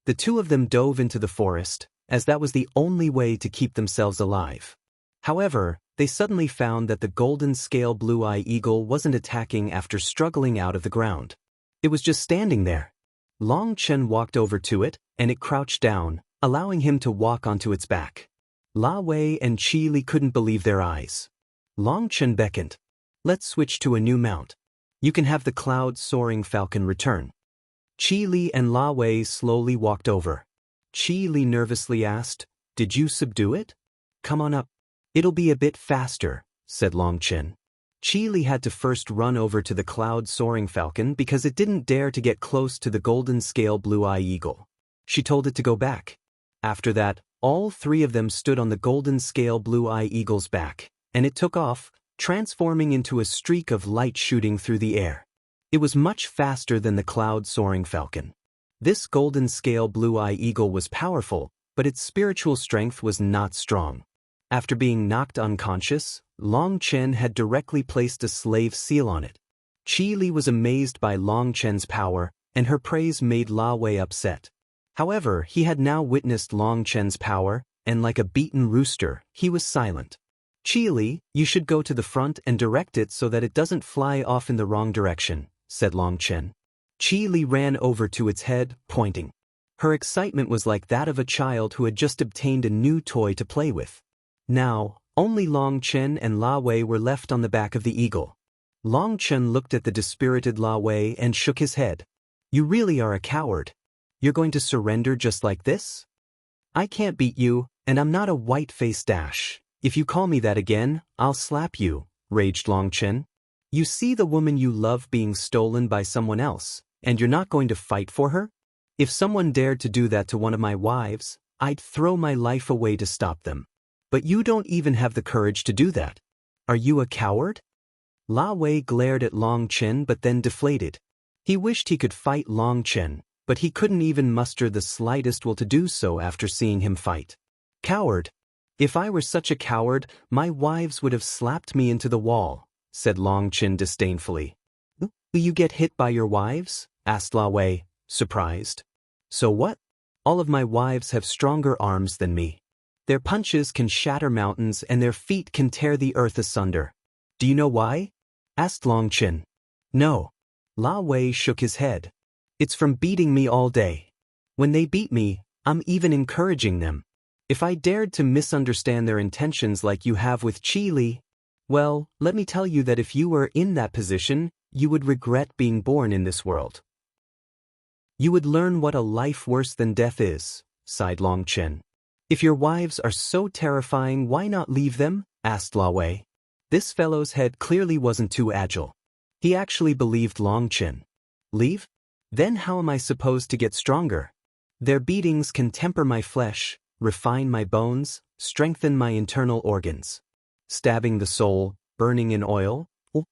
The two of them dove into the forest, as that was the only way to keep themselves alive. However, they suddenly found that the golden scale blue-eye eagle wasn't attacking after struggling out of the ground. It was just standing there. Long Chen walked over to it, and it crouched down, allowing him to walk onto its back. La Wei and Qilin couldn't believe their eyes. Long Chen beckoned. Let's switch to a new mount. You can have the cloud-soaring falcon return. Qilin and La Wei slowly walked over. Qilin nervously asked, Did you subdue it? Come on up. It'll be a bit faster, said Long Chen. Qilin had to first run over to the cloud-soaring falcon because it didn't dare to get close to the golden scale blue-eye eagle. She told it to go back. After that, all three of them stood on the golden scale blue-eye eagle's back, and it took off, transforming into a streak of light shooting through the air. It was much faster than the cloud-soaring falcon. This golden scale blue-eye eagle was powerful, but its spiritual strength was not strong. After being knocked unconscious, Long Chen had directly placed a slave seal on it. Qilin was amazed by Long Chen's power, and her praise made La Wei upset. However, he had now witnessed Long Chen's power, and like a beaten rooster, he was silent. Qilin, you should go to the front and direct it so that it doesn't fly off in the wrong direction, said Long Chen. Qilin ran over to its head, pointing. Her excitement was like that of a child who had just obtained a new toy to play with. Now, only Long Chen and La Wei were left on the back of the eagle. Long Chen looked at the dispirited La Wei and shook his head. You really are a coward. You're going to surrender just like this? I can't beat you, and I'm not a white-faced dash. If you call me that again, I'll slap you, raged Long Chen. You see the woman you love being stolen by someone else, and you're not going to fight for her? If someone dared to do that to one of my wives, I'd throw my life away to stop them. But you don't even have the courage to do that. Are you a coward? La Wei glared at Long Chen but then deflated. He wished he could fight Long Chen, but he couldn't even muster the slightest will to do so after seeing him fight. Coward? If I were such a coward, my wives would have slapped me into the wall, said Long Chen disdainfully. Will you get hit by your wives? Asked La Wei, surprised. So what? All of my wives have stronger arms than me. Their punches can shatter mountains and their feet can tear the earth asunder. Do you know why? Asked Long Chen. No. La Wei shook his head. It's from beating me all day. When they beat me, I'm even encouraging them. If I dared to misunderstand their intentions like you have with Qilin, well, let me tell you that if you were in that position, you would regret being born in this world. You would learn what a life worse than death is, sighed Long Chen. If your wives are so terrifying, why not leave them? Asked La Wei. This fellow's head clearly wasn't too agile. He actually believed Long Chen. Leave? Then how am I supposed to get stronger? Their beatings can temper my flesh, refine my bones, strengthen my internal organs. Stabbing the soul, burning in oil?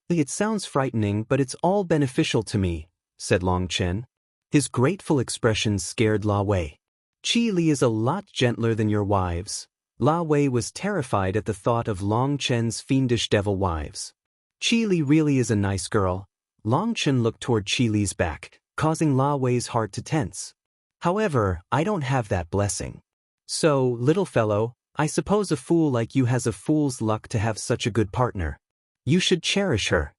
It sounds frightening, but it's all beneficial to me, said Long Chen. His grateful expression scared La Wei. Qilin is a lot gentler than your wives. La Wei was terrified at the thought of Long Chen's fiendish devil wives. Qilin really is a nice girl. Long Chen looked toward Qilin's back, causing La Wei's heart to tense. However, I don't have that blessing. So, little fellow, I suppose a fool like you has a fool's luck to have such a good partner. You should cherish her.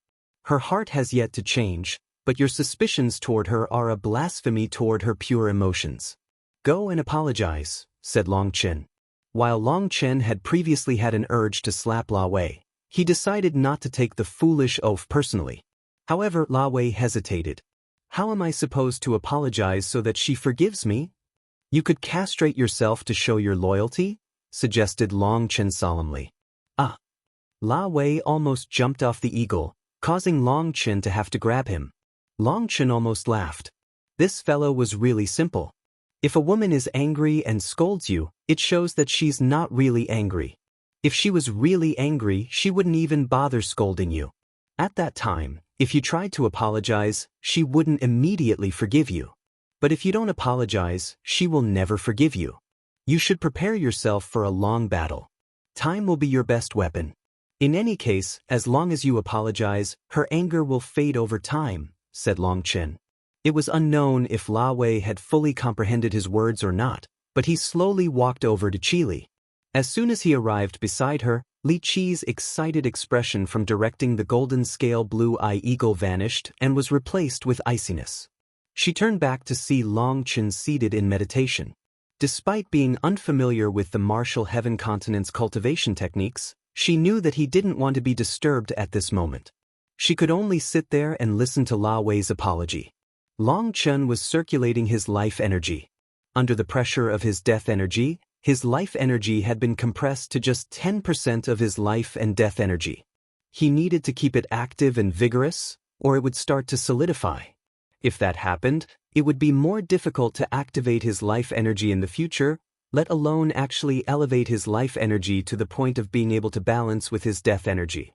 Her heart has yet to change, but your suspicions toward her are a blasphemy toward her pure emotions. Go and apologize, said Long Chen. While Long Chen had previously had an urge to slap La Wei, he decided not to take the foolish oaf personally. However, La Wei hesitated. How am I supposed to apologize so that she forgives me? You could castrate yourself to show your loyalty, suggested Long Chen solemnly. Ah! La Wei almost jumped off the eagle, causing Long Chen to have to grab him. Long Chen almost laughed. This fellow was really simple. If a woman is angry and scolds you, it shows that she's not really angry. If she was really angry, she wouldn't even bother scolding you. At that time, if you tried to apologize, she wouldn't immediately forgive you. But if you don't apologize, she will never forgive you. You should prepare yourself for a long battle. Time will be your best weapon. In any case, as long as you apologize, her anger will fade over time, said Long Chen. It was unknown if La Wei had fully comprehended his words or not, but he slowly walked over to Qilin. As soon as he arrived beside her, Li Qi's excited expression from directing the golden scale blue eye eagle vanished and was replaced with iciness. She turned back to see Long Chen seated in meditation. Despite being unfamiliar with the martial heaven continent's cultivation techniques, she knew that he didn't want to be disturbed at this moment. She could only sit there and listen to La Wei's apology. Long Chen was circulating his life energy. Under the pressure of his death energy, his life energy had been compressed to just 10% of his life and death energy. He needed to keep it active and vigorous, or it would start to solidify. If that happened, it would be more difficult to activate his life energy in the future, let alone actually elevate his life energy to the point of being able to balance with his death energy.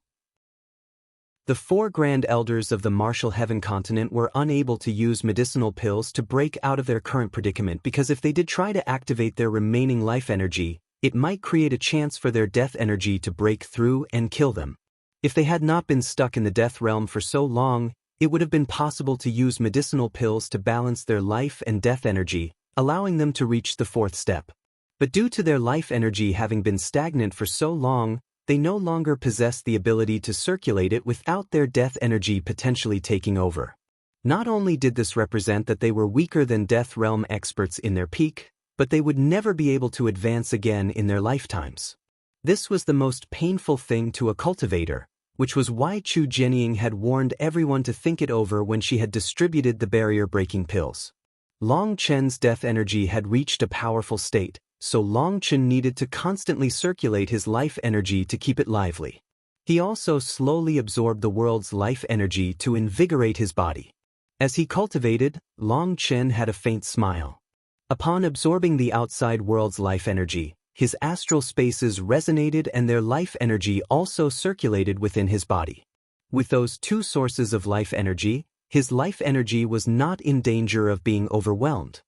The 4 Grand Elders of the Martial Heaven continent were unable to use medicinal pills to break out of their current predicament because if they did try to activate their remaining life energy, it might create a chance for their death energy to break through and kill them. If they had not been stuck in the death realm for so long, it would have been possible to use medicinal pills to balance their life and death energy, allowing them to reach the 4th step. But due to their life energy having been stagnant for so long, they no longer possessed the ability to circulate it without their death energy potentially taking over. Not only did this represent that they were weaker than death realm experts in their peak, but they would never be able to advance again in their lifetimes. This was the most painful thing to a cultivator, which was why Chu Jianying had warned everyone to think it over when she had distributed the barrier-breaking pills. Long Chen's death energy had reached a powerful state, so Long Chen needed to constantly circulate his life energy to keep it lively. He also slowly absorbed the world's life energy to invigorate his body. As he cultivated, Long Chen had a faint smile. Upon absorbing the outside world's life energy, his astral spaces resonated and their life energy also circulated within his body. With those 2 sources of life energy, his life energy was not in danger of being overwhelmed.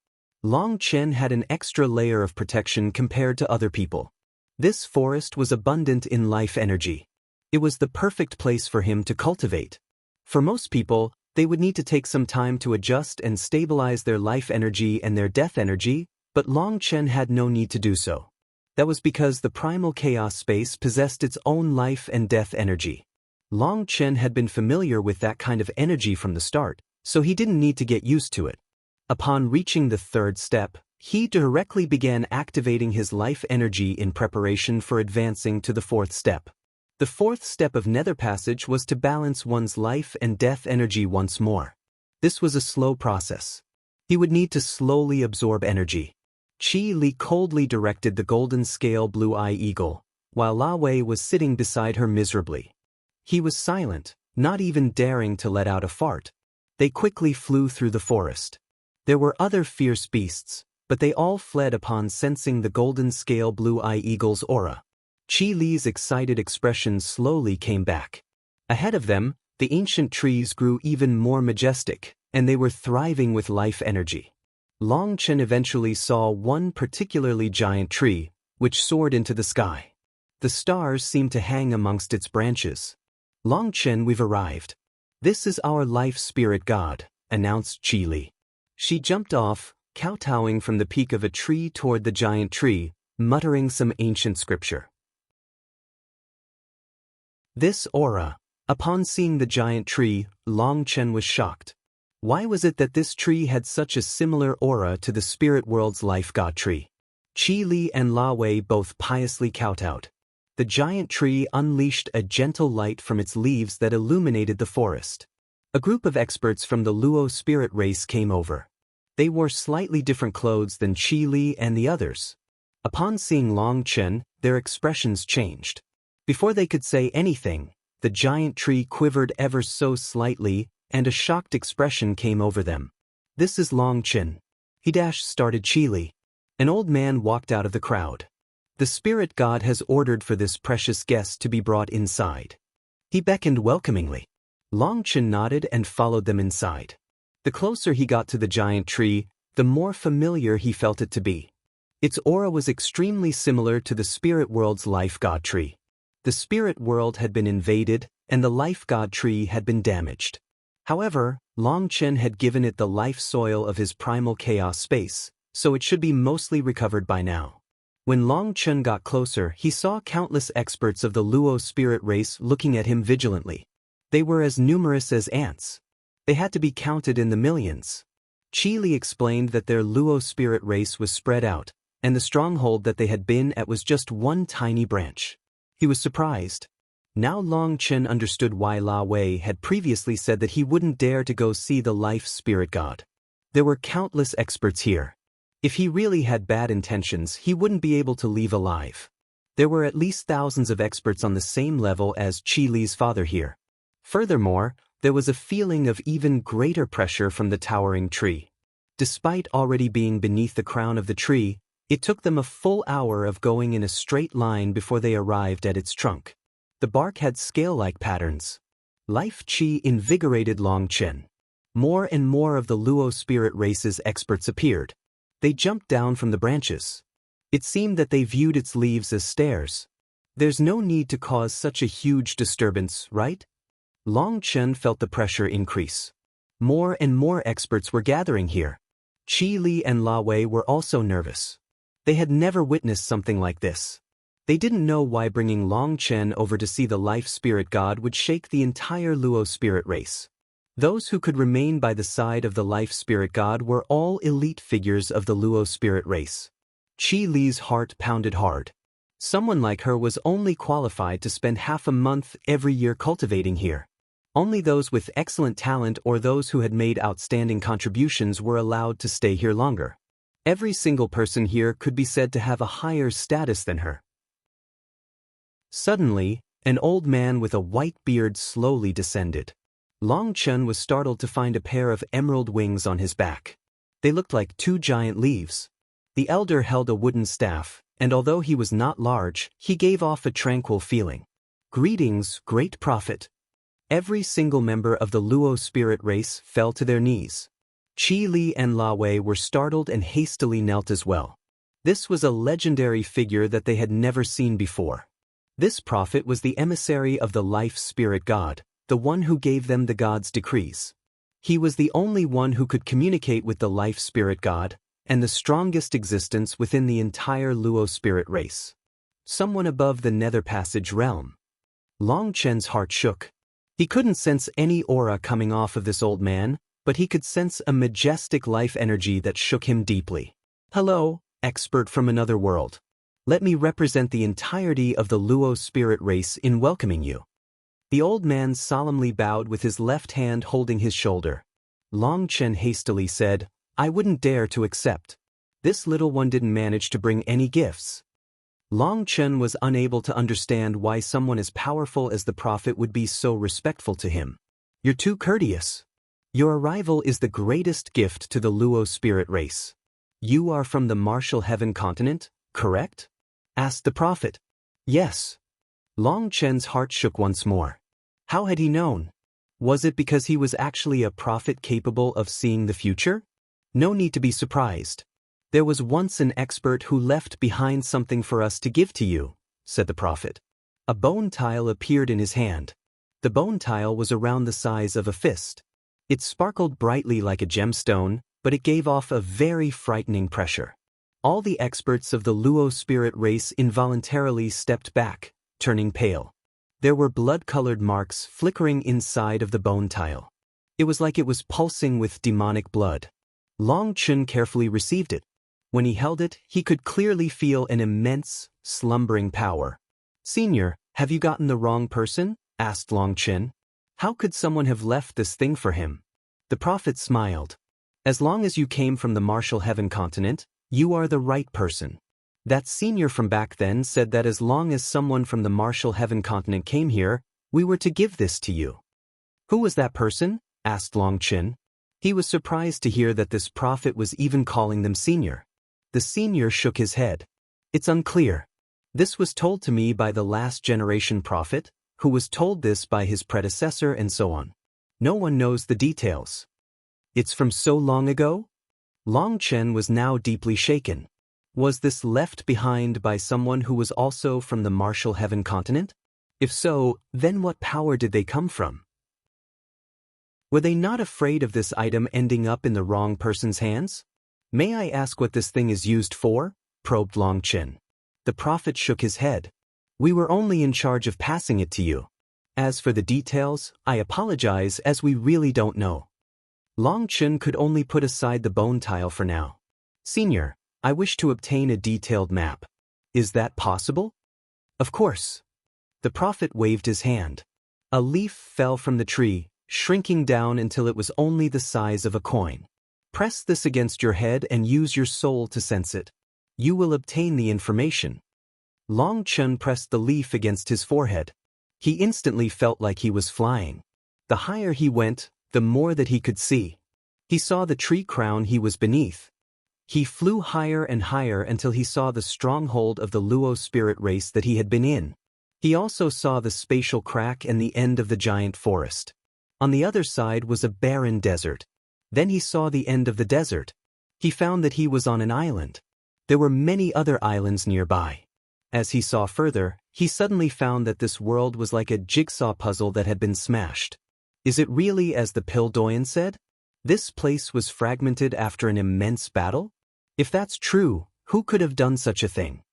Long Chen had an extra layer of protection compared to other people. This forest was abundant in life energy. It was the perfect place for him to cultivate. For most people, they would need to take some time to adjust and stabilize their life energy and their death energy, but Long Chen had no need to do so. That was because the primal chaos space possessed its own life and death energy. Long Chen had been familiar with that kind of energy from the start, so he didn't need to get used to it. Upon reaching the 3rd step, he directly began activating his life energy in preparation for advancing to the 4th step. The 4th step of Netherpassage was to balance one's life and death energy once more. This was a slow process. He would need to slowly absorb energy. Qilin coldly directed the golden scale blue eye eagle, while La Wei was sitting beside her miserably. He was silent, not even daring to let out a fart. They quickly flew through the forest. There were other fierce beasts, but they all fled upon sensing the golden scale blue eye eagle's aura. Qilin's excited expression slowly came back. Ahead of them, the ancient trees grew even more majestic, and they were thriving with life energy. Long Chen eventually saw one particularly giant tree, which soared into the sky. The stars seemed to hang amongst its branches. Long Chen, we've arrived. This is our life spirit god, announced Qilin. She jumped off, kowtowing from the peak of a tree toward the giant tree, muttering some ancient scripture. This aura. Upon seeing the giant tree, Long Chen was shocked. Why was it that this tree had such a similar aura to the spirit world's life god tree? Qilin and La Wei both piously kowtowed. The giant tree unleashed a gentle light from its leaves that illuminated the forest. A group of experts from the Luo spirit race came over. They wore slightly different clothes than Qilin and the others. Upon seeing Long Chen, their expressions changed. Before they could say anything, the giant tree quivered ever so slightly, and a shocked expression came over them. This is Long Chen. He started Qilin. An old man walked out of the crowd. The spirit god has ordered for this precious guest to be brought inside. He beckoned welcomingly. Long Chen nodded and followed them inside. The closer he got to the giant tree, the more familiar he felt it to be. Its aura was extremely similar to the spirit world's life god tree. The spirit world had been invaded, and the life god tree had been damaged. However, Long Chen had given it the life soil of his primal chaos space, so it should be mostly recovered by now. When Long Chen got closer, he saw countless experts of the Luo spirit race looking at him vigilantly. They were as numerous as ants. They had to be counted in the millions. Qilin explained that their Luo spirit race was spread out, and the stronghold that they had been at was just one tiny branch. He was surprised. Now Long Chen understood why La Wei had previously said that he wouldn't dare to go see the life spirit god. There were countless experts here. If he really had bad intentions, he wouldn't be able to leave alive. There were at least thousands of experts on the same level as Qilin's father here. Furthermore, there was a feeling of even greater pressure from the towering tree. Despite already being beneath the crown of the tree, it took them a full hour of going in a straight line before they arrived at its trunk. The bark had scale-like patterns. Life Qi invigorated Long Chen. More and more of the Luo spirit race's experts appeared. They jumped down from the branches. It seemed that they viewed its leaves as stairs. There's no need to cause such a huge disturbance, right? Long Chen felt the pressure increase. More and more experts were gathering here. Qilin and La Wei were also nervous. They had never witnessed something like this. They didn't know why bringing Long Chen over to see the life spirit god would shake the entire Luo spirit race. Those who could remain by the side of the life spirit god were all elite figures of the Luo spirit race. Qilin's heart pounded hard. Someone like her was only qualified to spend half a month every year cultivating here. Only those with excellent talent or those who had made outstanding contributions were allowed to stay here longer. Every single person here could be said to have a higher status than her. Suddenly, an old man with a white beard slowly descended. Long Chen was startled to find a pair of emerald wings on his back. They looked like two giant leaves. The elder held a wooden staff, and although he was not large, he gave off a tranquil feeling. Greetings, great prophet. Every single member of the Luo spirit race fell to their knees. Qilin and La Wei were startled and hastily knelt as well. This was a legendary figure that they had never seen before. This prophet was the emissary of the life spirit god, the one who gave them the god's decrees. He was the only one who could communicate with the life spirit god, and the strongest existence within the entire Luo spirit race. Someone above the Netherpassage realm. Long Chen's heart shook. He couldn't sense any aura coming off of this old man, but he could sense a majestic life energy that shook him deeply. Hello, expert from another world. Let me represent the entirety of the Luo spirit race in welcoming you. The old man solemnly bowed with his left hand holding his shoulder. Long Chen hastily said, I wouldn't dare to accept. This little one didn't manage to bring any gifts. Long Chen was unable to understand why someone as powerful as the prophet would be so respectful to him. You're too courteous. Your arrival is the greatest gift to the Luo spirit race. You are from the Martial Heaven continent, correct? Asked the prophet. Yes. Long Chen's heart shook once more. How had he known? Was it because he was actually a prophet capable of seeing the future? No need to be surprised. There was once an expert who left behind something for us to give to you, said the prophet. A bone tile appeared in his hand. The bone tile was around the size of a fist. It sparkled brightly like a gemstone, but it gave off a very frightening pressure. All the experts of the Luo spirit race involuntarily stepped back, turning pale. There were blood-colored marks flickering inside of the bone tile. It was like it was pulsing with demonic blood. Long Chen carefully received it. When he held it, he could clearly feel an immense, slumbering power. Senior, have you gotten the wrong person? Asked Long Chen. How could someone have left this thing for him? The prophet smiled. As long as you came from the Martial Heaven continent, you are the right person. That senior from back then said that as long as someone from the Martial Heaven continent came here, we were to give this to you. Who was that person? Asked Long Chen. He was surprised to hear that this prophet was even calling them senior. The senior shook his head. It's unclear. This was told to me by the last generation prophet, who was told this by his predecessor and so on. No one knows the details. It's from so long ago? Long Chen was now deeply shaken. Was this left behind by someone who was also from the Martial Heaven continent? If so, then what power did they come from? Were they not afraid of this item ending up in the wrong person's hands? May I ask what this thing is used for? Probed Long Qin. The prophet shook his head. We were only in charge of passing it to you. As for the details, I apologize as we really don't know. Long Qin could only put aside the bone tile for now. Senior, I wish to obtain a detailed map. Is that possible? Of course. The prophet waved his hand. A leaf fell from the tree, shrinking down until it was only the size of a coin. Press this against your head and use your soul to sense it. You will obtain the information. Long Qin pressed the leaf against his forehead. He instantly felt like he was flying. The higher he went, the more that he could see. He saw the tree crown he was beneath. He flew higher and higher until he saw the stronghold of the Luo spirit race that he had been in. He also saw the spatial crack and the end of the giant forest. On the other side was a barren desert. Then he saw the end of the desert. He found that he was on an island. There were many other islands nearby. As he saw further, he suddenly found that this world was like a jigsaw puzzle that had been smashed. Is it really as the Pildoyan said? This place was fragmented after an immense battle? If that's true, who could have done such a thing?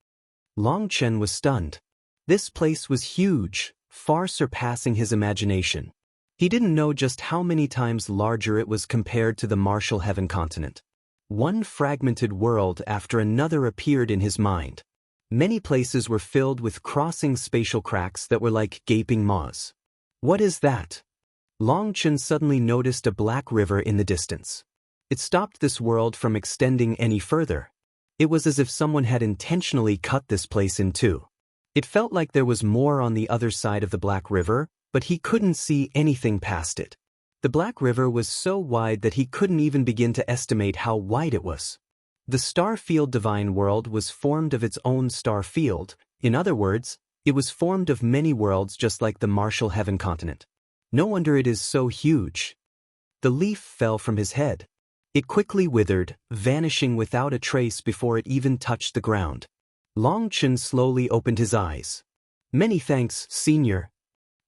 Long Qin was stunned. This place was huge, far surpassing his imagination. He didn't know just how many times larger it was compared to the Martial Heaven continent. One fragmented world after another appeared in his mind. Many places were filled with crossing spatial cracks that were like gaping maws. What is that? Long Qin suddenly noticed a black river in the distance. It stopped this world from extending any further. It was as if someone had intentionally cut this place in two. It felt like there was more on the other side of the Black River, but he couldn't see anything past it. The Black River was so wide that he couldn't even begin to estimate how wide it was. The star field divine world was formed of its own star field. In other words, it was formed of many worlds just like the Martial Heaven continent. No wonder it is so huge. The leaf fell from his head. It quickly withered, vanishing without a trace before it even touched the ground. Long Qin slowly opened his eyes. Many thanks, Senior.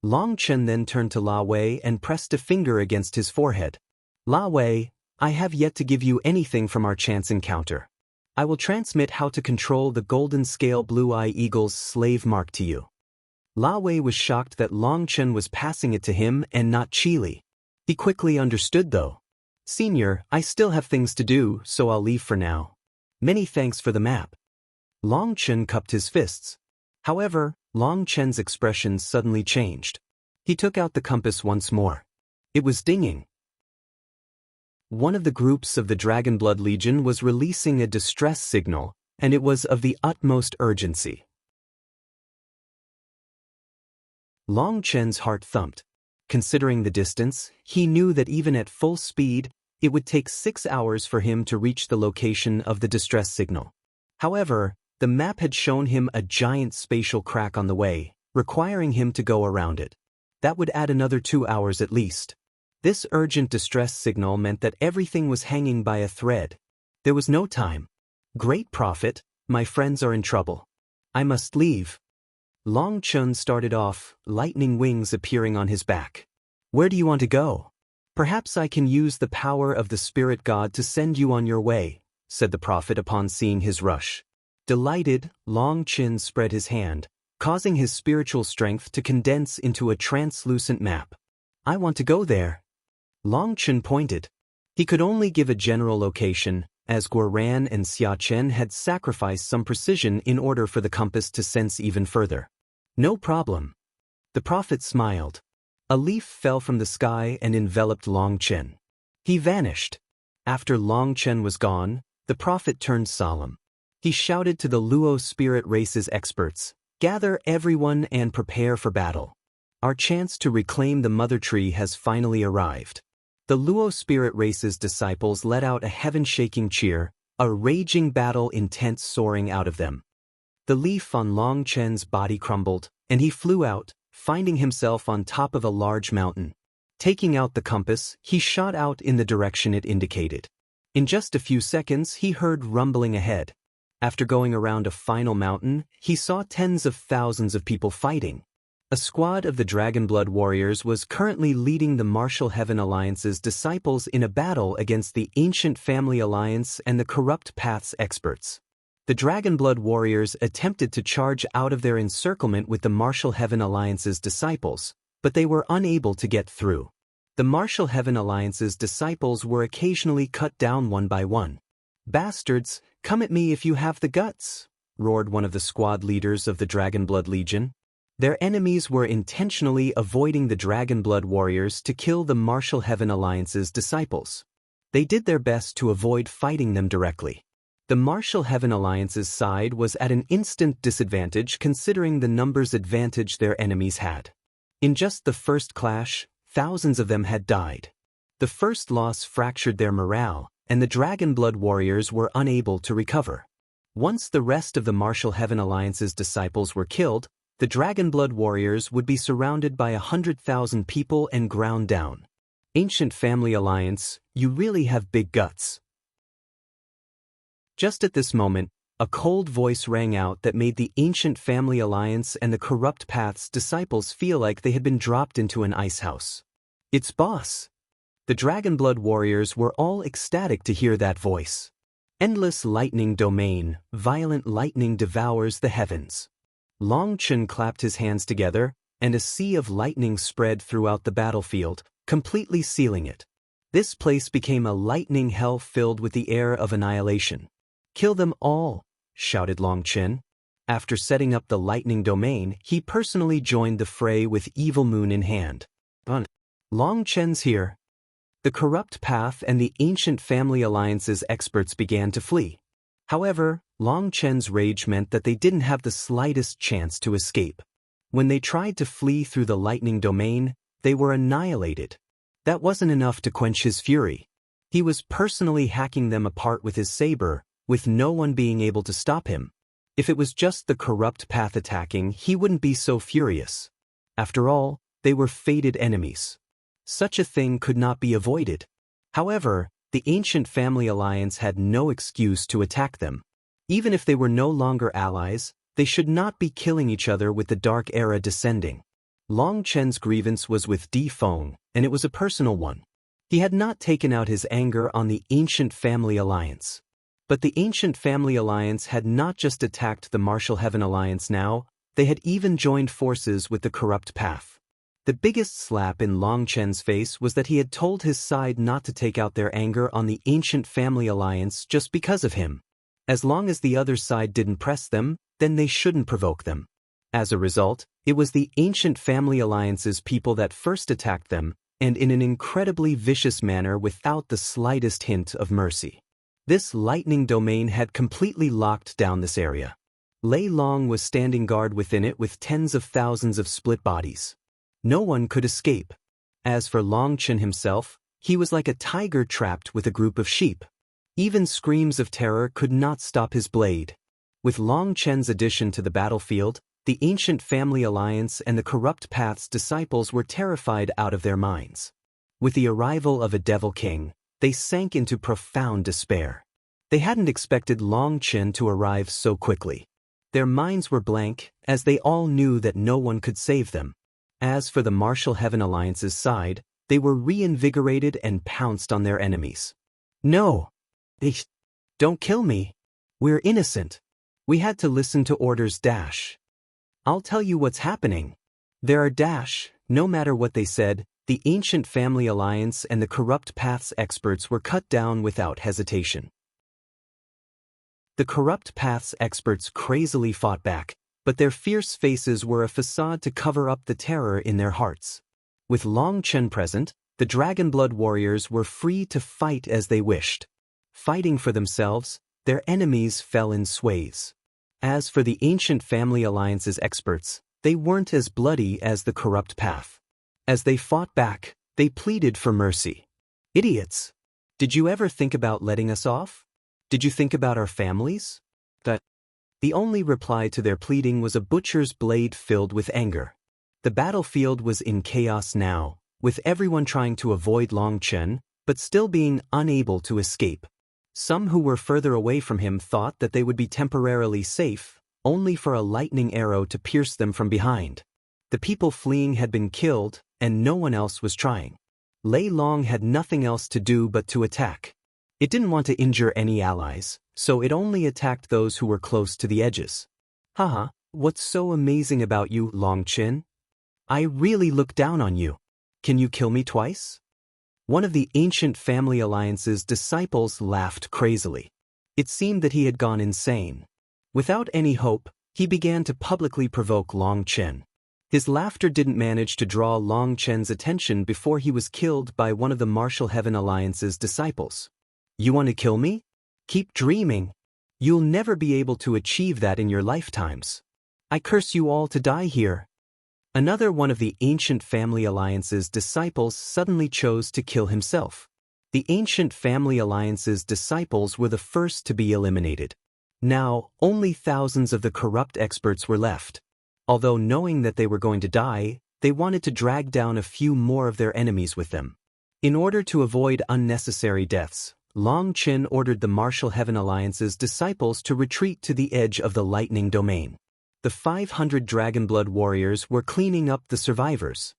Long Qin then turned to La Wei and pressed a finger against his forehead. La Wei, I have yet to give you anything from our chance encounter. I will transmit how to control the golden scale blue-eye eagle's slave mark to you. La Wei was shocked that Long Qin was passing it to him and not Qilin. He quickly understood though. Senior, I still have things to do, so I'll leave for now. Many thanks for the map. Long Qin cupped his fists. However, Long Qin's expression suddenly changed. He took out the compass once more. It was dinging. One of the groups of the Dragonblood Legion was releasing a distress signal, and it was of the utmost urgency. Long Qin's heart thumped. Considering the distance, he knew that even at full speed, it would take 6 hours for him to reach the location of the distress signal. However, the map had shown him a giant spatial crack on the way, requiring him to go around it. That would add another 2 hours at least. This urgent distress signal meant that everything was hanging by a thread. There was no time. Great Prophet, my friends are in trouble. I must leave. Long Qin started off, lightning wings appearing on his back. Where do you want to go? Perhaps I can use the power of the spirit god to send you on your way, said the prophet upon seeing his rush. Delighted, Long Qin spread his hand, causing his spiritual strength to condense into a translucent map. I want to go there. Long Qin pointed. He could only give a general location, as Guoran and Xia Chen had sacrificed some precision in order for the compass to sense even further. No problem. The prophet smiled. A leaf fell from the sky and enveloped Long Qin. He vanished. After Long Qin was gone, the prophet turned solemn. He shouted to the Luo spirit race's experts, "Gather everyone and prepare for battle. Our chance to reclaim the mother tree has finally arrived." The Luo spirit race's disciples let out a heaven-shaking cheer, a raging battle intent soaring out of them. The leaf on Long Qin's body crumbled, and he flew out, finding himself on top of a large mountain. Taking out the compass, he shot out in the direction it indicated. In just a few seconds, he heard rumbling ahead. After going around a final mountain, he saw tens of thousands of people fighting. A squad of the Dragonblood warriors was currently leading the Martial Heaven Alliance's disciples in a battle against the Ancient Family Alliance and the Corrupt Paths experts. The Dragonblood warriors attempted to charge out of their encirclement with the Martial Heaven Alliance's disciples, but they were unable to get through. The Martial Heaven Alliance's disciples were occasionally cut down one by one. "Bastards, come at me if you have the guts," roared one of the squad leaders of the Dragonblood Legion. Their enemies were intentionally avoiding the Dragonblood warriors to kill the Martial Heaven Alliance's disciples. They did their best to avoid fighting them directly. The Martial Heaven Alliance's side was at an instant disadvantage considering the numbers advantage their enemies had. In just the first clash, thousands of them had died. The first loss fractured their morale, and the Dragonblood warriors were unable to recover. Once the rest of the Martial Heaven Alliance's disciples were killed, the Dragonblood warriors would be surrounded by 100,000 people and ground down. Ancient Family Alliance, you really have big guts. Just at this moment, a cold voice rang out that made the Ancient Family Alliance and the Corrupt Paths disciples feel like they had been dropped into an ice house. "It's boss." The Dragonblood warriors were all ecstatic to hear that voice. Endless lightning domain, violent lightning devours the heavens. Long Qilin clapped his hands together, and a sea of lightning spread throughout the battlefield, completely sealing it. This place became a lightning hell filled with the air of annihilation. "Kill them all," shouted Long Qilin. After setting up the lightning domain, he personally joined the fray with Evil Moon in hand. "Long Qil's here." The Corrupt Path and the Ancient Family Alliance's experts began to flee. However, Long Qil's rage meant that they didn't have the slightest chance to escape. When they tried to flee through the lightning domain, they were annihilated. That wasn't enough to quench his fury. He was personally hacking them apart with his saber, with no one being able to stop him. If it was just the Corrupt Path attacking, he wouldn't be so furious. After all, they were fated enemies. Such a thing could not be avoided. However, the Ancient Family Alliance had no excuse to attack them. Even if they were no longer allies, they should not be killing each other with the Dark Era descending. Long Qil's grievance was with Devours, and it was a personal one. He had not taken out his anger on the Ancient Family Alliance. But the Ancient Family Alliance had not just attacked the Martial Heaven Alliance now, they had even joined forces with the Corrupt Path. The biggest slap in Long Qil's face was that he had told his side not to take out their anger on the Ancient Family Alliance just because of him. As long as the other side didn't press them, then they shouldn't provoke them. As a result, it was the Ancient Family Alliance's people that first attacked them, and in an incredibly vicious manner without the slightest hint of mercy. This lightning domain had completely locked down this area. Lei Long was standing guard within it with tens of thousands of split bodies. No one could escape. As for Long Qilin himself, he was like a tiger trapped with a group of sheep. Even screams of terror could not stop his blade. With Long Qil's addition to the battlefield, the Ancient Family Alliance and the Corrupt Path's disciples were terrified out of their minds. With the arrival of a Devil King, they sank into profound despair. They hadn't expected Long Qilin to arrive so quickly. Their minds were blank, as they all knew that no one could save them. As for the Martial Heaven Alliance's side, they were reinvigorated and pounced on their enemies. "No! Don't kill me! We're innocent! We had to listen to orders dash. I'll tell you what's happening. There are dash, no matter what they said, the Ancient Family Alliance and the Corrupt Paths experts were cut down without hesitation. The Corrupt Paths experts crazily fought back, but their fierce faces were a facade to cover up the terror in their hearts. With Long Qilin present, the Dragonblood warriors were free to fight as they wished. Fighting for themselves, their enemies fell in swathes. As for the Ancient Family Alliance's experts, they weren't as bloody as the Corrupt Path. As they fought back, they pleaded for mercy. "Idiots! Did you ever think about letting us off? Did you think about our families?" The only reply to their pleading was a butcher's blade filled with anger. The battlefield was in chaos now, with everyone trying to avoid Long Qilin, but still being unable to escape. Some who were further away from him thought that they would be temporarily safe, only for a lightning arrow to pierce them from behind. The people fleeing had been killed, and no one else was trying. Lei Long had nothing else to do but to attack. It didn't want to injure any allies, so it only attacked those who were close to the edges. Haha, what's so amazing about you, Long Qin? I really look down on you. Can you kill me twice? One of the ancient family alliance's disciples laughed crazily. It seemed that he had gone insane. Without any hope, he began to publicly provoke Long Qin. His laughter didn't manage to draw Long Qin's attention before he was killed by one of the Martial Heaven Alliance's disciples. You want to kill me? Keep dreaming. You'll never be able to achieve that in your lifetimes. I curse you all to die here. Another one of the ancient family alliance's disciples suddenly chose to kill himself. The ancient family alliance's disciples were the first to be eliminated. Now, only thousands of the corrupt experts were left. Although knowing that they were going to die, they wanted to drag down a few more of their enemies with them. In order to avoid unnecessary deaths, Long Qin ordered the Martial Heaven Alliance's disciples to retreat to the edge of the lightning domain. The 500 Dragonblood warriors were cleaning up the survivors.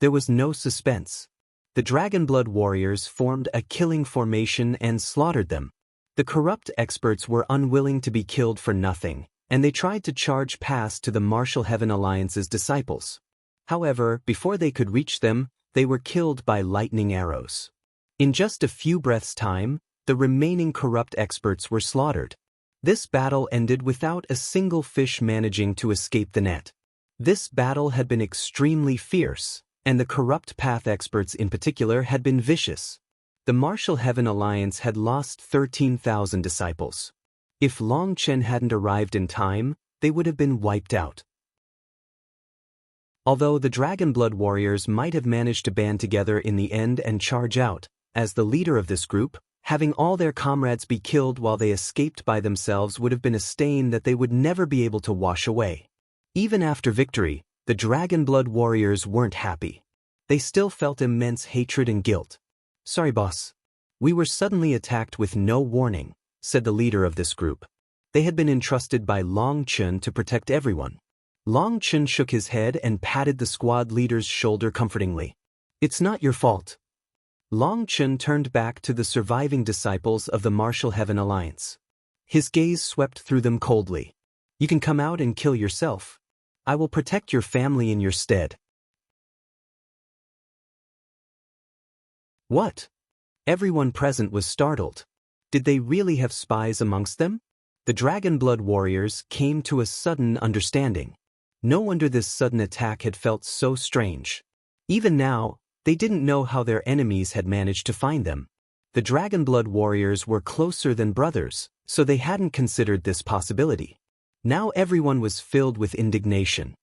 There was no suspense. The Dragonblood warriors formed a killing formation and slaughtered them. The corrupt experts were unwilling to be killed for nothing, and they tried to charge past to the Martial Heaven Alliance's disciples. However, before they could reach them, they were killed by lightning arrows. In just a few breaths' time, the remaining corrupt experts were slaughtered. This battle ended without a single fish managing to escape the net. This battle had been extremely fierce, and the corrupt path experts in particular had been vicious. The Martial Heaven Alliance had lost 13,000 disciples. If Long Qin hadn't arrived in time, they would have been wiped out. Although the Dragonblood warriors might have managed to band together in the end and charge out, as the leader of this group, having all their comrades be killed while they escaped by themselves would have been a stain that they would never be able to wash away. Even after victory, the Dragonblood warriors weren't happy. They still felt immense hatred and guilt. Sorry, boss. We were suddenly attacked with no warning, said the leader of this group. They had been entrusted by Long Qin to protect everyone. Long Qin shook his head and patted the squad leader's shoulder comfortingly. It's not your fault. Long Qin turned back to the surviving disciples of the Martial Heaven Alliance. His gaze swept through them coldly. You can come out and kill yourself. I will protect your family in your stead. What? Everyone present was startled. Did they really have spies amongst them? The Dragonblood warriors came to a sudden understanding. No wonder this sudden attack had felt so strange. Even now, they didn't know how their enemies had managed to find them. The Dragonblood warriors were closer than brothers, so they hadn't considered this possibility. Now everyone was filled with indignation.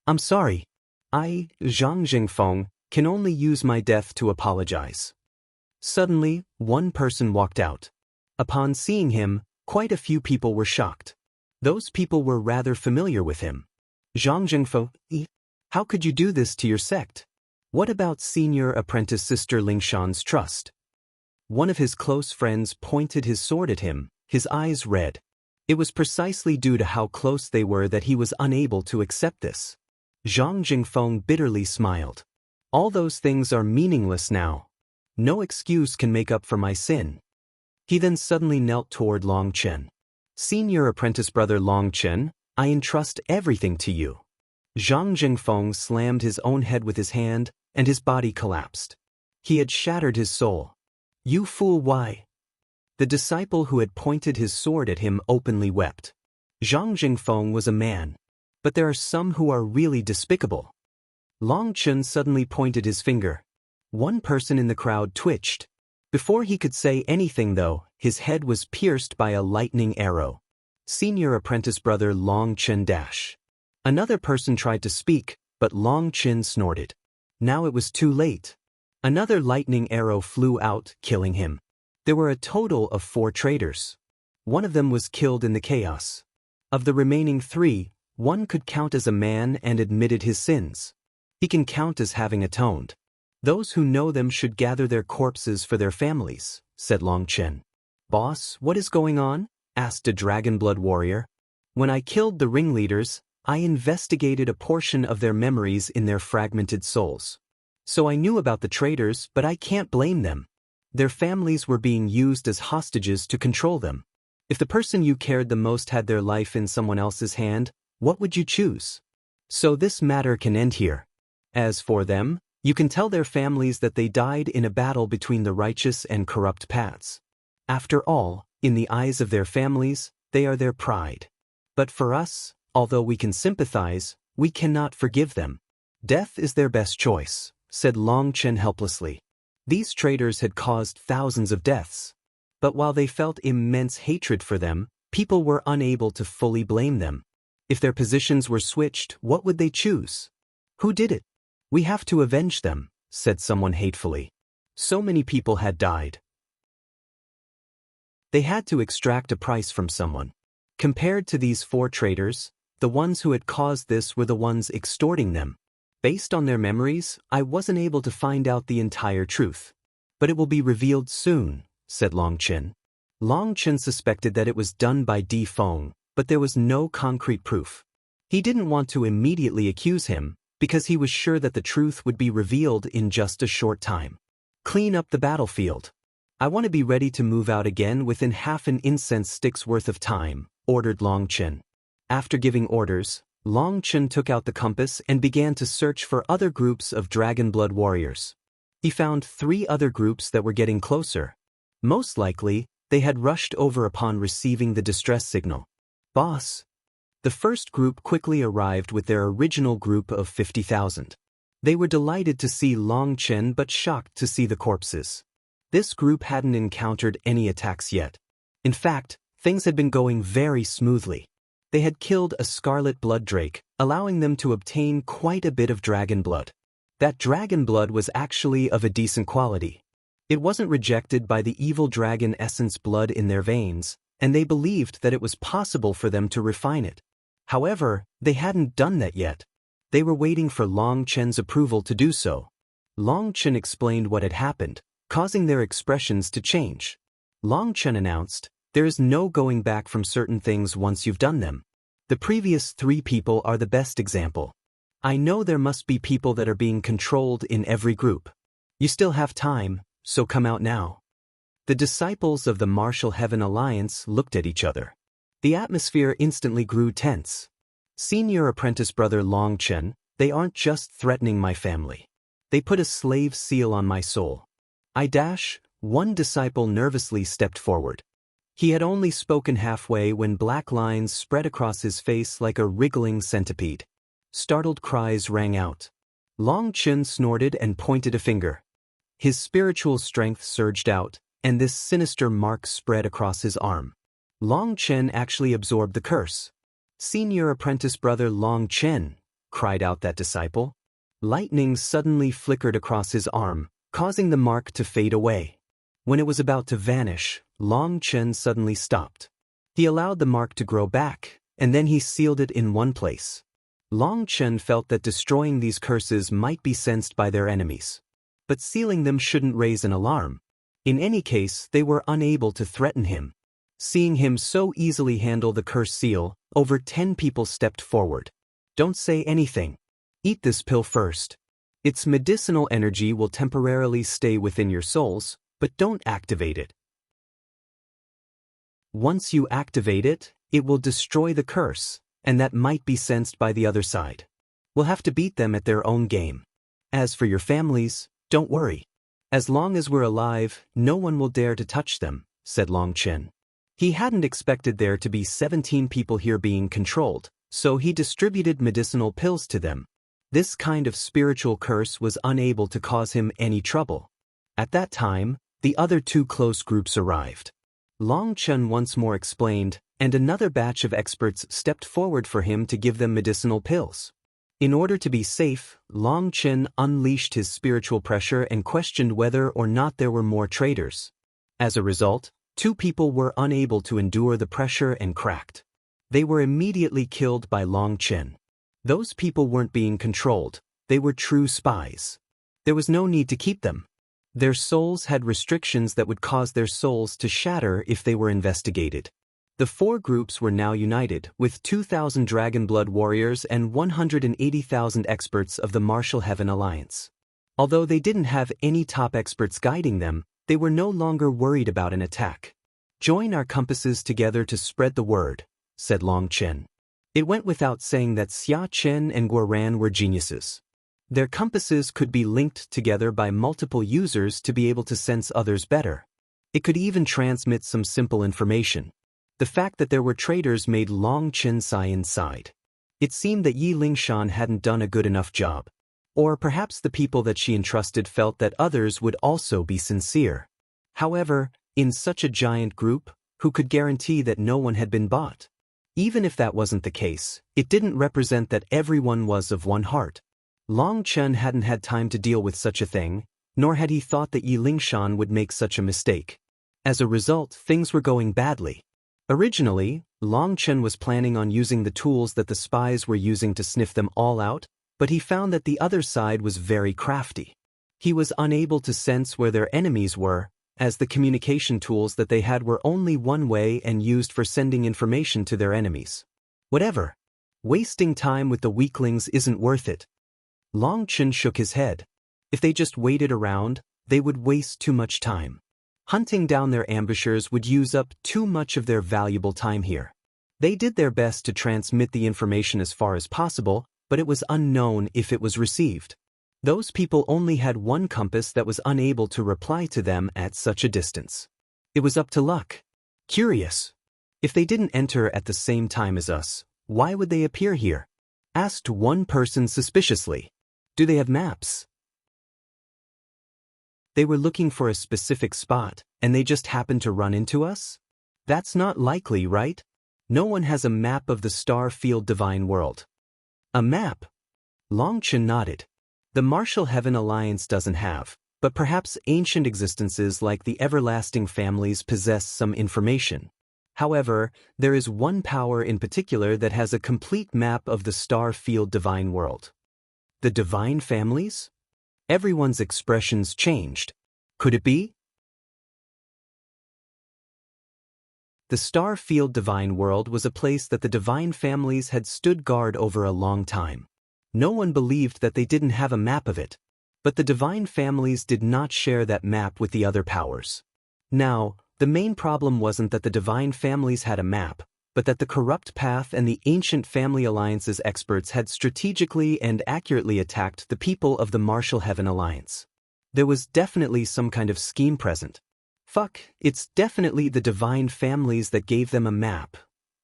I'm sorry. I, Zhang Jingfeng, can only use my death to apologize. Suddenly, one person walked out. Upon seeing him, quite a few people were shocked. Those people were rather familiar with him. Zhang Jingfeng, how could you do this to your sect? What about senior apprentice Sister Lingshan's trust? One of his close friends pointed his sword at him, his eyes red. It was precisely due to how close they were that he was unable to accept this. Zhang Jingfeng bitterly smiled. All those things are meaningless now. No excuse can make up for my sin. He then suddenly knelt toward Long Qin. Senior apprentice brother Long Qin, I entrust everything to you. Zhang Jingfeng slammed his own head with his hand, and his body collapsed. He had shattered his soul. You fool, why? The disciple who had pointed his sword at him openly wept. Zhang Jingfeng was a man, but there are some who are really despicable. Long Qin suddenly pointed his finger. One person in the crowd twitched. Before he could say anything though, his head was pierced by a lightning arrow. Senior apprentice brother Long Qin dash. Another person tried to speak, but Long Qin snorted. Now it was too late. Another lightning arrow flew out, killing him. There were a total of 4 traitors. One of them was killed in the chaos. Of the remaining 3, one could count as a man and admitted his sins. He can count as having atoned. Those who know them should gather their corpses for their families, said Long Qin. Boss, what is going on? Asked a Dragonblood warrior. When I killed the ringleaders, I investigated a portion of their memories in their fragmented souls. So I knew about the traitors, but I can't blame them. Their families were being used as hostages to control them. If the person you cared the most had their life in someone else's hand, what would you choose? So this matter can end here. As for them, you can tell their families that they died in a battle between the righteous and corrupt paths. After all, in the eyes of their families, they are their pride. But for us, although we can sympathize, we cannot forgive them. Death is their best choice, said Long Chen helplessly. These traitors had caused thousands of deaths. But while they felt immense hatred for them, people were unable to fully blame them. If their positions were switched, what would they choose? Who did it? We have to avenge them, said someone hatefully. So many people had died. They had to extract a price from someone. Compared to these 4 traitors, the ones who had caused this were the ones extorting them. Based on their memories, I wasn't able to find out the entire truth. But it will be revealed soon, said Long Chen. Long Chen suspected that it was done by Di Feng, but there was no concrete proof. He didn't want to immediately accuse him, because he was sure that the truth would be revealed in just a short time. Clean up the battlefield. I want to be ready to move out again within half an incense stick's worth of time, ordered Long Chen. After giving orders, Long Chen took out the compass and began to search for other groups of Dragon Blood warriors. He found 3 other groups that were getting closer. Most likely, they had rushed over upon receiving the distress signal. Boss. The first group quickly arrived with their original group of 50,000. They were delighted to see Long Chen but shocked to see the corpses. This group hadn't encountered any attacks yet. In fact, things had been going very smoothly. They had killed a scarlet blood drake, allowing them to obtain quite a bit of dragon blood. That dragon blood was actually of a decent quality. It wasn't rejected by the evil dragon essence blood in their veins, and they believed that it was possible for them to refine it. However, they hadn't done that yet. They were waiting for Long Chen's approval to do so. Long Chen explained what had happened, causing their expressions to change. Long Chen announced, "There is no going back from certain things once you've done them. The previous 3 people are the best example. I know there must be people that are being controlled in every group. You still have time, so come out now." The disciples of the Martial Heaven Alliance looked at each other. The atmosphere instantly grew tense. Senior apprentice brother Long Chen, they aren't just threatening my family. They put a slave seal on my soul. One disciple nervously stepped forward. He had only spoken halfway when black lines spread across his face like a wriggling centipede. Startled cries rang out. Long Chen snorted and pointed a finger. His spiritual strength surged out, and this sinister mark spread across his arm. Long Chen actually absorbed the curse. "Senior apprentice brother Long Chen," cried out that disciple. Lightning suddenly flickered across his arm, causing the mark to fade away. When it was about to vanish, Long Chen suddenly stopped. He allowed the mark to grow back, and then he sealed it in one place. Long Chen felt that destroying these curses might be sensed by their enemies. But sealing them shouldn't raise an alarm. In any case, they were unable to threaten him. Seeing him so easily handle the curse seal, over 10 people stepped forward. "Don't say anything. Eat this pill first. Its medicinal energy will temporarily stay within your souls, but don't activate it. Once you activate it, it will destroy the curse, and that might be sensed by the other side. We'll have to beat them at their own game. As for your families, don't worry. As long as we're alive, no one will dare to touch them," said Long Chen. He hadn't expected there to be 17 people here being controlled, so he distributed medicinal pills to them. This kind of spiritual curse was unable to cause him any trouble. At that time, the other 2 close groups arrived. Long Chen once more explained, and another batch of experts stepped forward for him to give them medicinal pills. In order to be safe, Long Chen unleashed his spiritual pressure and questioned whether or not there were more traitors. As a result, 2 people were unable to endure the pressure and cracked. They were immediately killed by Long Chen. Those people weren't being controlled, they were true spies. There was no need to keep them. Their souls had restrictions that would cause their souls to shatter if they were investigated. The four groups were now united, with 2,000 Dragonblood warriors and 180,000 experts of the Martial Heaven Alliance. Although they didn't have any top experts guiding them, they were no longer worried about an attack. "Join our compasses together to spread the word," said Long Chen. It went without saying that Xia Chen and Guoran were geniuses. Their compasses could be linked together by multiple users to be able to sense others better. It could even transmit some simple information. The fact that there were traitors made Long Chen sigh inside. It seemed that Yi Lingshan hadn't done a good enough job. Or perhaps the people that she entrusted felt that others would also be sincere. However, in such a giant group, who could guarantee that no one had been bought? Even if that wasn't the case, it didn't represent that everyone was of one heart. Long Chen hadn't had time to deal with such a thing, nor had he thought that Yi Lingshan would make such a mistake. As a result, things were going badly. Originally, Long Chen was planning on using the tools that the spies were using to sniff them all out, but he found that the other side was very crafty. He was unable to sense where their enemies were, as the communication tools that they had were only one way and used for sending information to their enemies. Whatever. Wasting time with the weaklings isn't worth it. Long Chen shook his head. If they just waited around, they would waste too much time. Hunting down their ambushers would use up too much of their valuable time here. They did their best to transmit the information as far as possible, but it was unknown if it was received. Those people only had one compass that was unable to reply to them at such a distance. It was up to luck. Curious. If they didn't enter at the same time as us, why would they appear here? Asked one person suspiciously. Do they have maps? They were looking for a specific spot, and they just happened to run into us? That's not likely, right? No one has a map of the star-field divine world. A map? Long Chen nodded. The Martial Heaven Alliance doesn't have, but perhaps ancient existences like the everlasting families possess some information. However, there is one power in particular that has a complete map of the star-field divine world. The divine families? Everyone's expressions changed. Could it be? The star-field divine world was a place that the divine families had stood guard over a long time. No one believed that they didn't have a map of it. But the divine families did not share that map with the other powers. Now, the main problem wasn't that the divine families had a map, but that the corrupt path and the ancient family alliance's experts had strategically and accurately attacked the people of the Martial Heaven Alliance. There was definitely some kind of scheme present. Fuck, it's definitely the divine families that gave them a map,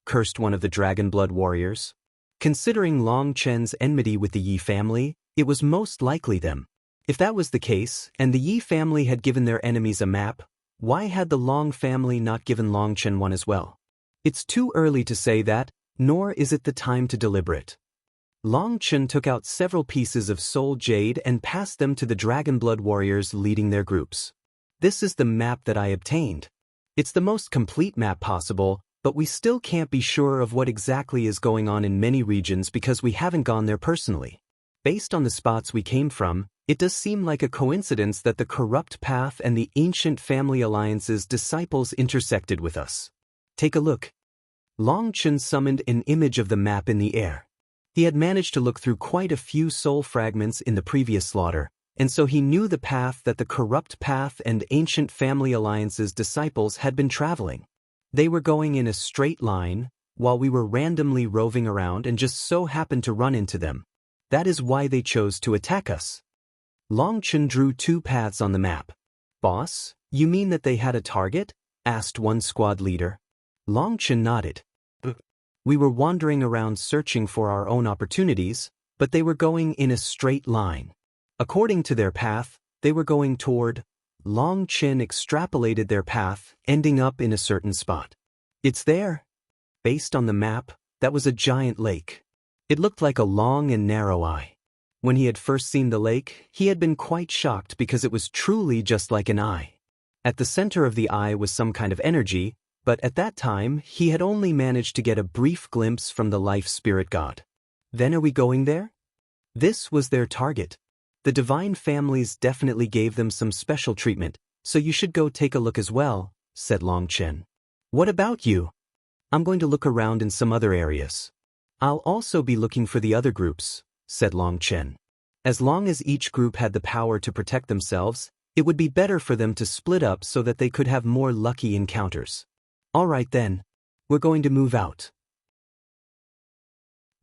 cursed one of the Dragonblood warriors. Considering Long Chen's enmity with the Yi family, it was most likely them. If that was the case, and the Yi family had given their enemies a map, why had the Long family not given Long Chen one as well? It's too early to say that, nor is it the time to deliberate. Long Chen took out several pieces of soul jade and passed them to the Dragonblood warriors leading their groups. This is the map that I obtained. It's the most complete map possible, but we still can't be sure of what exactly is going on in many regions because we haven't gone there personally. Based on the spots we came from, it does seem like a coincidence that the corrupt path and the ancient family alliance's disciples intersected with us. Take a look. Long Chen summoned an image of the map in the air. He had managed to look through quite a few soul fragments in the previous slaughter, and so he knew the path that the corrupt path and ancient family alliance's disciples had been traveling. They were going in a straight line, while we were randomly roving around and just so happened to run into them. That is why they chose to attack us. Long Chen drew two paths on the map. Boss, you mean that they had a target? Asked one squad leader. Long Chen nodded. We were wandering around searching for our own opportunities, but they were going in a straight line. According to their path, they were going toward. Long Chen extrapolated their path, ending up in a certain spot. It's there. Based on the map, that was a giant lake. It looked like a long and narrow eye. When he had first seen the lake, he had been quite shocked because it was truly just like an eye. At the center of the eye was some kind of energy, but at that time, he had only managed to get a brief glimpse from the life spirit god. Then are we going there? This was their target. The divine families definitely gave them some special treatment, so you should go take a look as well, said Long Chen. What about you? I'm going to look around in some other areas. I'll also be looking for the other groups, said Long Chen. As long as each group had the power to protect themselves, it would be better for them to split up so that they could have more lucky encounters. All right then. We're going to move out.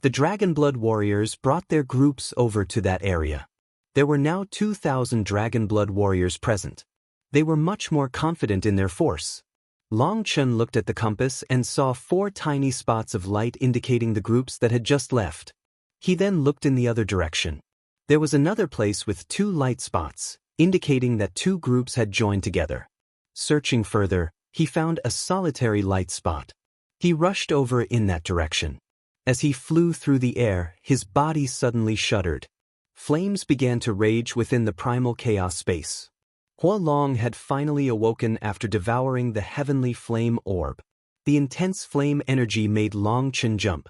The Dragonblood warriors brought their groups over to that area. There were now 2,000 Dragonblood warriors present. They were much more confident in their force. Long Chen looked at the compass and saw 4 tiny spots of light indicating the groups that had just left. He then looked in the other direction. There was another place with 2 light spots, indicating that 2 groups had joined together. Searching further, he found a solitary light spot. He rushed over in that direction. As he flew through the air, his body suddenly shuddered. Flames began to rage within the primal chaos space. Hua Long had finally awoken after devouring the heavenly flame orb. The intense flame energy made Long Chen jump.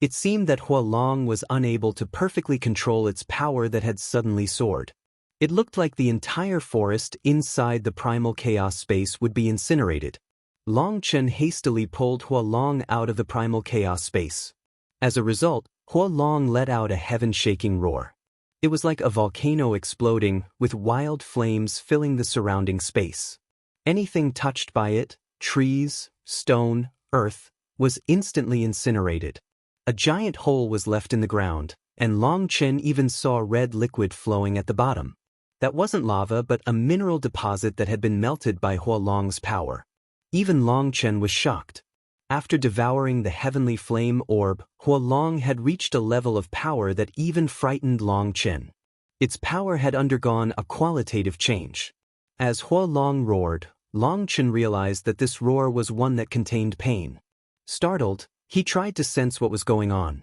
It seemed that Hua Long was unable to perfectly control its power that had suddenly soared. It looked like the entire forest inside the primal chaos space would be incinerated. Long Chen hastily pulled Hua Long out of the primal chaos space. As a result, Hua Long let out a heaven-shaking roar. It was like a volcano exploding, with wild flames filling the surrounding space. Anything touched by it, trees, stone, earth, was instantly incinerated. A giant hole was left in the ground, and Long Chen even saw red liquid flowing at the bottom. That wasn't lava but a mineral deposit that had been melted by Hua Long's power. Even Long Chen was shocked. After devouring the heavenly flame orb, Hua Long had reached a level of power that even frightened Long Chen. Its power had undergone a qualitative change. As Hua Long roared, Long Chen realized that this roar was one that contained pain. Startled, he tried to sense what was going on.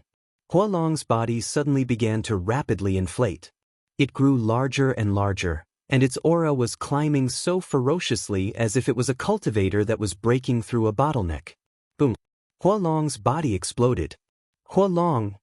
Hua Long's body suddenly began to rapidly inflate. It grew larger and larger, and its aura was climbing so ferociously as if it was a cultivator that was breaking through a bottleneck. Boom! Hua Long's body exploded. Hua Long!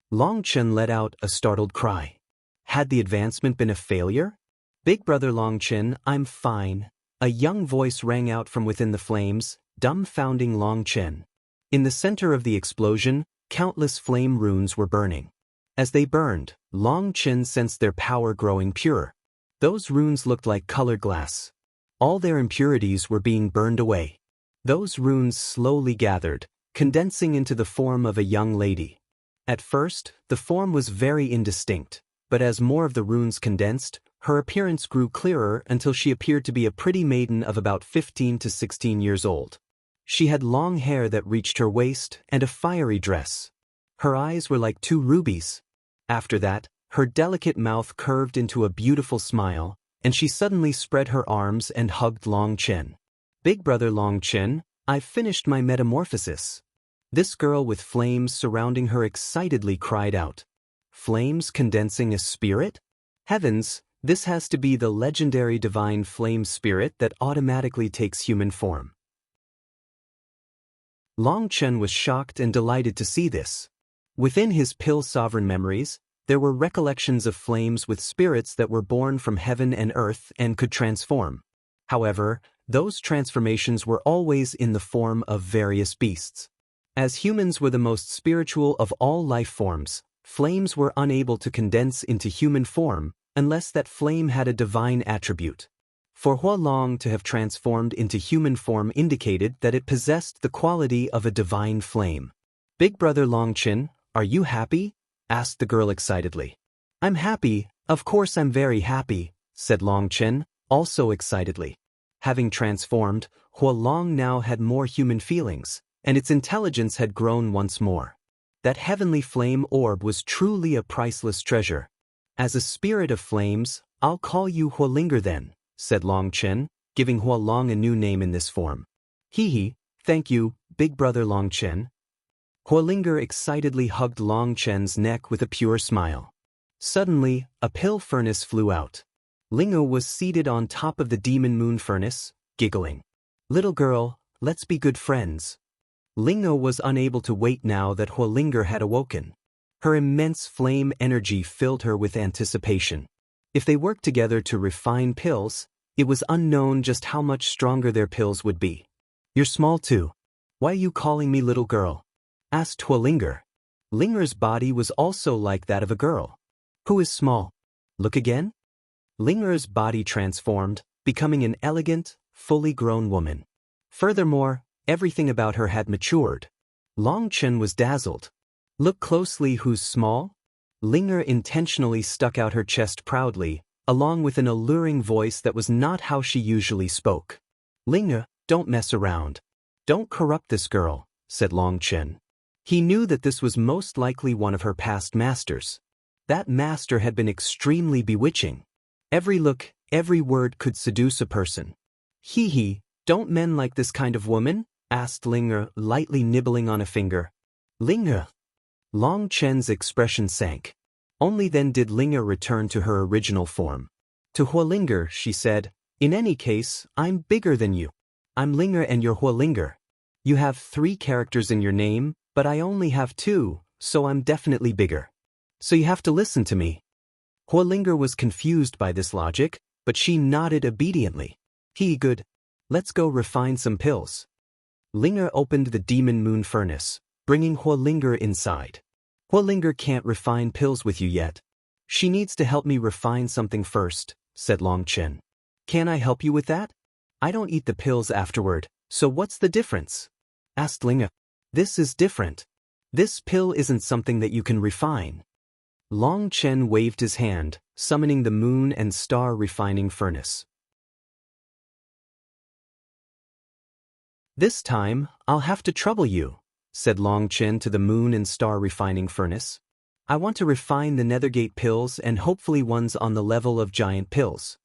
Long Chen let out a startled cry. Had the advancement been a failure? Big brother Long Chen, I'm fine. A young voice rang out from within the flames, dumbfounding Long Chen. In the center of the explosion, countless flame runes were burning. As they burned, Long Chen sensed their power growing pure. Those runes looked like colored glass. All their impurities were being burned away. Those runes slowly gathered, condensing into the form of a young lady. At first, the form was very indistinct, but as more of the runes condensed, her appearance grew clearer until she appeared to be a pretty maiden of about 15 to 16 years old. She had long hair that reached her waist and a fiery dress. Her eyes were like 2 rubies. After that, her delicate mouth curved into a beautiful smile, and she suddenly spread her arms and hugged Long Chen. Big brother Long Chen, I've finished my metamorphosis. This girl with flames surrounding her excitedly cried out. Flames condensing a spirit? Heavens, this has to be the legendary divine flame spirit that automatically takes human form. Long Chen was shocked and delighted to see this. Within his pill sovereign memories, there were recollections of flames with spirits that were born from heaven and earth and could transform. However, those transformations were always in the form of various beasts. As humans were the most spiritual of all life forms, flames were unable to condense into human form unless that flame had a divine attribute. For Hua Long to have transformed into human form indicated that it possessed the quality of a divine flame. Big brother Long Chen, are you happy? Asked the girl excitedly. I'm happy, of course I'm very happy, said Long Chen, also excitedly. Having transformed, Hua Long now had more human feelings, and its intelligence had grown once more. That heavenly flame orb was truly a priceless treasure. As a spirit of flames, I'll call you Hualinger then, said Long Chen, giving Hua Long a new name in this form. Hee, thank you, big brother Long Chen. Hualinger excitedly hugged Long Chen's neck with a pure smile. Suddenly, a pill furnace flew out. Lingo was seated on top of the demon moon furnace, giggling. Little girl, let's be good friends. Lingo was unable to wait now that Hualinger had awoken. Her immense flame energy filled her with anticipation. If they worked together to refine pills, it was unknown just how much stronger their pills would be. You're small too. Why are you calling me little girl? Asked Huolinger. Linger's body was also like that of a girl. Who is small? Look again? Linger's body transformed, becoming an elegant, fully grown woman. Furthermore, everything about her had matured. Long Chen was dazzled. Look closely, who's small? Linger intentionally stuck out her chest proudly, along with an alluring voice that was not how she usually spoke. Linger, don't mess around. Don't corrupt this girl, said Long Chen. He knew that this was most likely one of her past masters. That master had been extremely bewitching. Every look, every word could seduce a person. Hee, don't men like this kind of woman? Asked Linger, lightly nibbling on a finger. Linger. Long Chen's expression sank. Only then did Linger return to her original form. To Huolinger, she said, in any case, I'm bigger than you. I'm Linger and you're Huolinger. You have 3 characters in your name, but I only have 2, so I'm definitely bigger. So you have to listen to me. Huolinger was confused by this logic, but she nodded obediently. Good. Let's go refine some pills. Linger opened the Demon Moon Furnace, bringing Huolinger inside. Huolinger can't refine pills with you yet. She needs to help me refine something first, said Long Chen. Can I help you with that? I don't eat the pills afterward, so what's the difference? Asked Linger. This is different. This pill isn't something that you can refine. Long Chen waved his hand, summoning the Moon and Star Refining Furnace. This time, I'll have to trouble you, said Long Chen to the Moon and Star Refining Furnace. I want to refine the Nethergate pills and hopefully ones on the level of giant pills.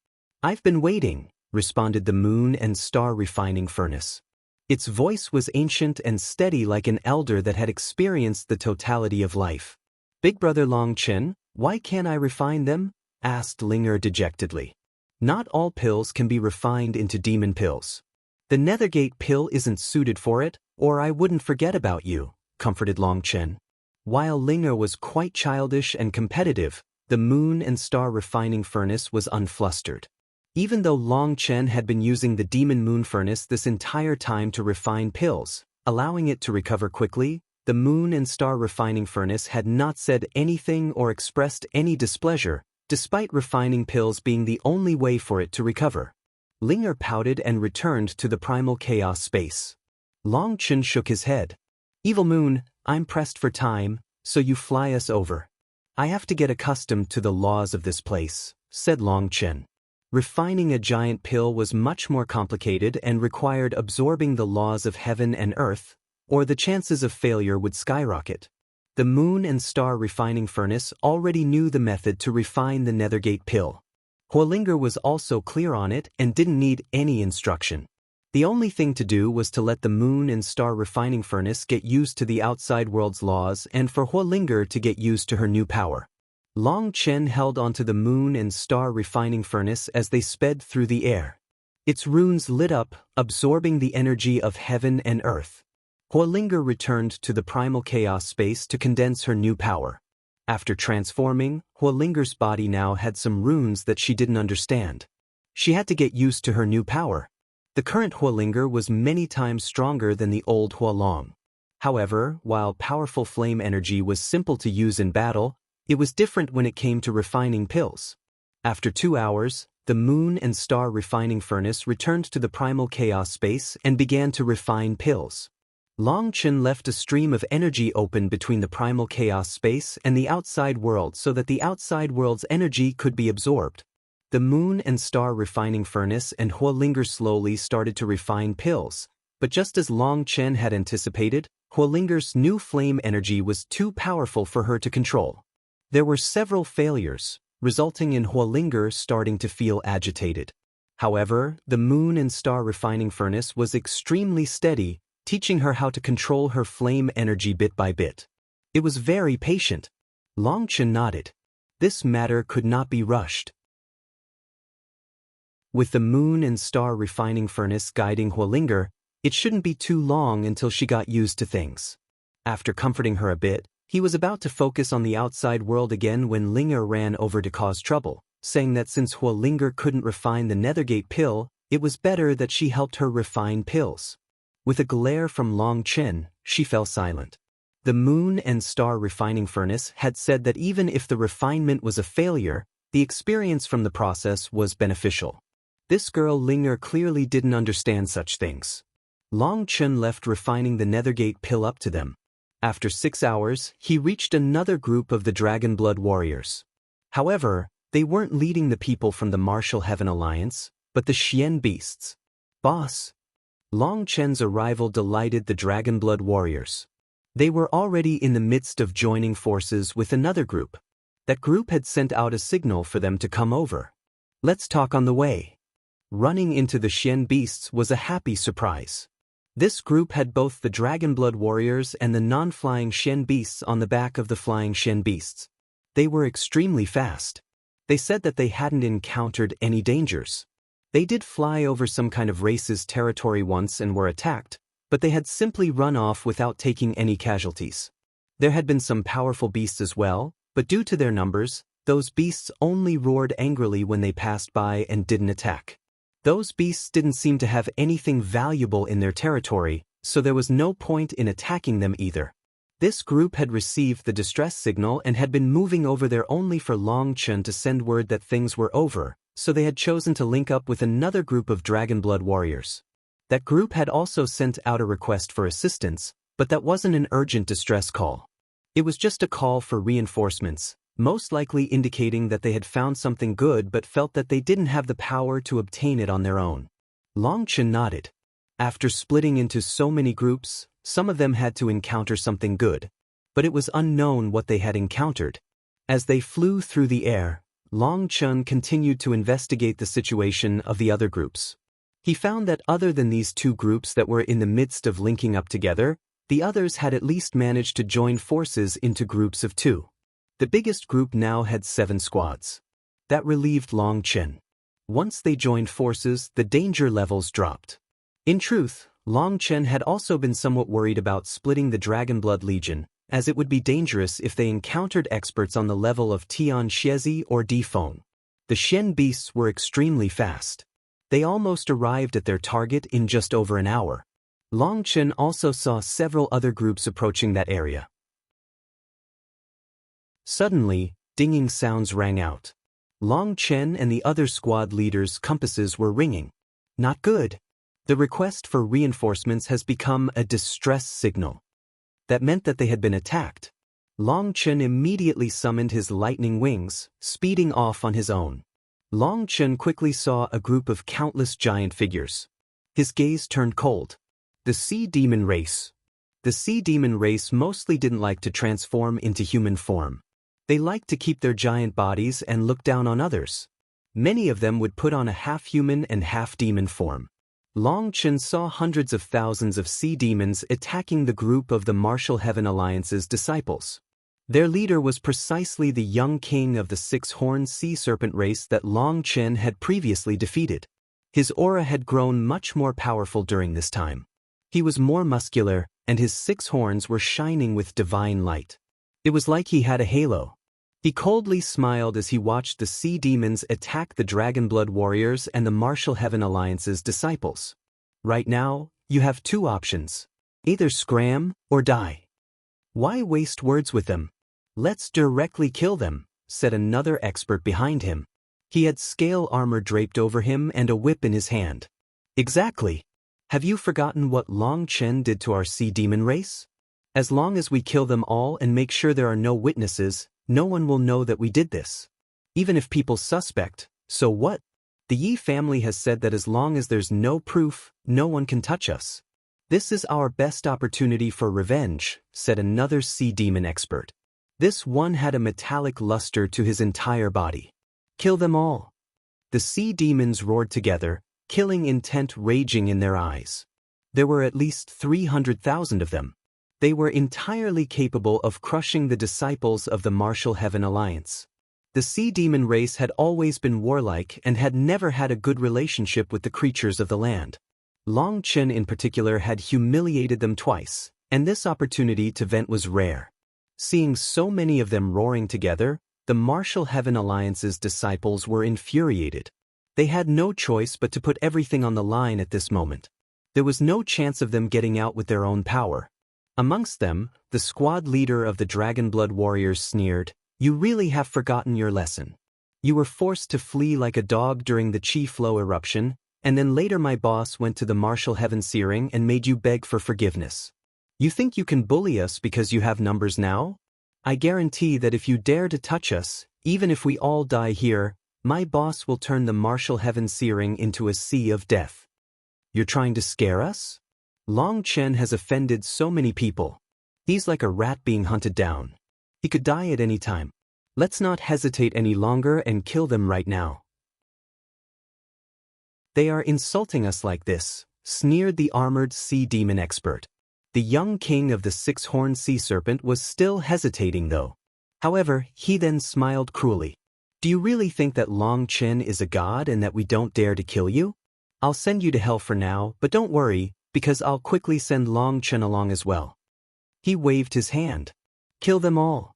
I've been waiting, responded the Moon and Star Refining Furnace. Its voice was ancient and steady like an elder that had experienced the totality of life. Big brother Long Chen, why can't I refine them? Asked Linger dejectedly. Not all pills can be refined into demon pills. The Nethergate pill isn't suited for it, or I wouldn't forget about you, comforted Long Chen. While Linger was quite childish and competitive, the Moon and Star Refining Furnace was unflustered. Even though Long Chen had been using the Demon Moon Furnace this entire time to refine pills, allowing it to recover quickly, the Moon and Star Refining Furnace had not said anything or expressed any displeasure, despite refining pills being the only way for it to recover. Linger pouted and returned to the primal chaos space. Long Chen shook his head. Evil Moon, I'm pressed for time, so you fly us over. I have to get accustomed to the laws of this place, said Long Chen. Refining a giant pill was much more complicated and required absorbing the laws of heaven and earth, or the chances of failure would skyrocket. The Moon and Star Refining Furnace already knew the method to refine the Nethergate pill. Huolinger was also clear on it and didn't need any instruction. The only thing to do was to let the Moon and Star Refining Furnace get used to the outside world's laws and for Huolinger to get used to her new power. Long Chen held onto the Moon and Star Refining Furnace as they sped through the air. Its runes lit up, absorbing the energy of heaven and earth. Huolinger returned to the primal chaos space to condense her new power. After transforming, Huolinger's body now had some runes that she didn't understand. She had to get used to her new power. The current Huolinger was many times stronger than the old Huolong. However, while powerful flame energy was simple to use in battle, it was different when it came to refining pills. After 2 hours, the Moon and Star Refining Furnace returned to the primal chaos space and began to refine pills. Long Chen left a stream of energy open between the primal chaos space and the outside world so that the outside world's energy could be absorbed. The Moon and Star Refining Furnace and Huolinger slowly started to refine pills, but just as Long Chen had anticipated, Huolinger's new flame energy was too powerful for her to control. There were several failures, resulting in Huolinger starting to feel agitated. However, the Moon and Star Refining Furnace was extremely steady, teaching her how to control her flame energy bit by bit. It was very patient. Long Chen nodded. This matter could not be rushed. With the Moon and Star Refining Furnace guiding Huolinger, it shouldn't be too long until she got used to things. After comforting her a bit, he was about to focus on the outside world again when Linger ran over to cause trouble, saying that since Huolinger couldn't refine the Nethergate pill, it was better that she helped her refine pills. With a glare from Long Chen, she fell silent. The moon and star refining furnace had said that even if the refinement was a failure, the experience from the process was beneficial. This girl Linger clearly didn't understand such things. Long Chen left refining the Nethergate pill up to them. After 6 hours, he reached another group of the Dragonblood warriors. However, they weren't leading the people from the Martial Heaven Alliance, but the Xian beasts. Boss. Long Chen's arrival delighted the Dragonblood warriors. They were already in the midst of joining forces with another group. That group had sent out a signal for them to come over. Let's talk on the way. Running into the Xian beasts was a happy surprise. This group had both the Dragonblood warriors and the non-flying Xian beasts on the back of the flying Xian beasts. They were extremely fast. They said that they hadn't encountered any dangers. They did fly over some kind of race's territory once and were attacked, but they had simply run off without taking any casualties. There had been some powerful beasts as well, but due to their numbers, those beasts only roared angrily when they passed by and didn't attack. Those beasts didn't seem to have anything valuable in their territory, so there was no point in attacking them either. This group had received the distress signal and had been moving over there only for Long Chen to send word that things were over, so they had chosen to link up with another group of Dragonblood warriors. That group had also sent out a request for assistance, but that wasn't an urgent distress call. It was just a call for reinforcements, most likely indicating that they had found something good but felt that they didn't have the power to obtain it on their own. Long Chen nodded. After splitting into so many groups, some of them had to encounter something good, but it was unknown what they had encountered. As they flew through the air, Long Chen continued to investigate the situation of the other groups. He found that other than these two groups that were in the midst of linking up together, the others had at least managed to join forces into groups of 2. The biggest group now had 7 squads. That relieved Long Chen. Once they joined forces, the danger levels dropped. In truth, Long Chen had also been somewhat worried about splitting the Dragonblood Legion, as it would be dangerous if they encountered experts on the level of Tian Xiezi or Difeng. The Xian beasts were extremely fast. They almost arrived at their target in just over an hour. Long Chen also saw several other groups approaching that area. Suddenly, dinging sounds rang out. Long Chen and the other squad leaders' compasses were ringing. Not good. The request for reinforcements has become a distress signal. That meant that they had been attacked. Long Chen immediately summoned his lightning wings, speeding off on his own. Long Chen quickly saw a group of countless giant figures. His gaze turned cold. The Sea Demon race. The Sea Demon race mostly didn't like to transform into human form. They liked to keep their giant bodies and look down on others. Many of them would put on a half-human and half-demon form. Long Chen saw hundreds of thousands of sea demons attacking the group of the Martial Heaven Alliance's disciples. Their leader was precisely the young king of the 6-horned sea serpent race that Long Chen had previously defeated. His aura had grown much more powerful during this time. He was more muscular, and his 6 horns were shining with divine light. It was like he had a halo. He coldly smiled as he watched the sea demons attack the Dragonblood warriors and the Martial Heaven Alliance's disciples. Right now, you have 2 options. Either scram or die. Why waste words with them? Let's directly kill them, said another expert behind him. He had scale armor draped over him and a whip in his hand. Exactly. Have you forgotten what Long Chen did to our sea demon race? As long as we kill them all and make sure there are no witnesses, no one will know that we did this. Even if people suspect, so what? The Yi family has said that as long as there's no proof, no one can touch us. This is our best opportunity for revenge, said another sea demon expert. This one had a metallic luster to his entire body. Kill them all. The sea demons roared together, killing intent raging in their eyes. There were at least 300,000 of them. They were entirely capable of crushing the disciples of the Martial Heaven Alliance. The sea demon race had always been warlike and had never had a good relationship with the creatures of the land. Long Chen in particular had humiliated them twice, and this opportunity to vent was rare. Seeing so many of them roaring together, the Martial Heaven Alliance's disciples were infuriated. They had no choice but to put everything on the line at this moment. There was no chance of them getting out with their own power. Amongst them, the squad leader of the Dragonblood warriors sneered, "You really have forgotten your lesson. You were forced to flee like a dog during the Chi Flow eruption, and then later my boss went to the Martial Heaven Searing and made you beg for forgiveness. You think you can bully us because you have numbers now? I guarantee that if you dare to touch us, even if we all die here, my boss will turn the Martial Heaven Searing into a sea of death." You're trying to scare us? Long Chen has offended so many people. He's like a rat being hunted down. He could die at any time. Let's not hesitate any longer and kill them right now. They are insulting us like this, sneered the armored sea demon expert. The young king of the six-horned sea serpent was still hesitating though. However, he then smiled cruelly. Do you really think that Long Chen is a god and that we don't dare to kill you? I'll send you to hell for now, but don't worry, because I'll quickly send Long Chen along as well. He waved his hand. Kill them all.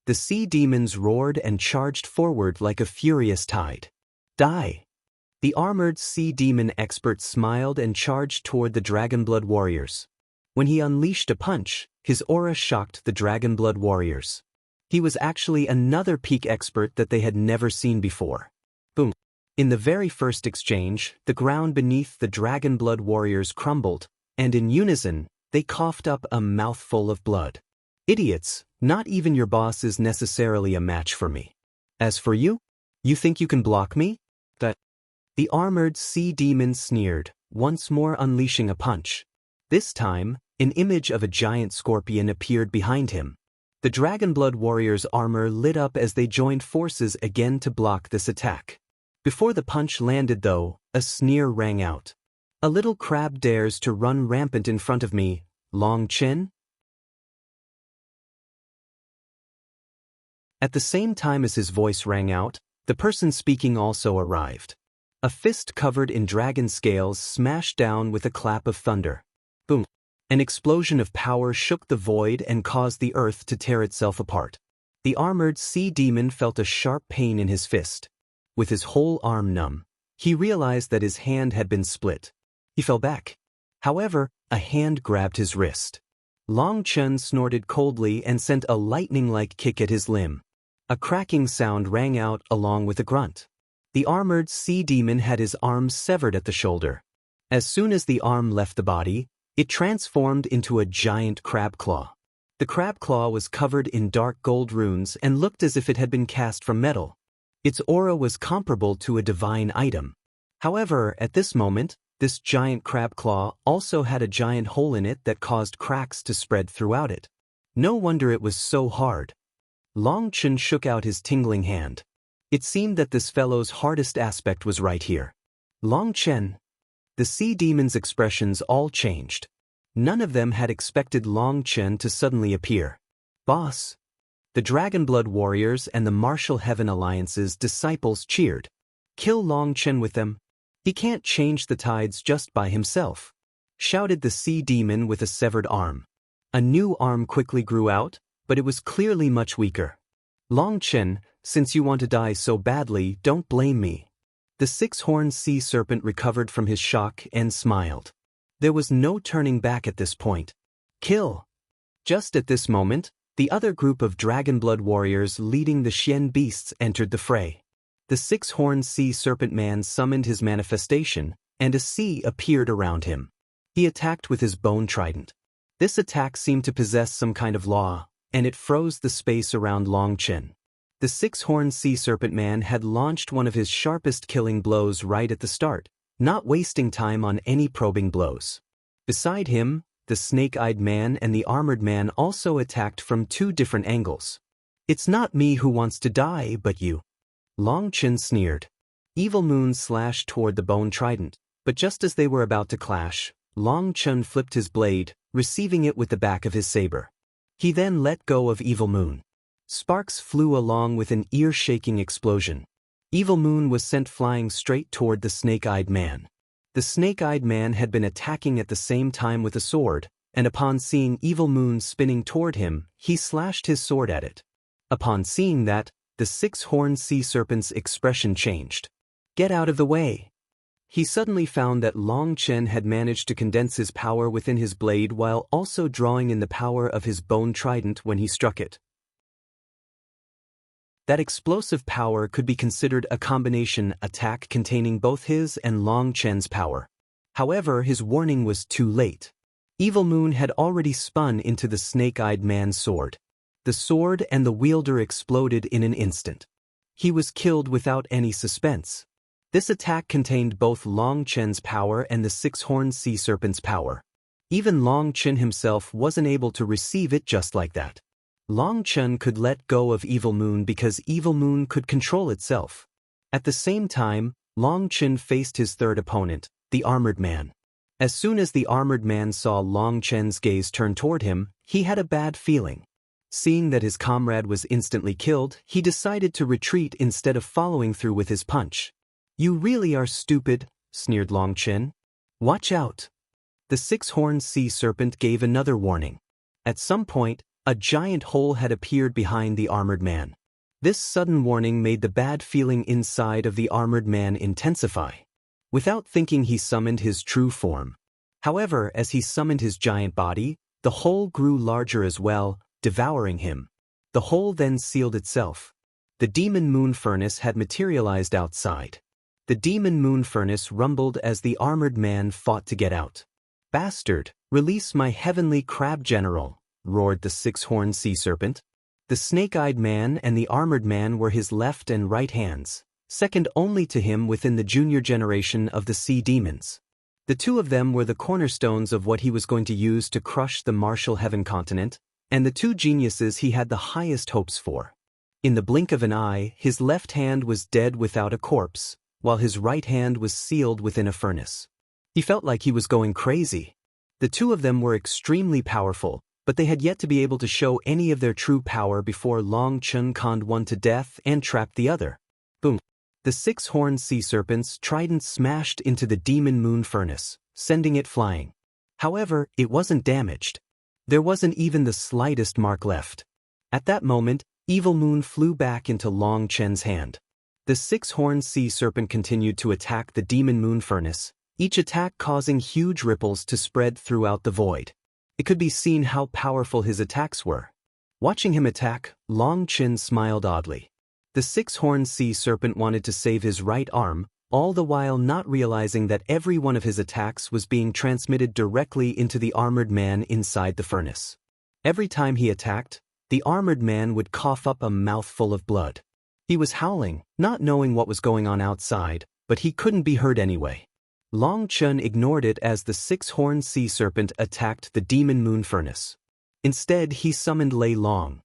The sea demons roared and charged forward like a furious tide. Die. The armored sea demon expert smiled and charged toward the Dragonblood warriors. When he unleashed a punch, his aura shocked the Dragonblood warriors. He was actually another peak expert that they had never seen before. Boom. In the very first exchange, the ground beneath the Dragonblood warriors crumbled, and in unison, they coughed up a mouthful of blood. Idiots, not even your boss is necessarily a match for me. As for you? You think you can block me? The armored sea demon sneered, once more unleashing a punch. This time, an image of a giant scorpion appeared behind him. The Dragonblood warriors' armor lit up as they joined forces again to block this attack. Before the punch landed though, a sneer rang out. A little crab dares to run rampant in front of me, Long Chen? At the same time as his voice rang out, the person speaking also arrived. A fist covered in dragon scales smashed down with a clap of thunder. Boom. An explosion of power shook the void and caused the earth to tear itself apart. The armored sea demon felt a sharp pain in his fist. With his whole arm numb, he realized that his hand had been split. He fell back. However, a hand grabbed his wrist. Long Chen snorted coldly and sent a lightning-like kick at his limb. A cracking sound rang out along with a grunt. The armored sea demon had his arm severed at the shoulder. As soon as the arm left the body, it transformed into a giant crab claw. The crab claw was covered in dark gold runes and looked as if it had been cast from metal. Its aura was comparable to a divine item. However, at this moment, this giant crab claw also had a giant hole in it that caused cracks to spread throughout it. No wonder it was so hard. Long Chen shook out his tingling hand. It seemed that this fellow's hardest aspect was right here. Long Chen. The sea demon's expressions all changed. None of them had expected Long Chen to suddenly appear. Boss. The Dragonblood warriors and the Martial Heaven Alliance's disciples cheered. Kill Long Chen with them. He can't change the tides just by himself, shouted the sea demon with a severed arm. A new arm quickly grew out, but it was clearly much weaker. Long Chen, since you want to die so badly, don't blame me. The six-horned sea serpent recovered from his shock and smiled. There was no turning back at this point. Kill. Just at this moment, the other group of Dragonblood warriors leading the Xian beasts entered the fray. The six-horned sea serpent man summoned his manifestation, and a sea appeared around him. He attacked with his bone trident. This attack seemed to possess some kind of law, and it froze the space around Long Chen. The six-horned sea serpent man had launched one of his sharpest killing blows right at the start, not wasting time on any probing blows. Beside him, the snake-eyed man and the armored man also attacked from two different angles. It's not me who wants to die, but you. Long Chen sneered. Evil Moon slashed toward the bone trident, but just as they were about to clash, Long Chen flipped his blade, receiving it with the back of his saber. He then let go of Evil Moon. Sparks flew along with an ear-shaking explosion. Evil Moon was sent flying straight toward the snake-eyed man. The snake-eyed man had been attacking at the same time with a sword, and upon seeing Evil Moon spinning toward him, he slashed his sword at it. Upon seeing that, the six-horned sea serpent's expression changed. Get out of the way. he suddenly found that Long Chen had managed to condense his power within his blade while also drawing in the power of his bone trident when he struck it. That explosive power could be considered a combination attack containing both his and Long Chen's power. However, his warning was too late. Evil Moon had already spun into the snake-eyed man's sword. The sword and the wielder exploded in an instant. He was killed without any suspense. This attack contained both Long Chen's power and the six-horned sea serpent's power. Even Long Chen himself wasn't able to receive it just like that. Long Chen could let go of Evil Moon because Evil Moon could control itself. At the same time, Long Chen faced his third opponent, the Armored Man. As soon as the Armored Man saw Long Chen's gaze turn toward him, he had a bad feeling. Seeing that his comrade was instantly killed, he decided to retreat instead of following through with his punch. "You really are stupid," sneered Long Chen. "Watch out." The six-horned sea serpent gave another warning. At some point, a giant hole had appeared behind the Armored Man. This sudden warning made the bad feeling inside of the Armored Man intensify. Without thinking, he summoned his true form. However, as he summoned his giant body, the hole grew larger as well, devouring him. The hole then sealed itself. The demon moon furnace had materialized outside. The demon moon furnace rumbled as the Armored Man fought to get out. "Bastard, release my heavenly crab general," roared the six-horned sea serpent. The snake-eyed man and the Armored Man were his left and right hands, second only to him within the junior generation of the sea demons. The two of them were the cornerstones of what he was going to use to crush the Martial Heaven continent, and the two geniuses he had the highest hopes for. In the blink of an eye, his left hand was dead without a corpse, while his right hand was sealed within a furnace. He felt like he was going crazy. The two of them were extremely powerful, but they had yet to be able to show any of their true power before Long Chen conned one to death and trapped the other. Boom! The six-horned sea serpent's trident smashed into the demon moon furnace, sending it flying. However, it wasn't damaged. There wasn't even the slightest mark left. At that moment, Evil Moon flew back into Long Chen's hand. The six-horned sea serpent continued to attack the demon moon furnace, each attack causing huge ripples to spread throughout the void. It could be seen how powerful his attacks were. Watching him attack, Long Chen smiled oddly. The six-horned sea serpent wanted to save his right arm, all the while not realizing that every one of his attacks was being transmitted directly into the Armored Man inside the furnace. Every time he attacked, the Armored Man would cough up a mouthful of blood. He was howling, not knowing what was going on outside, but he couldn't be heard anyway. Long Chen ignored it as the six-horned sea serpent attacked the demon moon furnace. Instead, he summoned Lei Long.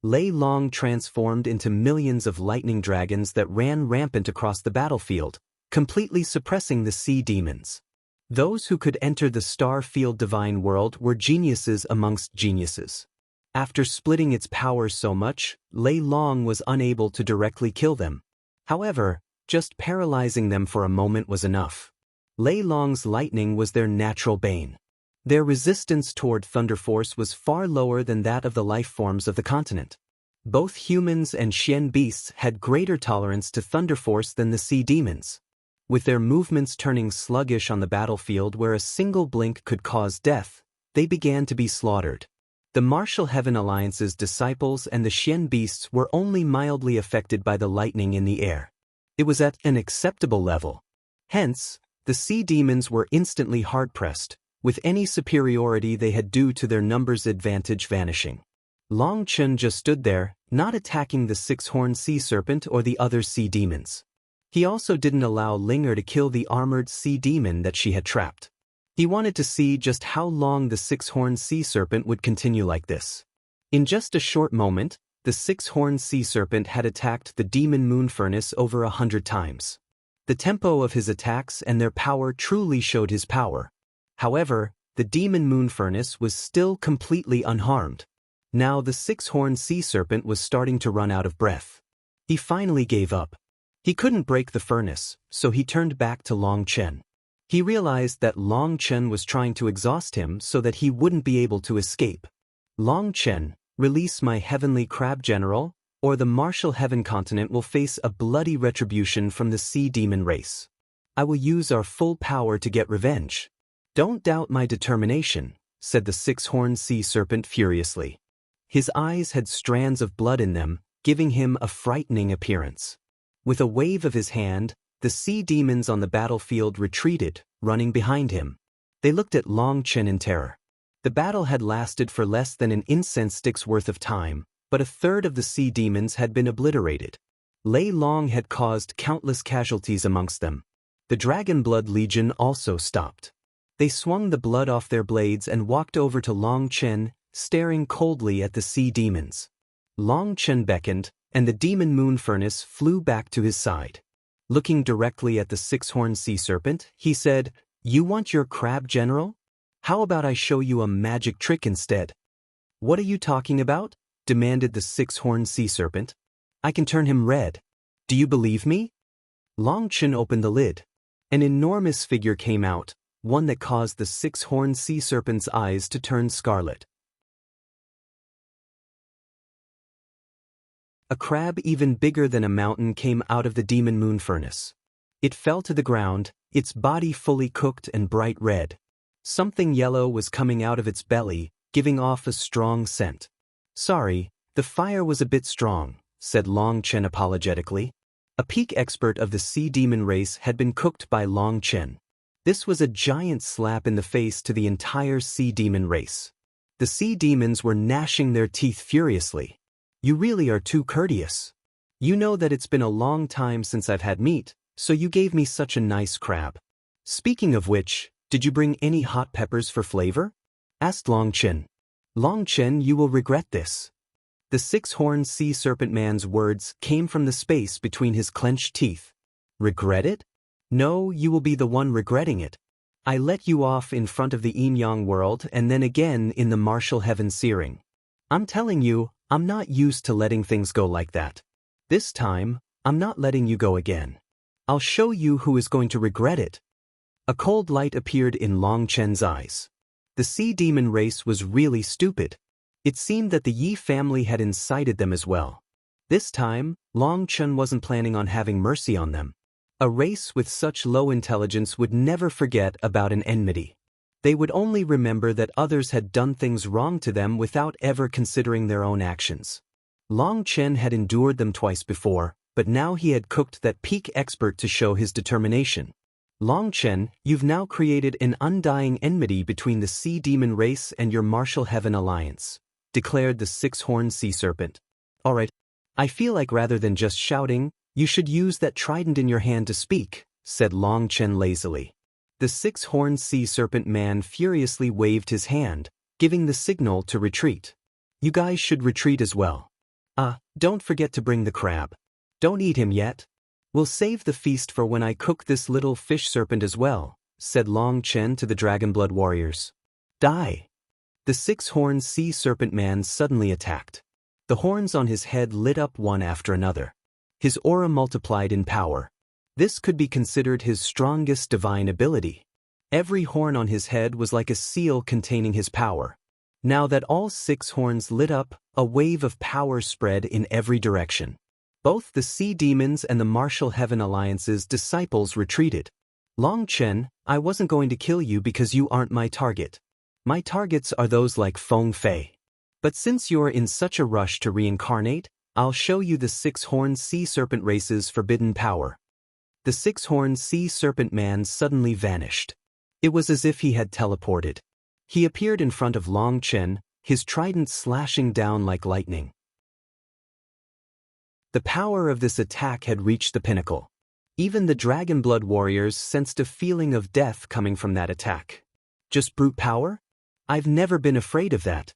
Lei Long transformed into millions of lightning dragons that ran rampant across the battlefield, completely suppressing the sea demons. Those who could enter the star-field divine world were geniuses amongst geniuses. After splitting its powers so much, Lei Long was unable to directly kill them. However, just paralyzing them for a moment was enough. Lei Long's lightning was their natural bane. Their resistance toward Thunder Force was far lower than that of the life forms of the continent. Both humans and Xian beasts had greater tolerance to Thunder Force than the sea demons. With their movements turning sluggish on the battlefield where a single blink could cause death, they began to be slaughtered. The Martial Heaven Alliance's disciples and the Xian beasts were only mildly affected by the lightning in the air. It was at an acceptable level. Hence, the sea demons were instantly hard-pressed, with any superiority they had due to their numbers advantage vanishing. Long Chen just stood there, not attacking the six-horned sea serpent or the other sea demons. He also didn't allow Linger to kill the armored sea demon that she had trapped. He wanted to see just how long the six-horned sea serpent would continue like this. In just a short moment, the six-horned sea serpent had attacked the demon moon furnace over 100 times. The tempo of his attacks and their power truly showed his power. However, the demon moon furnace was still completely unharmed. Now the six-horned sea serpent was starting to run out of breath. He finally gave up. He couldn't break the furnace, so he turned back to Long Chen. He realized that Long Chen was trying to exhaust him so that he wouldn't be able to escape. "Long Chen, release my heavenly crab general," or the Martial Heaven continent will face a bloody retribution from the sea demon race. I will use our full power to get revenge. Don't doubt my determination, said the six-horned sea serpent furiously. His eyes had strands of blood in them, giving him a frightening appearance. With a wave of his hand, the sea demons on the battlefield retreated, running behind him. They looked at Long Chen in terror. The battle had lasted for less than an incense stick's worth of time, but a third of the sea demons had been obliterated. Lei Long had caused countless casualties amongst them. The Dragon Blood Legion also stopped. They swung the blood off their blades and walked over to Long Chen, staring coldly at the sea demons. Long Chen beckoned, and the demon moon furnace flew back to his side. Looking directly at the six-horned sea serpent, he said, "You want your crab, General? How about I show you a magic trick instead?" "What are you talking about?" demanded the six-horned sea serpent. "I can turn him red. Do you believe me?" Long Chen opened the lid. An enormous figure came out, one that caused the six-horned sea serpent's eyes to turn scarlet. A crab even bigger than a mountain came out of the demon moon furnace. It fell to the ground, its body fully cooked and bright red. Something yellow was coming out of its belly, giving off a strong scent. "Sorry, the fire was a bit strong," said Long Chen apologetically. A peak expert of the sea demon race had been cooked by Long Chen. This was a giant slap in the face to the entire sea demon race. The sea demons were gnashing their teeth furiously. "You really are too courteous. You know that it's been a long time since I've had meat, so you gave me such a nice crab. Speaking of which, did you bring any hot peppers for flavor?" asked Long Chen. "Long Chen, you will regret this." The six-horned sea serpent man's words came from the space between his clenched teeth. "Regret it? No, you will be the one regretting it. I let you off in front of the Yin-Yang world and then again in the Martial Heaven searing. I'm telling you, I'm not used to letting things go like that. This time, I'm not letting you go again. I'll show you who is going to regret it." A cold light appeared in Long Chen's eyes. The sea demon race was really stupid. It seemed that the Yi family had incited them as well. This time, Long Chen wasn't planning on having mercy on them. A race with such low intelligence would never forget about an enmity. They would only remember that others had done things wrong to them without ever considering their own actions. Long Chen had endured them twice before, but now he had cooked that peak expert to show his determination. "Long Chen, you've now created an undying enmity between the sea demon race and your Martial Heaven alliance," declared the six-horned sea serpent. "All right, I feel like rather than just shouting, you should use that trident in your hand to speak," said Long Chen lazily. The six-horned sea serpent man furiously waved his hand, giving the signal to retreat. "You guys should retreat as well. Don't forget to bring the crab. Don't eat him yet. We'll save the feast for when I cook this little fish serpent as well," said Long Chen to the Dragon Blood warriors. "Die!" The six-horned sea serpent man suddenly attacked. The horns on his head lit up one after another. His aura multiplied in power. This could be considered his strongest divine ability. Every horn on his head was like a seal containing his power. Now that all six horns lit up, a wave of power spread in every direction. Both the sea demons and the Martial Heaven alliance's disciples retreated. "Long Chen, I wasn't going to kill you because you aren't my target. My targets are those like Feng Fei. But since you're in such a rush to reincarnate, I'll show you the six-horned sea serpent race's forbidden power." The six-horned sea serpent man suddenly vanished. It was as if he had teleported. He appeared in front of Long Chen, his trident slashing down like lightning. The power of this attack had reached the pinnacle. Even the Dragon Blood warriors sensed a feeling of death coming from that attack. "Just brute power? I've never been afraid of that."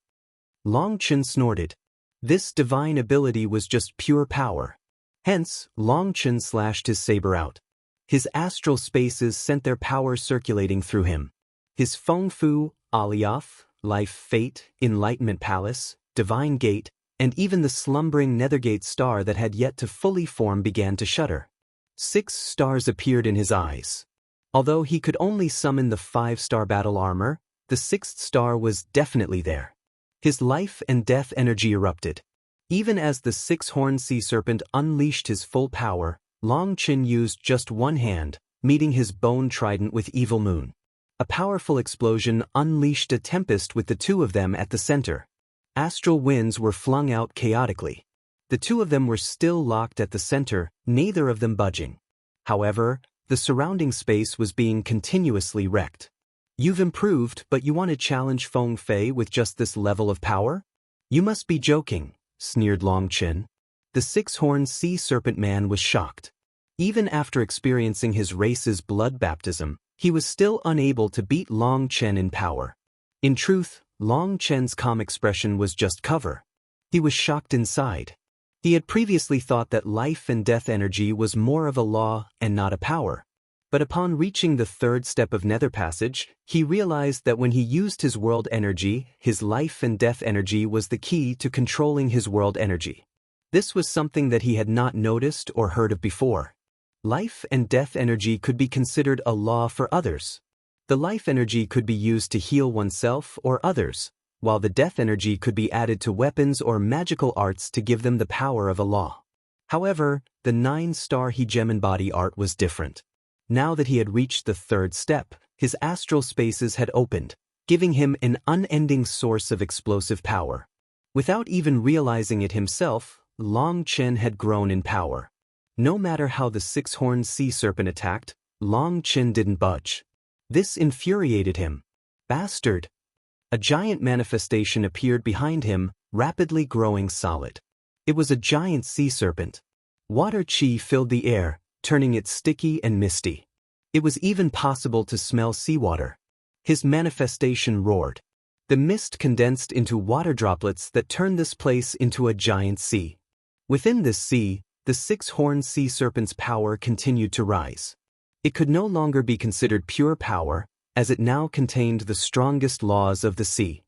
Long Chen snorted. This divine ability was just pure power. Hence, Long Chen slashed his saber out. His astral spaces sent their power circulating through him. His Feng Fu, Alioth, Life Fate, Enlightenment Palace, Divine Gate, and even the slumbering Nethergate star that had yet to fully form began to shudder. 6 stars appeared in his eyes. Although he could only summon the 5-star battle armor, the 6th star was definitely there. His life and death energy erupted. Even as the six-horned sea serpent unleashed his full power, Long Qin used just one hand, meeting his bone trident with Evil Moon. A powerful explosion unleashed a tempest with the two of them at the center. Astral winds were flung out chaotically. The two of them were still locked at the center, neither of them budging. However, the surrounding space was being continuously wrecked. You've improved, but you want to challenge Feng Fei with just this level of power? You must be joking, sneered Long Qin. The six-horned sea serpent man was shocked. Even after experiencing his race's blood baptism, he was still unable to beat Long Qin in power. In truth, Long Qin's calm expression was just cover. He was shocked inside. He had previously thought that life and death energy was more of a law and not a power. But upon reaching the third step of Netherpassage, he realized that when he used his world energy, his life and death energy was the key to controlling his world energy. This was something that he had not noticed or heard of before. Life and death energy could be considered a law for others. The life energy could be used to heal oneself or others, while the death energy could be added to weapons or magical arts to give them the power of a law. However, the 9-star Hegemon body art was different. Now that he had reached the third step, his astral spaces had opened, giving him an unending source of explosive power. Without even realizing it himself, Long Qin had grown in power. No matter how the six-horned sea serpent attacked, Long Qin didn't budge. This infuriated him. Bastard! A giant manifestation appeared behind him, rapidly growing solid. It was a giant sea serpent. Water chi filled the air, turning it sticky and misty. It was even possible to smell seawater. His manifestation roared. The mist condensed into water droplets that turned this place into a giant sea. Within this sea, the six-horned sea serpent's power continued to rise. It could no longer be considered pure power, as it now contained the strongest laws of the sea.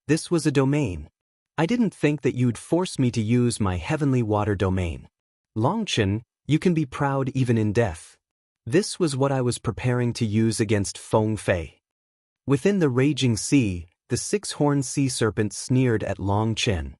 This was a domain. I didn't think that you'd force me to use my heavenly water domain. Long Qin, you can be proud even in death. This was what I was preparing to use against Feng Fei. Within the raging sea, the six-horned sea serpent sneered at Long Qin.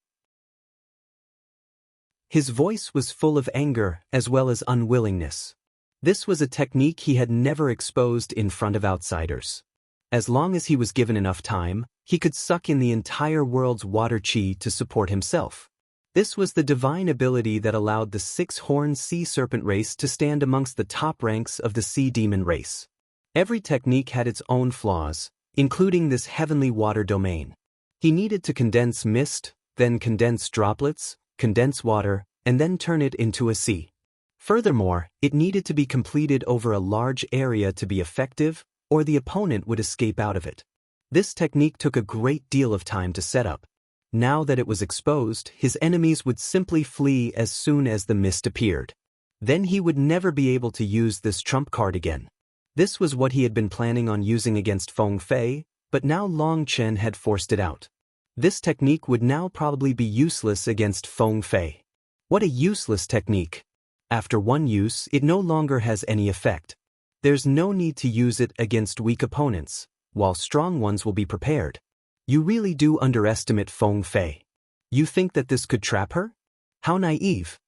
His voice was full of anger as well as unwillingness. This was a technique he had never exposed in front of outsiders. As long as he was given enough time, he could suck in the entire world's water chi to support himself. This was the divine ability that allowed the six-horned sea serpent race to stand amongst the top ranks of the sea demon race. Every technique had its own flaws, including this heavenly water domain. He needed to condense mist, then condense droplets, condense water, and then turn it into a sea. Furthermore, it needed to be completed over a large area to be effective, or the opponent would escape out of it. This technique took a great deal of time to set up. Now that it was exposed, his enemies would simply flee as soon as the mist appeared. Then he would never be able to use this trump card again. This was what he had been planning on using against Feng Fei, but now Long Qin had forced it out. This technique would now probably be useless against Feng Fei. What a useless technique! After one use, it no longer has any effect. There's no need to use it against weak opponents, while strong ones will be prepared. You really do underestimate Feng Fei. You think that this could trap her? How naive!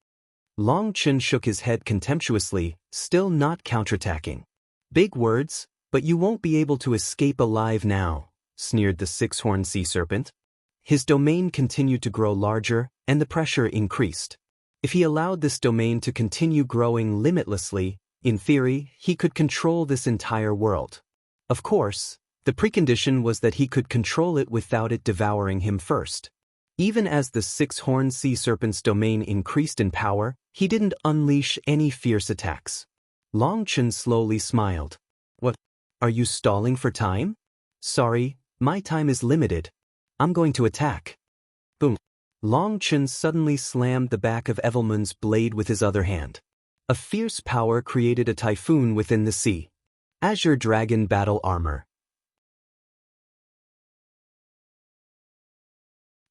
Long Qin shook his head contemptuously, still not counterattacking. Big words, but you won't be able to escape alive now, sneered the six-horned sea serpent. His domain continued to grow larger, and the pressure increased. If he allowed this domain to continue growing limitlessly, in theory, he could control this entire world. Of course, the precondition was that he could control it without it devouring him first. Even as the six-horned sea serpent's domain increased in power, he didn't unleash any fierce attacks. Long Qin slowly smiled. What? Are you stalling for time? Sorry, my time is limited. I'm going to attack. Boom. Long Qin suddenly slammed the back of Evelmun's blade with his other hand. A fierce power created a typhoon within the sea. Azure Dragon Battle Armor.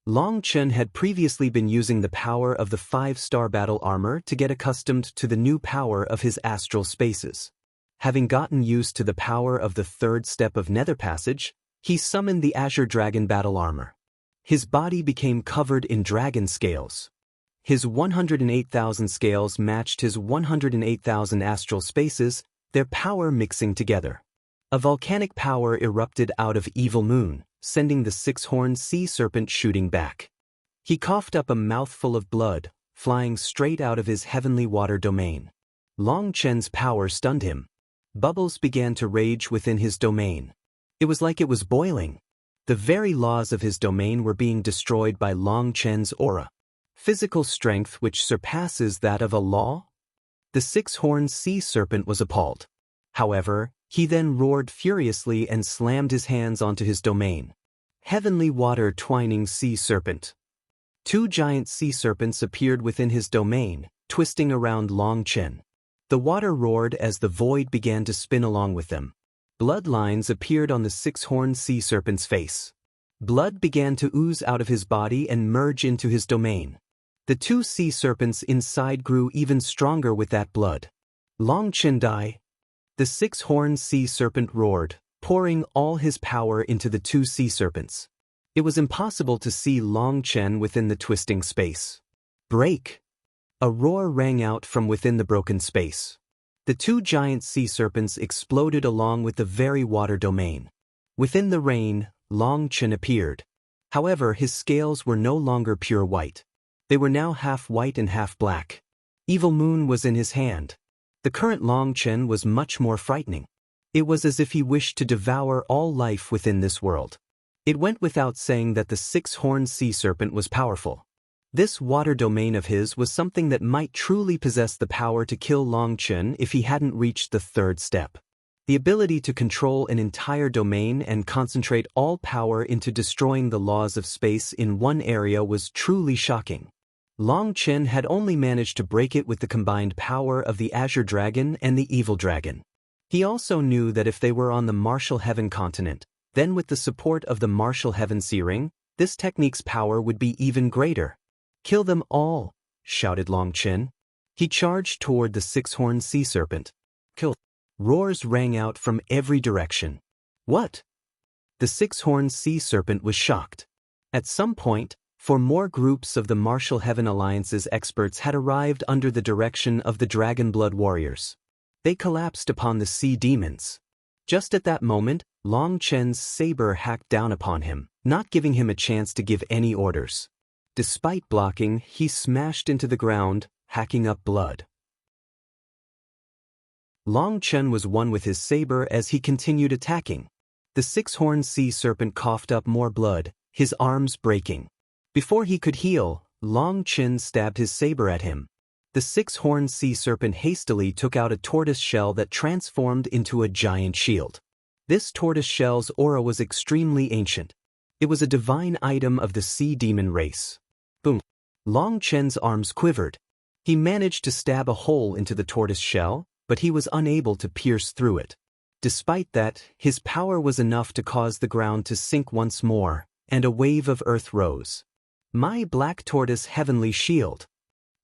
Long Qin had previously been using the power of the 5-star battle armor to get accustomed to the new power of his astral spaces. Having gotten used to the power of the third step of Netherpassage, he summoned the Azure Dragon Battle Armor. His body became covered in dragon scales. His 108,000 scales matched his 108,000 astral spaces, their power mixing together. A volcanic power erupted out of Evil Moon, sending the six-horned sea serpent shooting back. He coughed up a mouthful of blood, flying straight out of his heavenly water domain. Long Chen's power stunned him. Bubbles began to rage within his domain. It was like it was boiling. The very laws of his domain were being destroyed by Long Chen's aura. Physical strength which surpasses that of a law? The six-horned sea serpent was appalled. However, he then roared furiously and slammed his hands onto his domain. Heavenly water twining sea serpent. Two giant sea serpents appeared within his domain, twisting around Long Chen. The water roared as the void began to spin along with them. Bloodlines appeared on the six-horned sea serpent's face. Blood began to ooze out of his body and merge into his domain. The two sea serpents inside grew even stronger with that blood. Long Chen die. The six-horned sea serpent roared, pouring all his power into the two sea serpents. It was impossible to see Long Chen within the twisting space. Break! A roar rang out from within the broken space. The two giant sea serpents exploded along with the very water domain. Within the rain, Long Chen appeared. However, his scales were no longer pure white. They were now half white and half black. Evil Moon was in his hand. The current Long Chen was much more frightening. It was as if he wished to devour all life within this world. It went without saying that the six-horned sea serpent was powerful. This water domain of his was something that might truly possess the power to kill Long Chen if he hadn't reached the third step. The ability to control an entire domain and concentrate all power into destroying the laws of space in one area was truly shocking. Long Chen had only managed to break it with the combined power of the Azure Dragon and the Evil Dragon. He also knew that if they were on the Martial Heaven continent, then with the support of the Martial Heaven Searing, this technique's power would be even greater. "Kill them all!" shouted Long Chen. He charged toward the six-horned sea serpent. "Kill!" Roars rang out from every direction. What? The six-horned sea serpent was shocked. At some point, more groups of the Martial Heaven Alliance's experts had arrived under the direction of the Dragon Blood Warriors. They collapsed upon the sea demons. Just at that moment, Long Chen's saber hacked down upon him, not giving him a chance to give any orders. Despite blocking, he smashed into the ground, hacking up blood. Long Chen was one with his saber as he continued attacking. The six-horned sea serpent coughed up more blood, his arms breaking. Before he could heal, Long Chen stabbed his saber at him. The six-horned sea serpent hastily took out a tortoise shell that transformed into a giant shield. This tortoise shell's aura was extremely ancient. It was a divine item of the sea demon race. Boom! Long Chen's arms quivered. He managed to stab a hole into the tortoise shell, but he was unable to pierce through it. Despite that, his power was enough to cause the ground to sink once more, and a wave of earth rose. "My black tortoise heavenly shield!"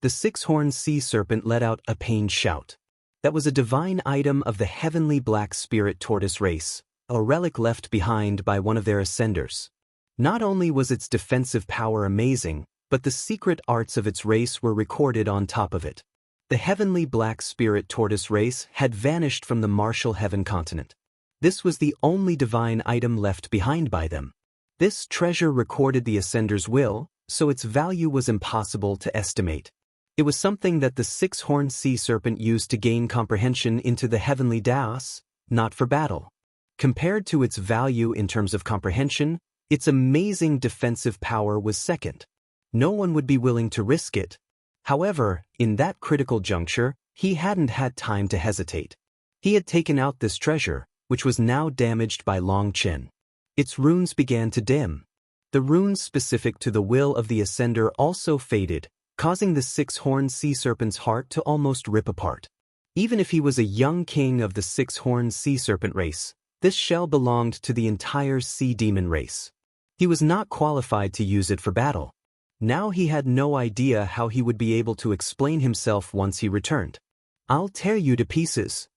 The six-horned sea serpent let out a pained shout. That was a divine item of the heavenly black spirit tortoise race, a relic left behind by one of their ascenders. Not only was its defensive power amazing, but the secret arts of its race were recorded on top of it. The heavenly black spirit tortoise race had vanished from the Martial Heaven continent. This was the only divine item left behind by them. This treasure recorded the Ascender's will, so its value was impossible to estimate. It was something that the six-horned sea serpent used to gain comprehension into the heavenly Daos, not for battle. Compared to its value in terms of comprehension, its amazing defensive power was second. No one would be willing to risk it. However, in that critical juncture, he hadn't had time to hesitate. He had taken out this treasure, which was now damaged by Long Chen. Its runes began to dim. The runes specific to the will of the Ascender also faded, causing the six-horned sea serpent's heart to almost rip apart. Even if he was a young king of the six-horned sea serpent race, this shell belonged to the entire sea demon race. He was not qualified to use it for battle. Now he had no idea how he would be able to explain himself once he returned. "I'll tear you to pieces."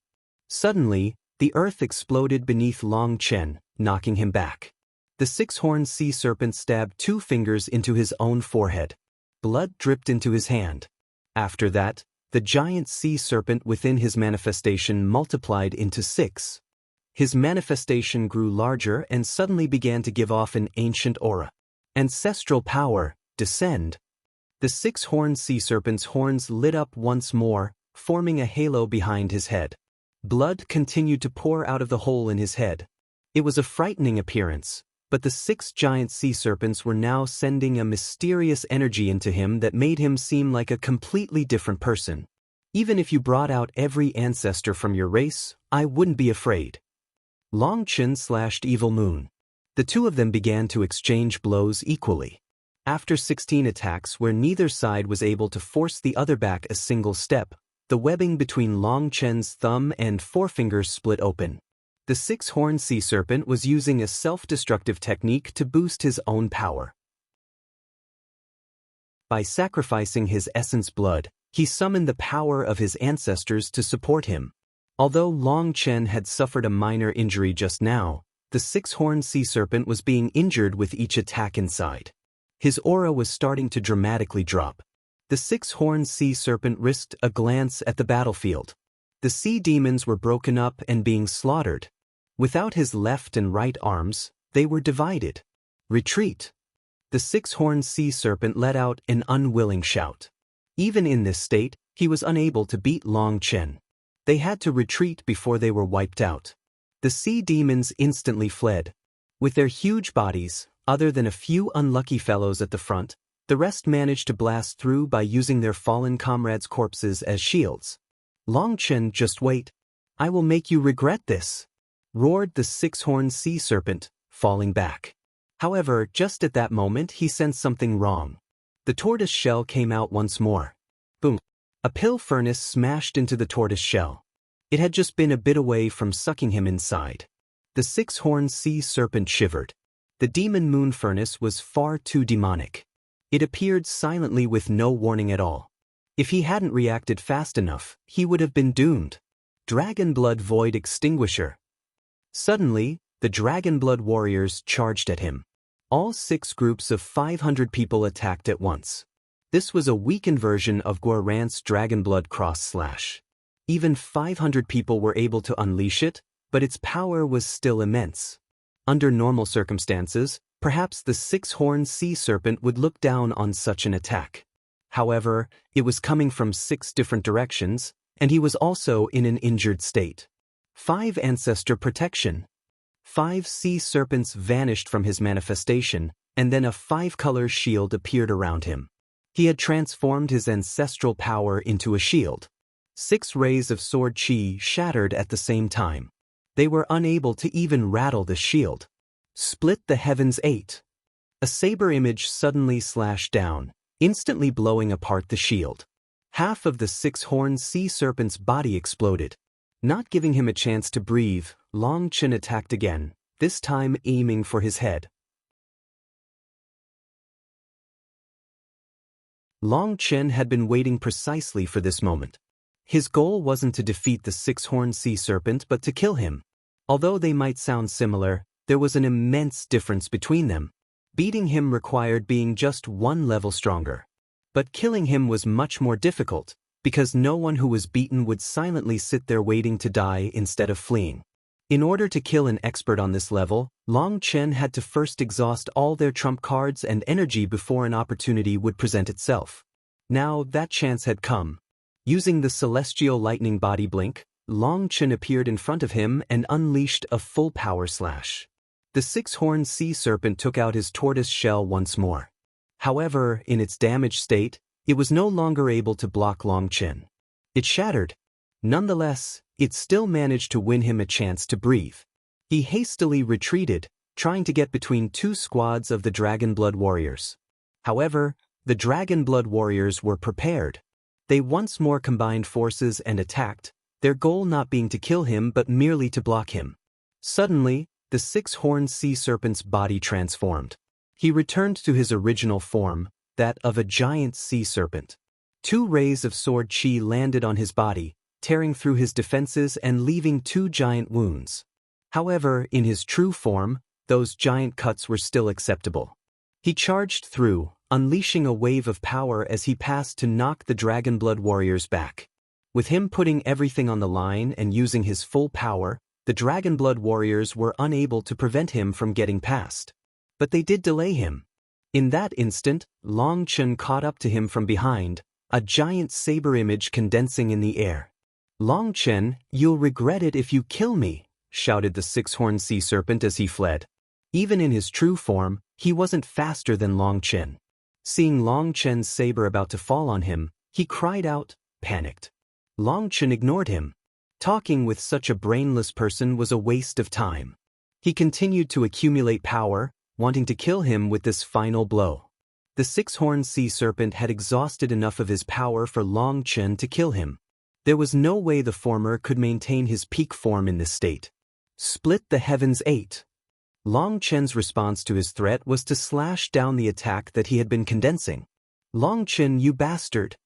Suddenly, the earth exploded beneath Long Chen, knocking him back. The six-horned sea serpent stabbed 2 fingers into his own forehead. Blood dripped into his hand. After that, the giant sea serpent within his manifestation multiplied into 6. His manifestation grew larger and suddenly began to give off an ancient aura. Ancestral power, descend. The 6-horned sea serpent's horns lit up once more, forming a halo behind his head. Blood continued to pour out of the hole in his head. It was a frightening appearance, but the 6 giant sea serpents were now sending a mysterious energy into him that made him seem like a completely different person. Even if you brought out every ancestor from your race, I wouldn't be afraid. Long Qin slashed Evil Moon. The two of them began to exchange blows equally. After 16 attacks where neither side was able to force the other back a single step, the webbing between Long Chen's thumb and forefinger split open. The 6-horned sea serpent was using a self-destructive technique to boost his own power. By sacrificing his essence blood, he summoned the power of his ancestors to support him. Although Long Chen had suffered a minor injury just now, the 6-horned sea serpent was being injured with each attack inside. His aura was starting to dramatically drop. The 6-horned sea serpent risked a glance at the battlefield. The sea demons were broken up and being slaughtered. Without his left and right arms, they were divided. Retreat! The 6-horned sea serpent let out an unwilling shout. Even in this state, he was unable to beat Long Chen. They had to retreat before they were wiped out. The sea demons instantly fled. With their huge bodies, other than a few unlucky fellows at the front, the rest managed to blast through by using their fallen comrades' corpses as shields. Long Chen, just wait. I will make you regret this, roared the 6-horned sea serpent, falling back. However, just at that moment he sensed something wrong. The tortoise shell came out once more. Boom! A pill furnace smashed into the tortoise shell. It had just been a bit away from sucking him inside. The 6-horned sea serpent shivered. The demon moon furnace was far too demonic. It appeared silently with no warning at all. If he hadn't reacted fast enough, he would have been doomed. Dragon Blood Void Extinguisher. Suddenly, the Dragon Blood warriors charged at him. All 6 groups of 500 people attacked at once. This was a weakened version of Guarant's Dragon Blood Cross Slash. Even 500 people were able to unleash it, but its power was still immense. Under normal circumstances, perhaps the 6-horned sea serpent would look down on such an attack. However, it was coming from 6 different directions, and he was also in an injured state. 5 Ancestor Protection. 5 sea serpents vanished from his manifestation, and then a 5-color shield appeared around him. He had transformed his ancestral power into a shield. 6 rays of sword chi shattered at the same time. They were unable to even rattle the shield. Split the heavens 8. A saber image suddenly slashed down, instantly blowing apart the shield. Half of the 6-horned sea serpent's body exploded. Not giving him a chance to breathe, Long Chen attacked again, this time aiming for his head. Long Chen had been waiting precisely for this moment. His goal wasn't to defeat the 6-horned sea serpent but to kill him. Although they might sound similar, there was an immense difference between them. Beating him required being just 1 level stronger. But killing him was much more difficult, because no one who was beaten would silently sit there waiting to die instead of fleeing. In order to kill an expert on this level, Long Chen had to first exhaust all their trump cards and energy before an opportunity would present itself. Now that chance had come. Using the celestial lightning body blink, Long Chen appeared in front of him and unleashed a full power slash. The 6-horned sea serpent took out his tortoise shell once more. However, in its damaged state, it was no longer able to block Long Chen. It shattered. Nonetheless, it still managed to win him a chance to breathe. He hastily retreated, trying to get between 2 squads of the Dragon Blood warriors. However, the Dragon Blood warriors were prepared. They once more combined forces and attacked, their goal not being to kill him but merely to block him. Suddenly, the 6-horned sea serpent's body transformed. He returned to his original form, that of a giant sea serpent. 2 rays of sword chi landed on his body, tearing through his defenses and leaving 2 giant wounds. However, in his true form, those giant cuts were still acceptable. He charged through, unleashing a wave of power as he passed to knock the Dragonblood warriors back. With him putting everything on the line and using his full power, the Dragonblood warriors were unable to prevent him from getting past. But they did delay him. In that instant, Long Chen caught up to him from behind, a giant saber image condensing in the air. "Long Chen, you'll regret it if you kill me," shouted the six-horned sea serpent as he fled. Even in his true form, he wasn't faster than Long Chen. Seeing Long Chen's saber about to fall on him, he cried out, panicked. Long Chen ignored him. Talking with such a brainless person was a waste of time. He continued to accumulate power, wanting to kill him with this final blow. The six-horned sea serpent had exhausted enough of his power for Long Chen to kill him. There was no way the former could maintain his peak form in this state. Split the heavens 8. Long Chen's response to his threat was to slash down the attack that he had been condensing. "Long Chen, you bastard!"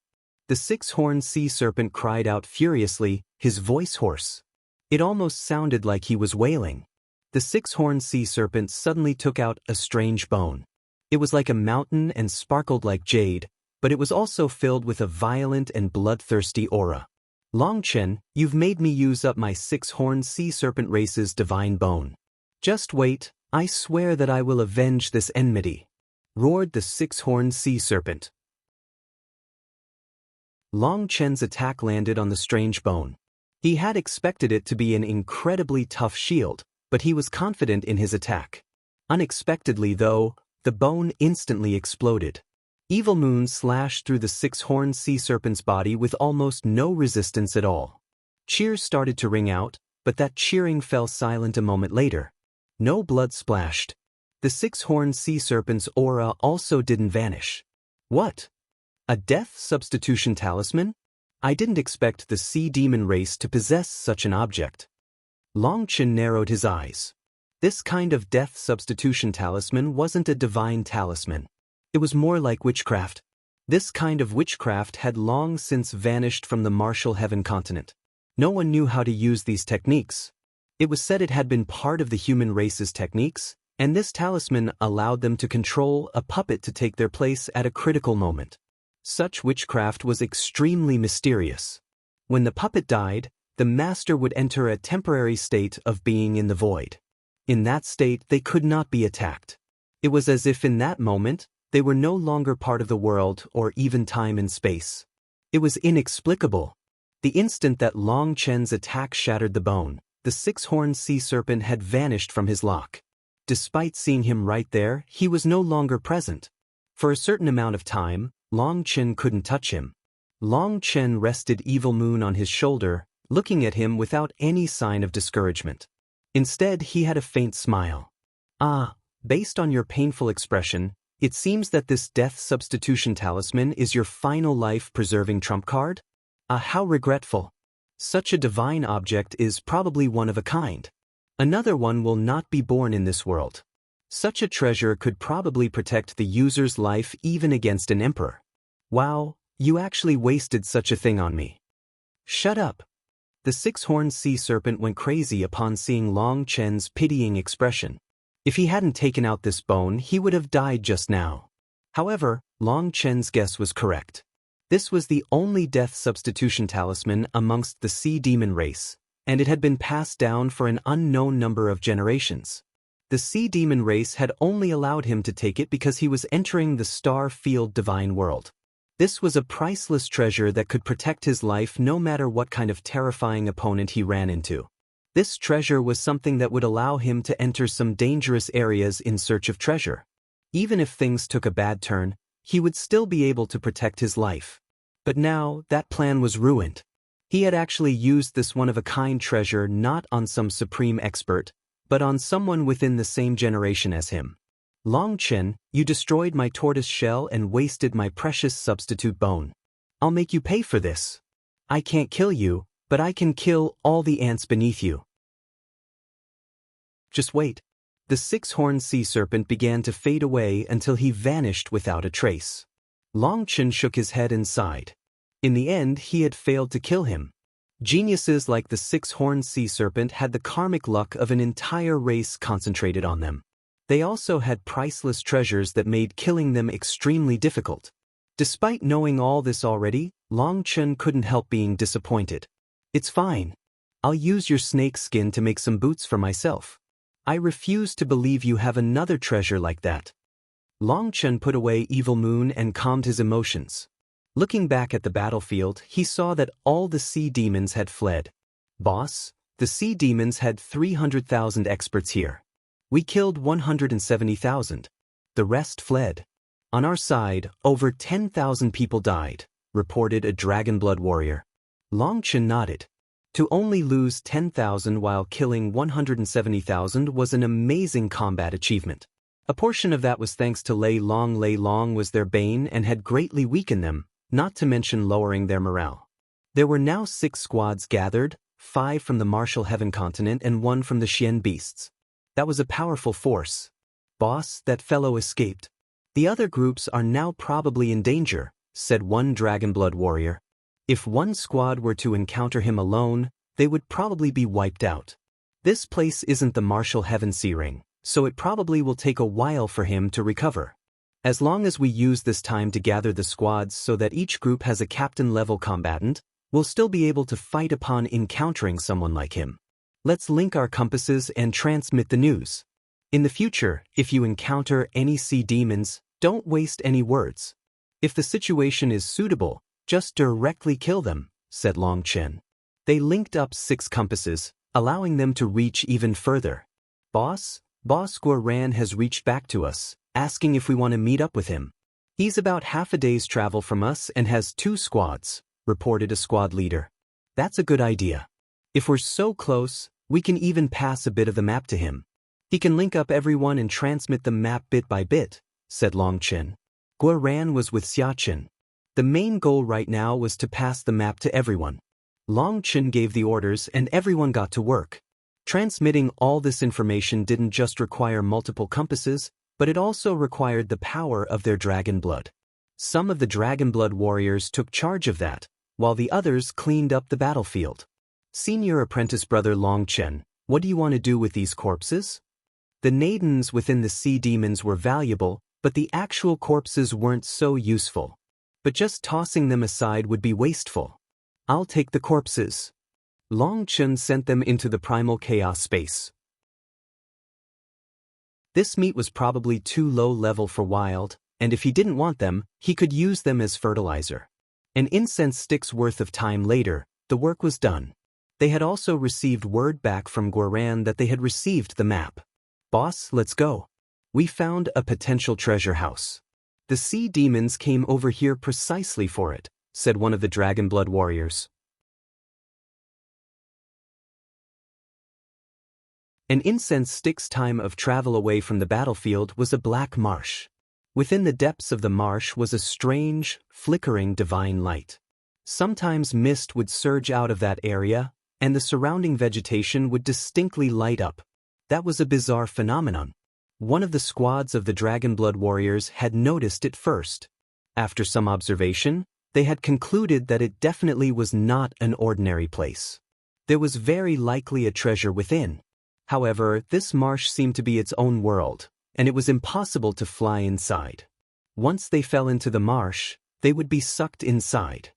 The six-horned sea serpent cried out furiously, his voice hoarse. It almost sounded like he was wailing. The six-horned sea serpent suddenly took out a strange bone. It was like a mountain and sparkled like jade, but it was also filled with a violent and bloodthirsty aura. "Long Chen, you've made me use up my six-horned sea serpent race's divine bone. Just wait, I swear that I will avenge this enmity," roared the six-horned sea serpent. Long Chen's attack landed on the strange bone. He had expected it to be an incredibly tough shield, but he was confident in his attack. Unexpectedly, though, the bone instantly exploded. Evil Moon slashed through the six-horned sea serpent's body with almost no resistance at all. Cheers started to ring out, but that cheering fell silent a moment later. No blood splashed. The six-horned sea serpent's aura also didn't vanish. What? A death substitution talisman? I didn't expect the sea demon race to possess such an object. Long Chen narrowed his eyes. This kind of death substitution talisman wasn't a divine talisman. It was more like witchcraft. This kind of witchcraft had long since vanished from the Martial Heaven continent. No one knew how to use these techniques. It was said it had been part of the human race's techniques, and this talisman allowed them to control a puppet to take their place at a critical moment. Such witchcraft was extremely mysterious. When the puppet died, the master would enter a temporary state of being in the void. In that state, they could not be attacked. It was as if in that moment, they were no longer part of the world or even time and space. It was inexplicable. The instant that Long Chen's attack shattered the bone, the six-horned sea serpent had vanished from his lock. Despite seeing him right there, he was no longer present. For a certain amount of time, Long Chen couldn't touch him. Long Chen rested Evil Moon on his shoulder, looking at him without any sign of discouragement. Instead, he had a faint smile. "Ah, based on your painful expression, it seems that this death substitution talisman is your final life-preserving trump card? Ah, how regretful. Such a divine object is probably one of a kind. Another one will not be born in this world. Such a treasure could probably protect the user's life even against an emperor. Wow, you actually wasted such a thing on me." "Shut up." The six-horned sea serpent went crazy upon seeing Long Chen's pitying expression. If he hadn't taken out this bone, he would have died just now. However, Long Chen's guess was correct. This was the only death substitution talisman amongst the sea demon race, and it had been passed down for an unknown number of generations. The sea demon race had only allowed him to take it because he was entering the star-field divine world. This was a priceless treasure that could protect his life no matter what kind of terrifying opponent he ran into. This treasure was something that would allow him to enter some dangerous areas in search of treasure. Even if things took a bad turn, he would still be able to protect his life. But now, that plan was ruined. He had actually used this one-of-a-kind treasure not on some supreme expert, but on someone within the same generation as him. "Long Chen, you destroyed my tortoise shell and wasted my precious substitute bone. I'll make you pay for this. I can't kill you, but I can kill all the ants beneath you." Just wait. The six-horned sea serpent began to fade away until he vanished without a trace. Long Chen shook his head and sighed. In the end, he had failed to kill him. Geniuses like the six-horned sea serpent had the karmic luck of an entire race concentrated on them. They also had priceless treasures that made killing them extremely difficult. Despite knowing all this already, Long Chen couldn't help being disappointed. It's fine. I'll use your snake skin to make some boots for myself. I refuse to believe you have another treasure like that. Long Chen put away Evil Moon and calmed his emotions. Looking back at the battlefield, he saw that all the sea demons had fled. Boss, the sea demons had 300,000 experts here. We killed 170,000. The rest fled. On our side, over 10,000 people died, reported a Dragonblood warrior. Long Chen nodded. To only lose 10,000 while killing 170,000 was an amazing combat achievement. A portion of that was thanks to Lei Long. Lei Long was their bane and had greatly weakened them, not to mention lowering their morale. There were now 6 squads gathered, 5 from the Martial Heaven continent and 1 from the Xian beasts. That was a powerful force. Boss, that fellow escaped. The other groups are now probably in danger, said one Dragonblood warrior. If one squad were to encounter him alone, they would probably be wiped out. This place isn't the Martial Heaven Sea Ring, so it probably will take a while for him to recover. As long as we use this time to gather the squads so that each group has a captain-level combatant, we'll still be able to fight upon encountering someone like him. Let's link our compasses and transmit the news. In the future, if you encounter any sea demons, don't waste any words. If the situation is suitable, just directly kill them, said Long Chen. They linked up 6 compasses, allowing them to reach even further. Boss Guoran has reached back to us, asking if we want to meet up with him. He's about half a day's travel from us and has 2 squads, reported a squad leader. That's a good idea. If we're so close, we can even pass a bit of the map to him. He can link up everyone and transmit the map bit by bit, said Long Chen. Guoran was with Xiachen. The main goal right now was to pass the map to everyone. Long Chen gave the orders and everyone got to work. Transmitting all this information didn't just require multiple compasses, but it also required the power of their dragon blood. Some of the Dragonblood warriors took charge of that, while the others cleaned up the battlefield. Senior apprentice brother Long Chen, what do you want to do with these corpses? The Nadens within the sea demons were valuable, but the actual corpses weren't so useful. But just tossing them aside would be wasteful. I'll take the corpses. Long Chen sent them into the primal chaos space. This meat was probably too low level for wild, and if he didn't want them, he could use them as fertilizer. An incense stick's worth of time later, the work was done. They had also received word back from Guoran that they had received the map. Boss, let's go. We found a potential treasure house. The sea demons came over here precisely for it, said one of the Dragonblood warriors. An incense stick's time of travel away from the battlefield was a black marsh. Within the depths of the marsh was a strange, flickering divine light. Sometimes mist would surge out of that area, and the surrounding vegetation would distinctly light up. That was a bizarre phenomenon. One of the squads of the Dragonblood warriors had noticed it first. After some observation, they had concluded that it definitely was not an ordinary place. There was very likely a treasure within. However, this marsh seemed to be its own world, and it was impossible to fly inside. Once they fell into the marsh, they would be sucked inside.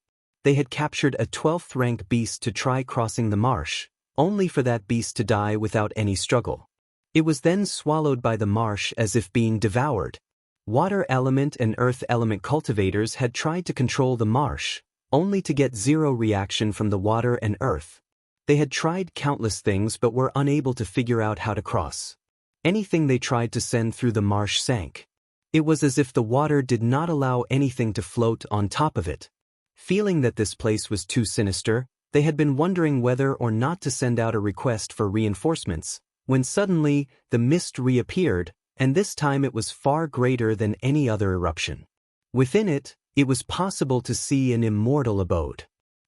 They had captured a 12th rank beast to try crossing the marsh, only for that beast to die without any struggle. It was then swallowed by the marsh as if being devoured. Water element and earth element cultivators had tried to control the marsh, only to get 0 reaction from the water and earth. They had tried countless things but were unable to figure out how to cross. Anything they tried to send through the marsh sank. It was as if the water did not allow anything to float on top of it. Feeling that this place was too sinister, they had been wondering whether or not to send out a request for reinforcements, when suddenly the mist reappeared, and this time it was far greater than any other eruption. Within it, it was possible to see an immortal abode.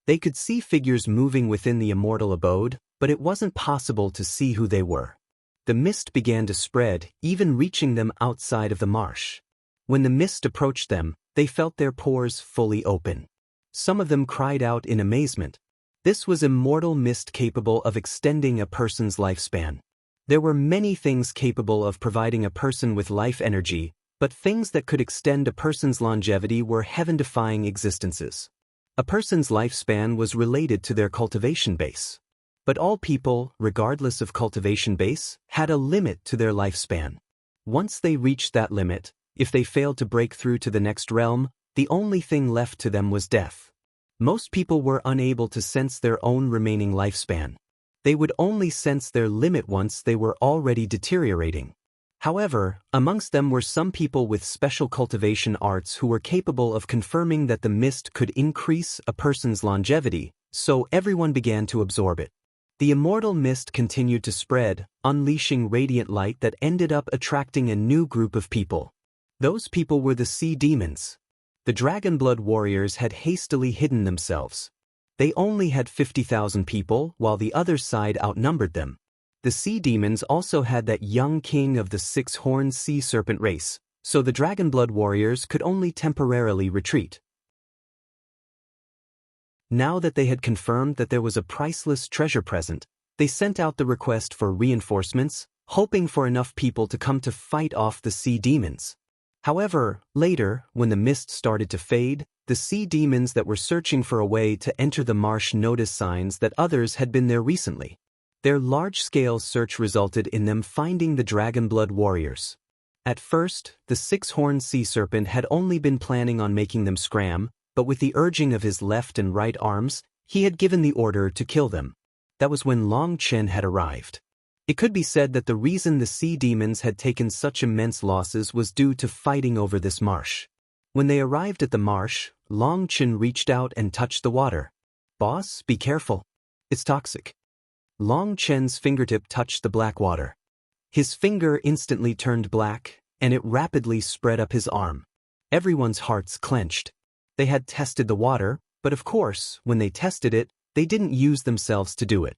They could see figures moving within the immortal abode, but it wasn't possible to see who they were. The mist began to spread, even reaching them outside of the marsh. When the mist approached them, they felt their pores fully open. Some of them cried out in amazement. This was immortal mist capable of extending a person's lifespan. There were many things capable of providing a person with life energy, but things that could extend a person's longevity were heaven-defying existences. A person's lifespan was related to their cultivation base. But all people, regardless of cultivation base, had a limit to their lifespan. Once they reached that limit, if they failed to break through to the next realm, the only thing left to them was death. Most people were unable to sense their own remaining lifespan. They would only sense their limit once they were already deteriorating. However, amongst them were some people with special cultivation arts who were capable of confirming that the mist could increase a person's longevity, so everyone began to absorb it. The immortal mist continued to spread, unleashing radiant light that ended up attracting a new group of people. Those people were the sea demons. The Dragonblood warriors had hastily hidden themselves. They only had 50,000 people, while the other side outnumbered them. The sea demons also had that young king of the six-horned sea serpent race, so the Dragonblood warriors could only temporarily retreat. Now that they had confirmed that there was a priceless treasure present, they sent out the request for reinforcements, hoping for enough people to come to fight off the sea demons. However, later, when the mist started to fade, the sea demons that were searching for a way to enter the marsh noticed signs that others had been there recently. Their large-scale search resulted in them finding the Dragonblood warriors. At first, the six-horned sea serpent had only been planning on making them scram, but with the urging of his left and right arms, he had given the order to kill them. That was when Long Chen had arrived. It could be said that the reason the sea demons had taken such immense losses was due to fighting over this marsh. When they arrived at the marsh, Long Chen reached out and touched the water. "Boss, be careful. It's toxic." Long Chen's fingertip touched the black water. His finger instantly turned black, and it rapidly spread up his arm. Everyone's hearts clenched. They had tested the water, but of course, when they tested it, they didn't use themselves to do it.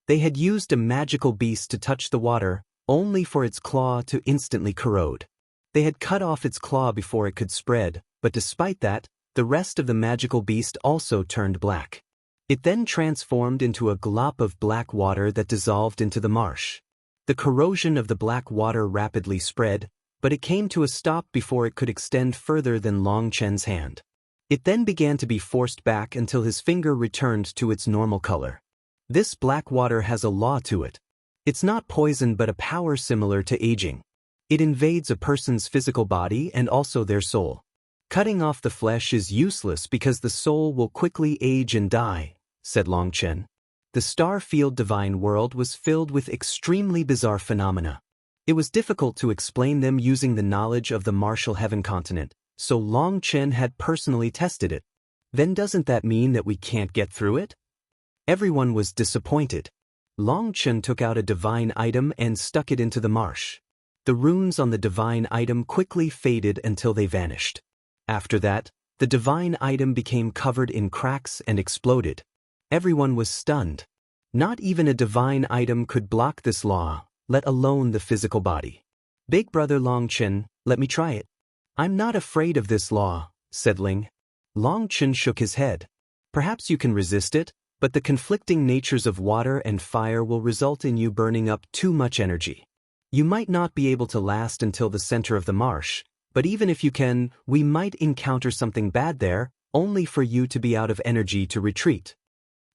They had used a magical beast to touch the water, only for its claw to instantly corrode. They had cut off its claw before it could spread, but despite that, the rest of the magical beast also turned black. It then transformed into a glop of black water that dissolved into the marsh. The corrosion of the black water rapidly spread, but it came to a stop before it could extend further than Long Chen's hand. It then began to be forced back until his finger returned to its normal color. This black water has a law to it. It's not poison but a power similar to aging. It invades a person's physical body and also their soul. Cutting off the flesh is useless because the soul will quickly age and die, said Long Chen. The star-field divine world was filled with extremely bizarre phenomena. It was difficult to explain them using the knowledge of the martial heaven continent, so Long Chen had personally tested it. Then doesn't that mean that we can't get through it? Everyone was disappointed. Long Chen took out a divine item and stuck it into the marsh. The runes on the divine item quickly faded until they vanished. After that, the divine item became covered in cracks and exploded. Everyone was stunned. Not even a divine item could block this law, let alone the physical body. "Big brother Long Chen, let me try it." "I'm not afraid of this law," said Ling. Long Chen shook his head. "Perhaps you can resist it, but the conflicting natures of water and fire will result in you burning up too much energy. You might not be able to last until the center of the marsh, but even if you can, we might encounter something bad there, only for you to be out of energy to retreat."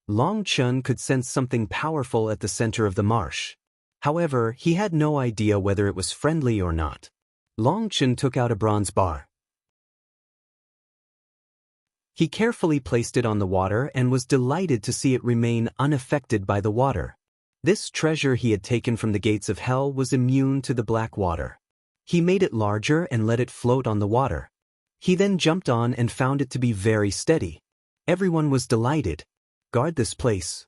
Long Chen could sense something powerful at the center of the marsh. However, he had no idea whether it was friendly or not. Long Chen took out a bronze bar. He carefully placed it on the water and was delighted to see it remain unaffected by the water. This treasure he had taken from the gates of hell was immune to the black water. He made it larger and let it float on the water. He then jumped on and found it to be very steady. Everyone was delighted. "Guard this place.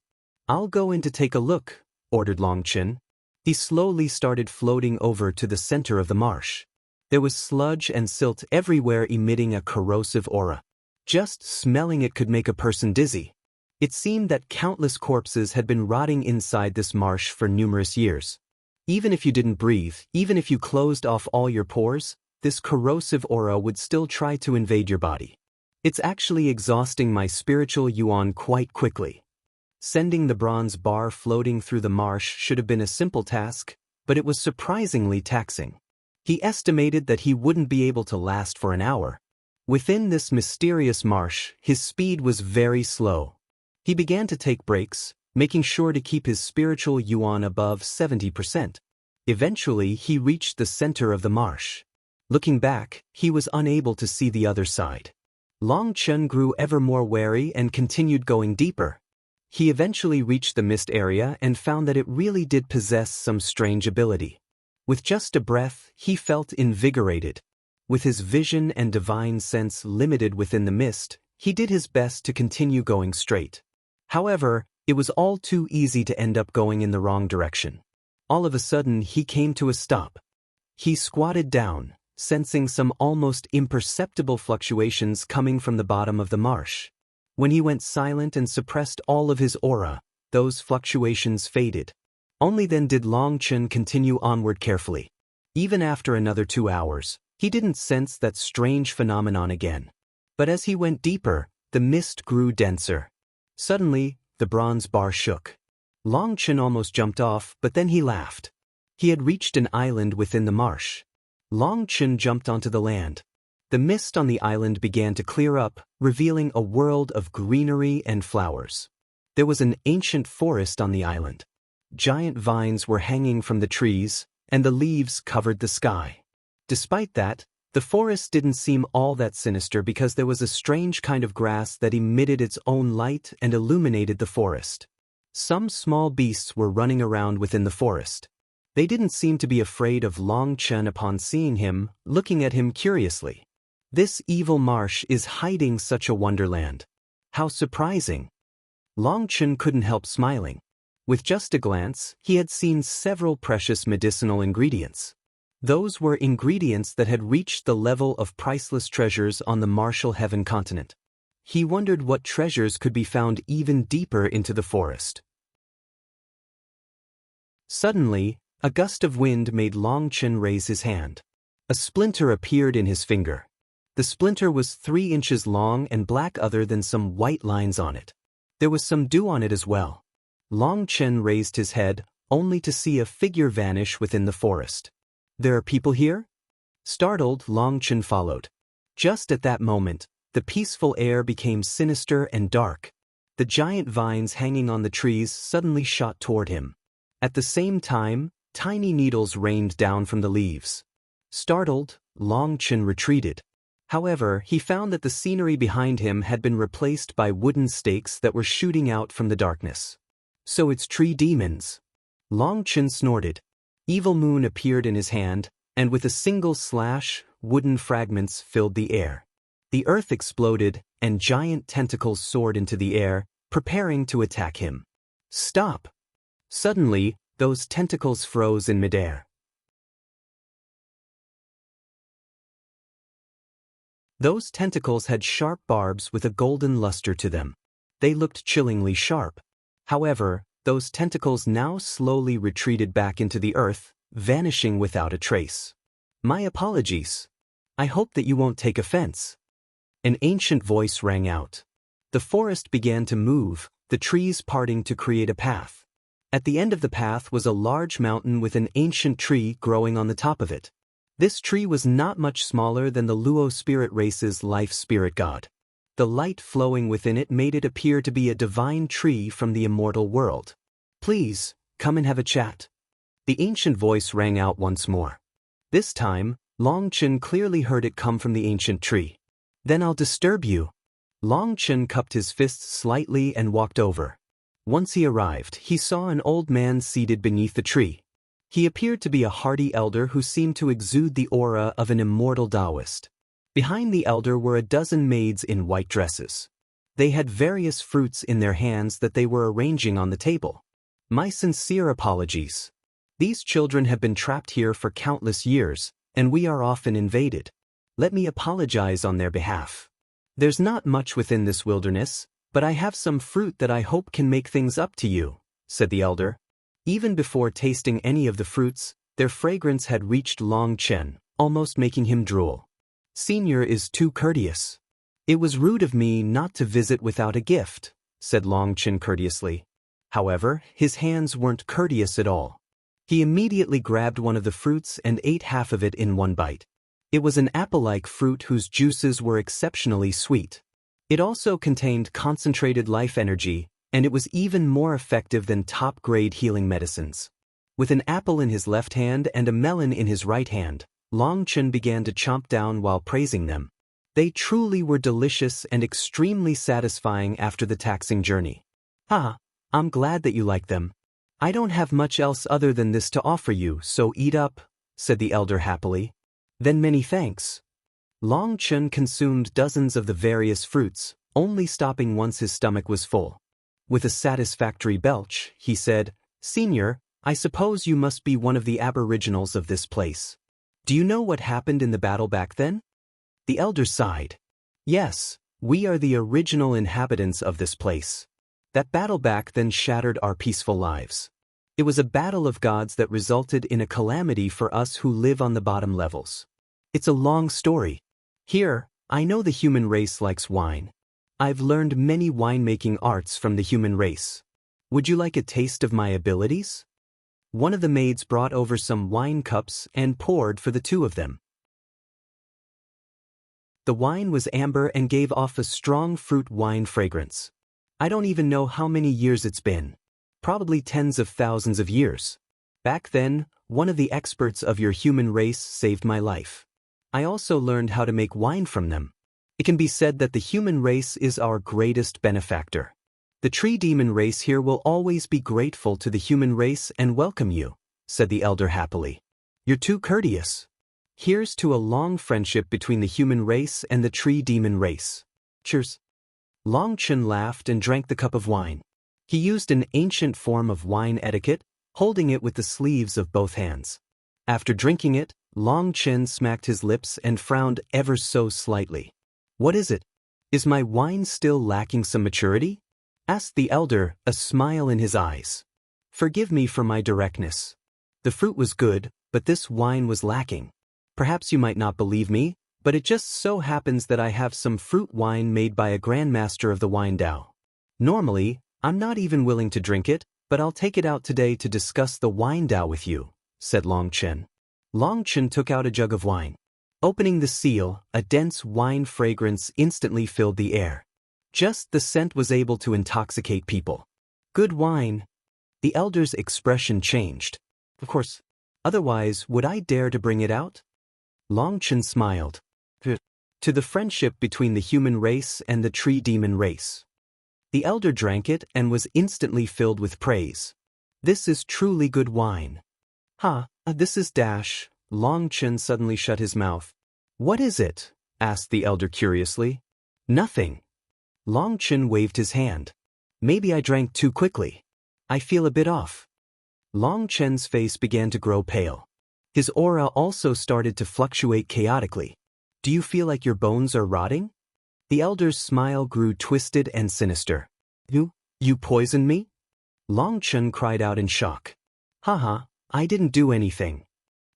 I'll go in to take a look," ordered Long Chen. He slowly started floating over to the center of the marsh. There was sludge and silt everywhere emitting a corrosive aura. Just smelling it could make a person dizzy. It seemed that countless corpses had been rotting inside this marsh for numerous years. Even if you didn't breathe, even if you closed off all your pores, this corrosive aura would still try to invade your body. It's actually exhausting my spiritual yuan quite quickly. Sending the bronze bar floating through the marsh should have been a simple task, but it was surprisingly taxing. He estimated that he wouldn't be able to last for an hour. Within this mysterious marsh, his speed was very slow. He began to take breaks, making sure to keep his spiritual yuan above 70%. Eventually, he reached the center of the marsh. Looking back, he was unable to see the other side. Long Chen grew ever more wary and continued going deeper. He eventually reached the mist area and found that it really did possess some strange ability. With just a breath, he felt invigorated. With his vision and divine sense limited within the mist, he did his best to continue going straight. However, it was all too easy to end up going in the wrong direction. All of a sudden, he came to a stop. He squatted down, sensing some almost imperceptible fluctuations coming from the bottom of the marsh. When he went silent and suppressed all of his aura, those fluctuations faded. Only then did Long Chen continue onward carefully. Even after another 2 hours, he didn't sense that strange phenomenon again. But as he went deeper, the mist grew denser. Suddenly, the bronze bar shook. Long Chen almost jumped off, but then he laughed. He had reached an island within the marsh. Long Chen jumped onto the land. The mist on the island began to clear up, revealing a world of greenery and flowers. There was an ancient forest on the island. Giant vines were hanging from the trees, and the leaves covered the sky. Despite that, the forest didn't seem all that sinister because there was a strange kind of grass that emitted its own light and illuminated the forest. Some small beasts were running around within the forest. They didn't seem to be afraid of Long Chen upon seeing him, looking at him curiously. This evil marsh is hiding such a wonderland. How surprising! Long Chen couldn't help smiling. With just a glance, he had seen several precious medicinal ingredients. Those were ingredients that had reached the level of priceless treasures on the Martial Heaven continent. He wondered what treasures could be found even deeper into the forest. Suddenly, a gust of wind made Long Chen raise his hand. A splinter appeared in his finger. The splinter was 3 inches long and black other than some white lines on it. There was some dew on it as well. Long Chen raised his head, only to see a figure vanish within the forest. There are people here? Startled, Long Chen followed. Just at that moment, the peaceful air became sinister and dark. The giant vines hanging on the trees suddenly shot toward him. At the same time, tiny needles rained down from the leaves. Startled, Long Chen retreated. However, he found that the scenery behind him had been replaced by wooden stakes that were shooting out from the darkness. So it's tree demons. Long Chen snorted. Evil Moon appeared in his hand, and with a single slash, wooden fragments filled the air. The earth exploded, and giant tentacles soared into the air, preparing to attack him. Stop! Suddenly, those tentacles froze in midair. Those tentacles had sharp barbs with a golden luster to them. They looked chillingly sharp. However, those tentacles now slowly retreated back into the earth, vanishing without a trace. My apologies. I hope that you won't take offense. An ancient voice rang out. The forest began to move, the trees parting to create a path. At the end of the path was a large mountain with an ancient tree growing on the top of it. This tree was not much smaller than the Luo spirit race's life spirit god. The light flowing within it made it appear to be a divine tree from the immortal world. Please, come and have a chat. The ancient voice rang out once more. This time, Long Chen clearly heard it come from the ancient tree. Then I'll disturb you. Long Chen cupped his fists slightly and walked over. Once he arrived, he saw an old man seated beneath the tree. He appeared to be a hardy elder who seemed to exude the aura of an immortal Taoist. Behind the elder were a dozen maids in white dresses. They had various fruits in their hands that they were arranging on the table. My sincere apologies. These children have been trapped here for countless years, and we are often invaded. Let me apologize on their behalf. There's not much within this wilderness, but I have some fruit that I hope can make things up to you, said the elder. Even before tasting any of the fruits, their fragrance had reached Long Chen, almost making him drool. Senior is too courteous. It was rude of me not to visit without a gift, said Long Chen courteously. However, his hands weren't courteous at all. He immediately grabbed one of the fruits and ate half of it in one bite. It was an apple-like fruit whose juices were exceptionally sweet. It also contained concentrated life energy, and it was even more effective than top-grade healing medicines. With an apple in his left hand and a melon in his right hand, Long Chen began to chomp down while praising them. They truly were delicious and extremely satisfying after the taxing journey. Ah, I'm glad that you like them. I don't have much else other than this to offer you, so eat up, said the elder happily. Then many thanks. Long Chen consumed dozens of the various fruits, only stopping once his stomach was full. With a satisfactory belch, he said, "Senior, I suppose you must be one of the aboriginals of this place. Do you know what happened in the battle back then?" The elder sighed. "Yes, we are the original inhabitants of this place. That battle back then shattered our peaceful lives. It was a battle of gods that resulted in a calamity for us who live on the bottom levels. It's a long story. Here, I know the human race likes wine. I've learned many winemaking arts from the human race. Would you like a taste of my abilities?" One of the maids brought over some wine cups and poured for the two of them. The wine was amber and gave off a strong fruit wine fragrance. I don't even know how many years it's been. Probably tens of thousands of years. Back then, one of the experts of your human race saved my life. I also learned how to make wine from them. It can be said that the human race is our greatest benefactor. The tree demon race here will always be grateful to the human race and welcome you, said the elder happily. You're too courteous. Here's to a long friendship between the human race and the tree demon race. Cheers. Long Chen laughed and drank the cup of wine. He used an ancient form of wine etiquette, holding it with the sleeves of both hands. After drinking it, Long Chen smacked his lips and frowned ever so slightly. What is it? Is my wine still lacking some maturity? Asked the elder, a smile in his eyes. Forgive me for my directness. The fruit was good, but this wine was lacking. Perhaps you might not believe me, but it just so happens that I have some fruit wine made by a grandmaster of the wine Dao. Normally, I'm not even willing to drink it, but I'll take it out today to discuss the wine Dao with you, said Long Chen. Long Chen took out a jug of wine. Opening the seal, a dense wine fragrance instantly filled the air. Just the scent was able to intoxicate people. Good wine. The elder's expression changed. Of course, otherwise would I dare to bring it out? Long Chen smiled. To the friendship between the human race and the tree demon race. The elder drank it and was instantly filled with praise. This is truly good wine. This is dash. Long Chen suddenly shut his mouth. What is it? Asked the elder curiously. Nothing. Long Chen waved his hand. Maybe I drank too quickly. I feel a bit off. Long Chen's face began to grow pale. His aura also started to fluctuate chaotically. Do you feel like your bones are rotting? The elder's smile grew twisted and sinister. You poisoned me? Long Chen cried out in shock. I didn't do anything.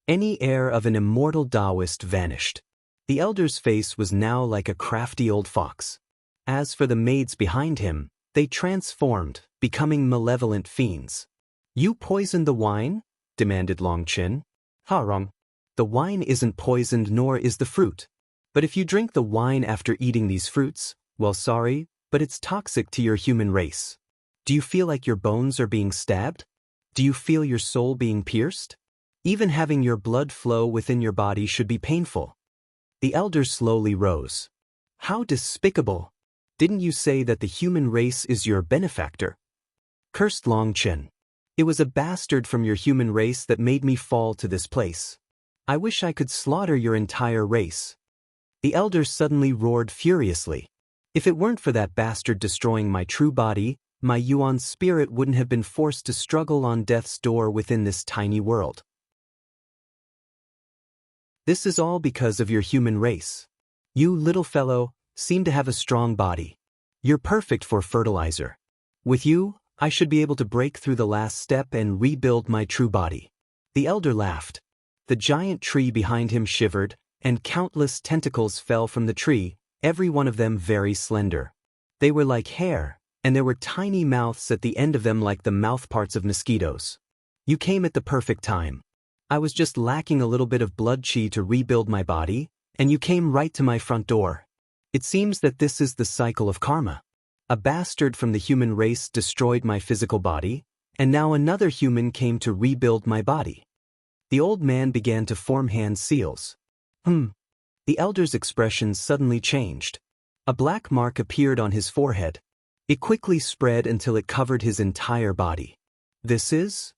Any air of an immortal Taoist vanished. The elder's face was now like a crafty old fox. As for the maids behind him, they transformed, becoming malevolent fiends. You poisoned the wine? Demanded Long Chen. Wrong. The wine isn't poisoned nor is the fruit. But if you drink the wine after eating these fruits, well sorry, but it's toxic to your human race. Do you feel like your bones are being stabbed? Do you feel your soul being pierced? Even having your blood flow within your body should be painful. The elder slowly rose. How despicable! Didn't you say that the human race is your benefactor? Cursed Long Chen. It was a bastard from your human race that made me fall to this place. I wish I could slaughter your entire race. The elder suddenly roared furiously. If it weren't for that bastard destroying my true body, my Yuan spirit wouldn't have been forced to struggle on death's door within this tiny world. This is all because of your human race. You, little fellow, seem to have a strong body. You're perfect for fertilizer. With you, I should be able to break through the last step and rebuild my true body. The elder laughed. The giant tree behind him shivered, and countless tentacles fell from the tree, every one of them very slender. They were like hair, and there were tiny mouths at the end of them like the mouthparts of mosquitoes. You came at the perfect time. I was just lacking a little bit of blood chi to rebuild my body, and you came right to my front door. It seems that this is the cycle of karma. A bastard from the human race destroyed my physical body, and now another human came to rebuild my body. The old man began to form hand seals. The elder's expression suddenly changed. A black mark appeared on his forehead. It quickly spread until it covered his entire body. This is?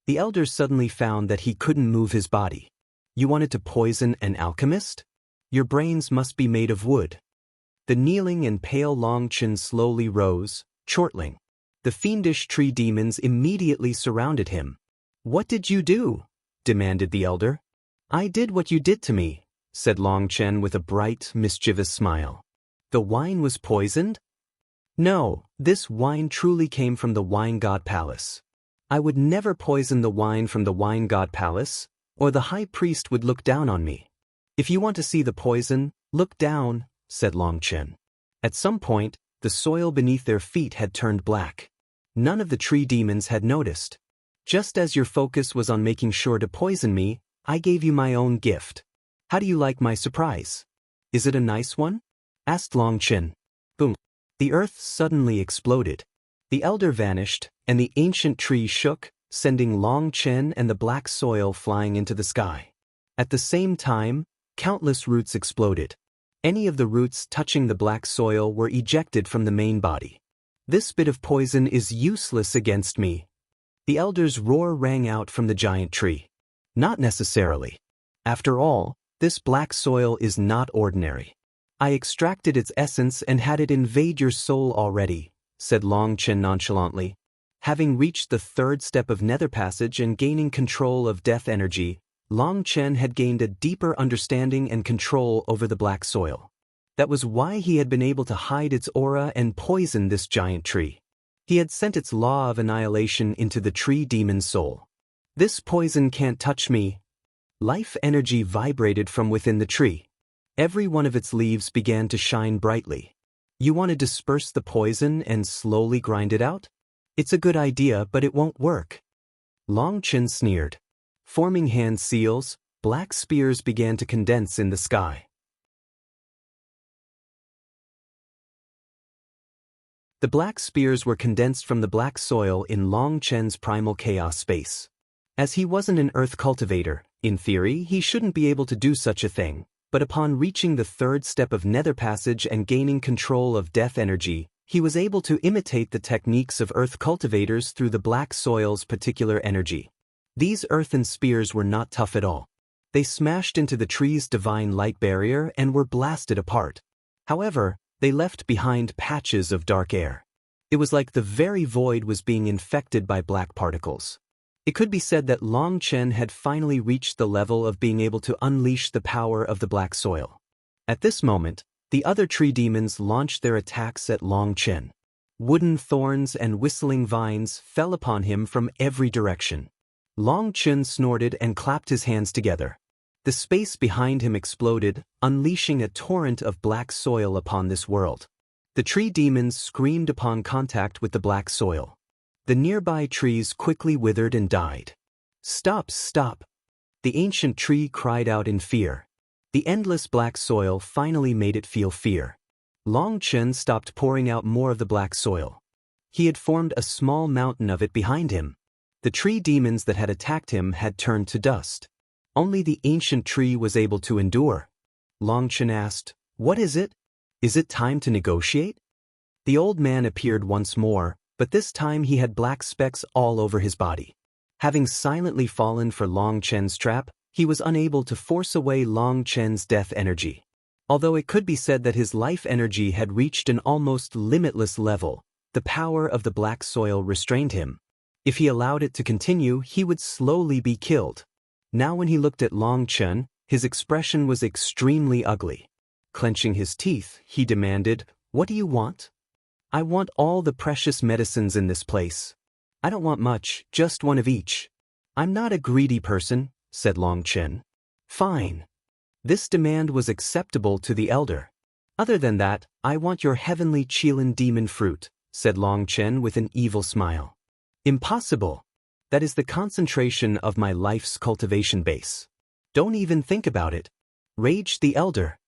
The elder suddenly found that he couldn't move his body. You wanted to poison an alchemist? Your brains must be made of wood. The kneeling and pale Longchen slowly rose, chortling. The fiendish tree demons immediately surrounded him. What did you do? Demanded the elder. I did what you did to me, said Longchen with a bright, mischievous smile. The wine was poisoned? No, this wine truly came from the wine god palace. I would never poison the wine from the wine god palace, or the high priest would look down on me. If you want to see the poison, look down, said Longchen. At some point, the soil beneath their feet had turned black. None of the tree demons had noticed. Just as your focus was on making sure to poison me, I gave you my own gift. How do you like my surprise? Is it a nice one? Asked Longchen. Boom. The earth suddenly exploded. The elder vanished, and the ancient tree shook, sending Longchen and the black soil flying into the sky. At the same time, countless roots exploded. Any of the roots touching the black soil were ejected from the main body. This bit of poison is useless against me. The elder's roar rang out from the giant tree. Not necessarily. After all, this black soil is not ordinary. I extracted its essence and had it invade your soul already, said Longchen nonchalantly. Having reached the third step of Netherpassage and gaining control of death energy, Longchen had gained a deeper understanding and control over the black soil. That was why he had been able to hide its aura and poison this giant tree. He had sent its law of annihilation into the tree demon's soul. This poison can't touch me. Life energy vibrated from within the tree. Every one of its leaves began to shine brightly. You want to disperse the poison and slowly grind it out? It's a good idea, but it won't work. Longchen sneered. Forming hand seals, black spears began to condense in the sky. The black spears were condensed from the black soil in Longchen's primal chaos space. As he wasn't an earth cultivator, in theory he shouldn't be able to do such a thing, but upon reaching the third step of Netherpassage and gaining control of death energy, he was able to imitate the techniques of earth cultivators through the black soil's particular energy. These earthen spears were not tough at all. They smashed into the tree's divine light barrier and were blasted apart. However, they left behind patches of dark air. It was like the very void was being infected by black particles. It could be said that Longchen had finally reached the level of being able to unleash the power of the black soil. At this moment, the other tree demons launched their attacks at Longchen. Wooden thorns and whistling vines fell upon him from every direction. Longchen snorted and clapped his hands together. The space behind him exploded, unleashing a torrent of black soil upon this world. The tree demons screamed upon contact with the black soil. The nearby trees quickly withered and died. Stop, stop! The ancient tree cried out in fear. The endless black soil finally made it feel fear. Longchen stopped pouring out more of the black soil. He had formed a small mountain of it behind him. The tree demons that had attacked him had turned to dust. Only the ancient tree was able to endure. Longchen asked, "What is it? Is it time to negotiate?" The old man appeared once more, but this time he had black specks all over his body. Having silently fallen for Longchen's trap, he was unable to force away Longchen's death energy. Although it could be said that his life energy had reached an almost limitless level, the power of the black soil restrained him. If he allowed it to continue, he would slowly be killed. Now when he looked at Longchen, his expression was extremely ugly. Clenching his teeth, he demanded, "What do you want?" "I want all the precious medicines in this place. I don't want much, just one of each." "I'm not a greedy person," said Longchen. "Fine." This demand was acceptable to the elder. "Other than that, I want your heavenly Qilin demon fruit," said Longchen with an evil smile. "Impossible." That is the concentration of my life's cultivation base. Don't even think about it. Raged the elder.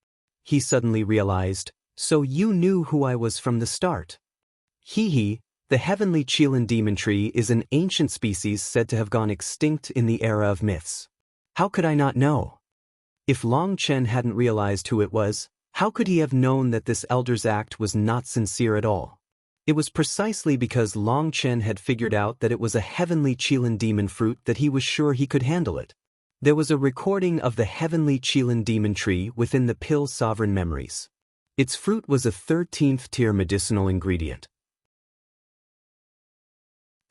He suddenly realized, so you knew who I was from the start. Hee. The heavenly Qilin demon tree is an ancient species said to have gone extinct in the era of myths. How could I not know? If Long Chen hadn't realized who it was, how could he have known that this elder's act was not sincere at all? It was precisely because Long Chen had figured out that it was a heavenly Qilin demon fruit that he was sure he could handle it. There was a recording of the heavenly Qilin demon tree within the pill Sovereign Memories. Its fruit was a 13th-tier medicinal ingredient.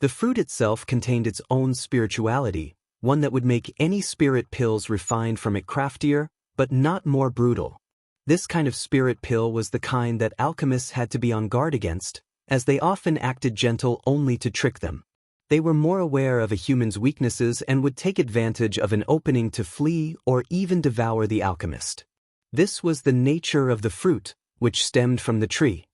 The fruit itself contained its own spirituality, one that would make any spirit pills refined from it craftier, but not more brutal. This kind of spirit pill was the kind that alchemists had to be on guard against, as they often acted gentle only to trick them. They were more aware of a human's weaknesses and would take advantage of an opening to flee or even devour the alchemist. This was the nature of the fruit, which stemmed from the tree.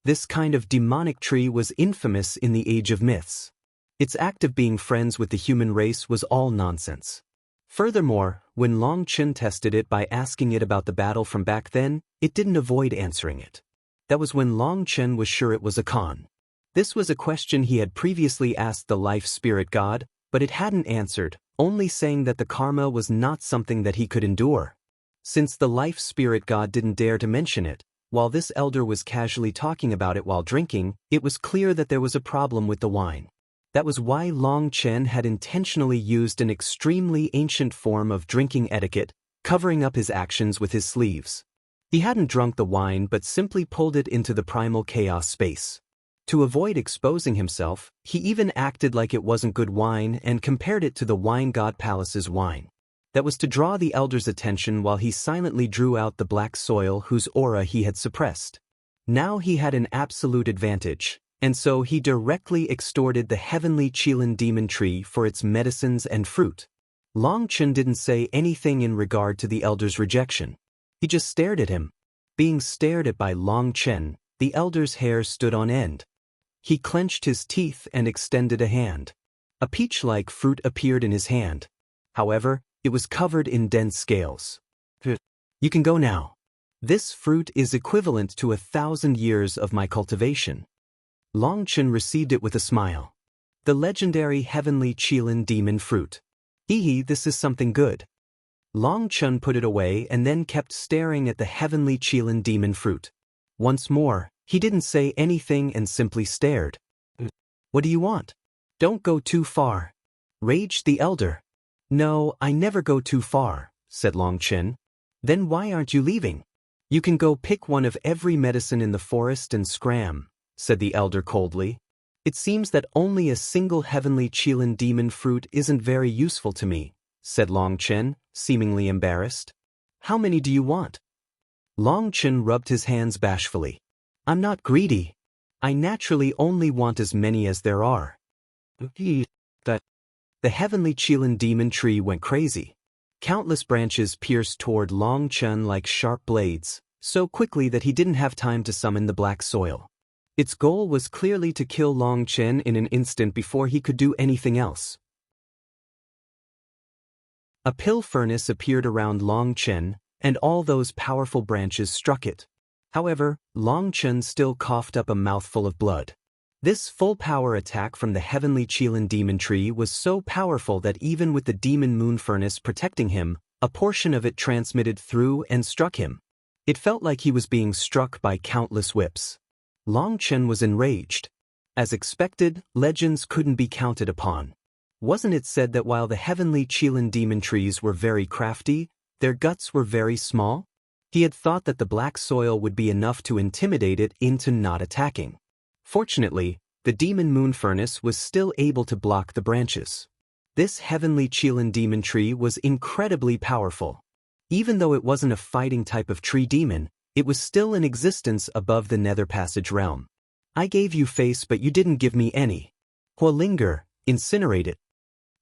This kind of demonic tree was infamous in the age of myths. Its act of being friends with the human race was all nonsense. Furthermore, when Long Chen tested it by asking it about the battle from back then, it didn't avoid answering it. That was when Long Chen was sure it was a con. This was a question he had previously asked the life spirit god, but it hadn't answered, only saying that the karma was not something that he could endure. Since the life spirit god didn't dare to mention it, while this elder was casually talking about it while drinking, it was clear that there was a problem with the wine. That was why Long Chen had intentionally used an extremely ancient form of drinking etiquette, covering up his actions with his sleeves. He hadn't drunk the wine but simply pulled it into the primal chaos space. To avoid exposing himself, he even acted like it wasn't good wine and compared it to the wine god Palace's wine. That was to draw the elder's attention while he silently drew out the black soil whose aura he had suppressed. Now he had an absolute advantage, and so he directly extorted the heavenly Qilin demon tree for its medicines and fruit. Long Chen didn't say anything in regard to the elder's rejection. He just stared at him. Being stared at by Long Chen, the elder's hair stood on end. He clenched his teeth and extended a hand. A peach-like fruit appeared in his hand. However, it was covered in dense scales. You can go now. This fruit is equivalent to 1,000 years of my cultivation. Long Chen received it with a smile. The legendary heavenly Qilin demon fruit. This is something good. Long Chen put it away and then kept staring at the heavenly Qilin demon fruit. Once more, he didn't say anything and simply stared. What do you want? Don't go too far. Raged the elder. No, I never go too far, said Long Chen. Then why aren't you leaving? You can go pick one of every medicine in the forest and scram, said the elder coldly. It seems that only a single heavenly Qilin demon fruit isn't very useful to me, said Long Chen, seemingly embarrassed. How many do you want? Long Chen rubbed his hands bashfully. I'm not greedy. I naturally only want as many as there are. The heavenly Qilin demon tree went crazy. Countless branches pierced toward Long Chen like sharp blades, so quickly that he didn't have time to summon the black soil. Its goal was clearly to kill Long Chen in an instant before he could do anything else. A pill furnace appeared around Long Chen, and all those powerful branches struck it. However, Long Chen still coughed up a mouthful of blood. This full-power attack from the heavenly Qilin demon tree was so powerful that even with the demon moon furnace protecting him, a portion of it transmitted through and struck him. It felt like he was being struck by countless whips. Long Chen was enraged. As expected, legends couldn't be counted upon. Wasn't it said that while the heavenly Qilin demon trees were very crafty, their guts were very small? He had thought that the black soil would be enough to intimidate it into not attacking. Fortunately, the demon moon furnace was still able to block the branches. This heavenly Qilin demon tree was incredibly powerful. Even though it wasn't a fighting type of tree demon, it was still in existence above the Netherpassage realm. I gave you face but you didn't give me any. Huolinger, incinerate it.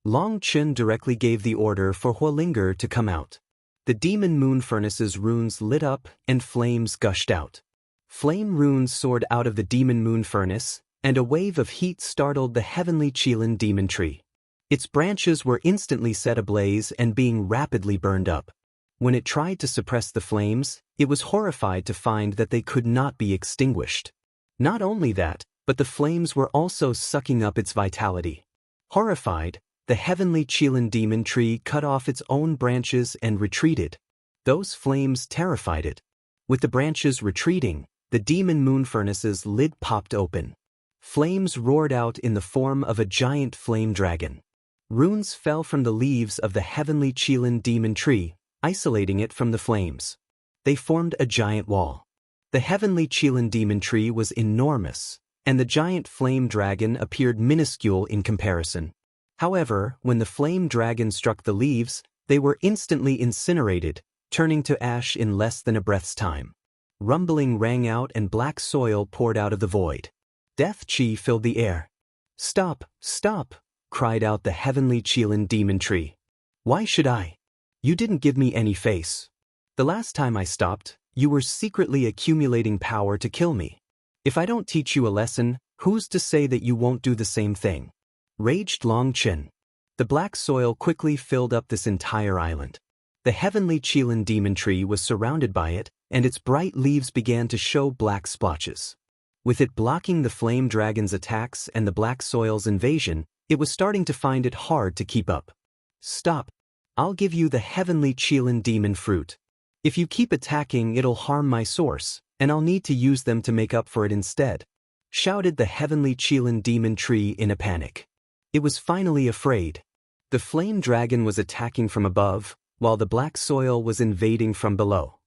Long Chen directly gave the order for Huolinger to come out. The demon moon furnace's runes lit up and flames gushed out. Flame runes soared out of the demon moon furnace, and a wave of heat startled the heavenly Qilin demon tree. Its branches were instantly set ablaze and being rapidly burned up. When it tried to suppress the flames, it was horrified to find that they could not be extinguished. Not only that, but the flames were also sucking up its vitality. Horrified, the heavenly Qilin demon tree cut off its own branches and retreated. Those flames terrified it. With the branches retreating, the demon moon furnace's lid popped open. Flames roared out in the form of a giant flame dragon. Runes fell from the leaves of the heavenly Qilin demon tree, isolating it from the flames. They formed a giant wall. The heavenly Qilin demon tree was enormous, and the giant flame dragon appeared minuscule in comparison. However, when the flame dragon struck the leaves, they were instantly incinerated, turning to ash in less than a breath's time. Rumbling rang out and black soil poured out of the void. Death chi filled the air. "Stop, stop!" cried out the heavenly Qilin demon tree. "Why should I? You didn't give me any face. The last time I stopped, you were secretly accumulating power to kill me. If I don't teach you a lesson, who's to say that you won't do the same thing?" Raged Long Chen. The black soil quickly filled up this entire island. The heavenly Qilin demon tree was surrounded by it, and its bright leaves began to show black splotches. With it blocking the flame dragon's attacks and the black soil's invasion, it was starting to find it hard to keep up. "Stop. I'll give you the heavenly Qilin demon fruit. If you keep attacking, it'll harm my source, and I'll need to use them to make up for it instead," shouted the heavenly Qilin demon tree in a panic. It was finally afraid. The flame dragon was attacking from above, while the black soil was invading from below.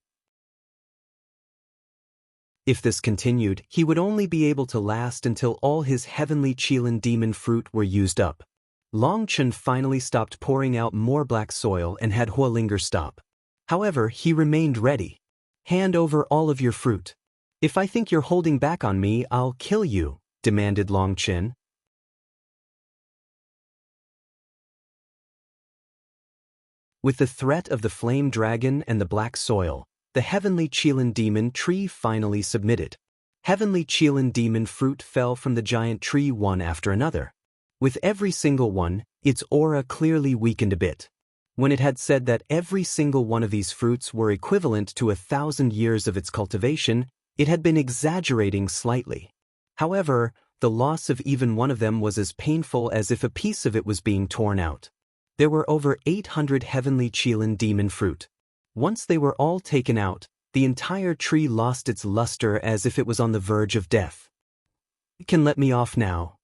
If this continued, he would only be able to last until all his heavenly Qilin demon fruit were used up. Long Chen finally stopped pouring out more black soil and had Huolinger stop. However, he remained ready. "Hand over all of your fruit. If I think you're holding back on me, I'll kill you," demanded Long Chen. With the threat of the flame dragon and the black soil, the heavenly Qilin demon tree finally submitted. Heavenly Qilin demon fruit fell from the giant tree one after another. With every single one, its aura clearly weakened a bit. When it had said that every single one of these fruits were equivalent to 1,000 years of its cultivation, it had been exaggerating slightly. However, the loss of even one of them was as painful as if a piece of it was being torn out. There were over 800 heavenly Qilin demon fruit. Once they were all taken out, the entire tree lost its luster as if it was on the verge of death. "You can let me off now."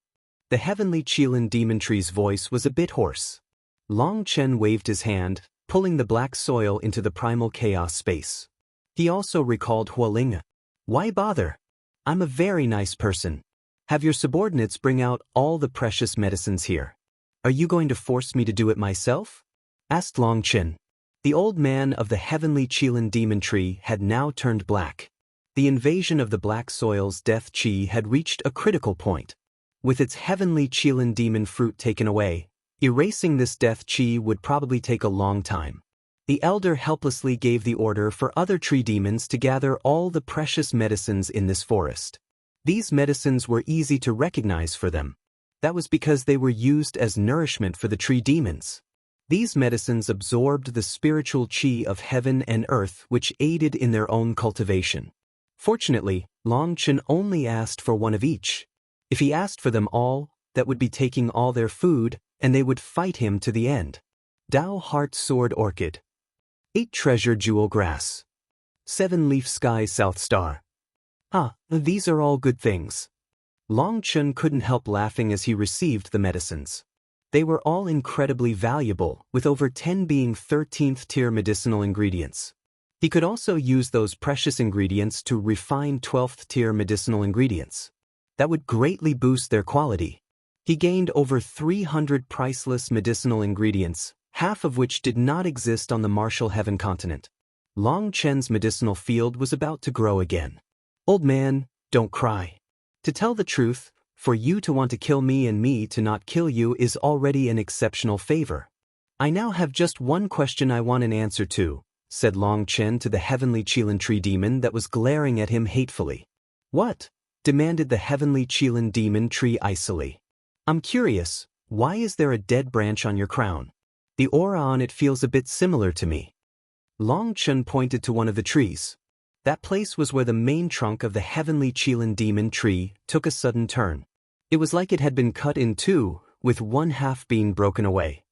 The heavenly Qilin demon tree's voice was a bit hoarse. Long Chen waved his hand, pulling the black soil into the primal chaos space. He also recalled Huoling. "Why bother? I'm a very nice person. Have your subordinates bring out all the precious medicines here." "Are you going to force me to do it myself?" asked Long Chen. The old man of the heavenly Qilin demon tree had now turned black. The invasion of the black soil's death chi had reached a critical point. With its heavenly Qilin demon fruit taken away, erasing this death chi would probably take a long time. The elder helplessly gave the order for other tree demons to gather all the precious medicines in this forest. These medicines were easy to recognize for them. That was because they were used as nourishment for the tree demons. These medicines absorbed the spiritual chi of heaven and earth, which aided in their own cultivation. Fortunately, Long Chen only asked for one of each. If he asked for them all, that would be taking all their food, and they would fight him to the end. Dao Heart Sword Orchid. 8 Treasure Jewel Grass. 7 Leaf Sky South Star. Ah, these are all good things. Long Chen couldn't help laughing as he received the medicines. They were all incredibly valuable, with over 10 being 13th tier medicinal ingredients. He could also use those precious ingredients to refine 12th tier medicinal ingredients. That would greatly boost their quality. He gained over 300 priceless medicinal ingredients, half of which did not exist on the Martial Heaven continent. Long Chen's medicinal field was about to grow again. "Old man, don't cry. To tell the truth, for you to want to kill me and me to not kill you is already an exceptional favor. I now have just one question I want an answer to," said Long Chen to the heavenly Qilin tree demon that was glaring at him hatefully. "What?" demanded the heavenly Qilin demon tree icily. "I'm curious, Why is there a dead branch on your crown? The aura on it feels a bit similar to me. Long Chen pointed to one of the trees. That place was where the main trunk of the heavenly Qilin demon tree took a sudden turn. It was like it had been cut in two, with one half being broken away.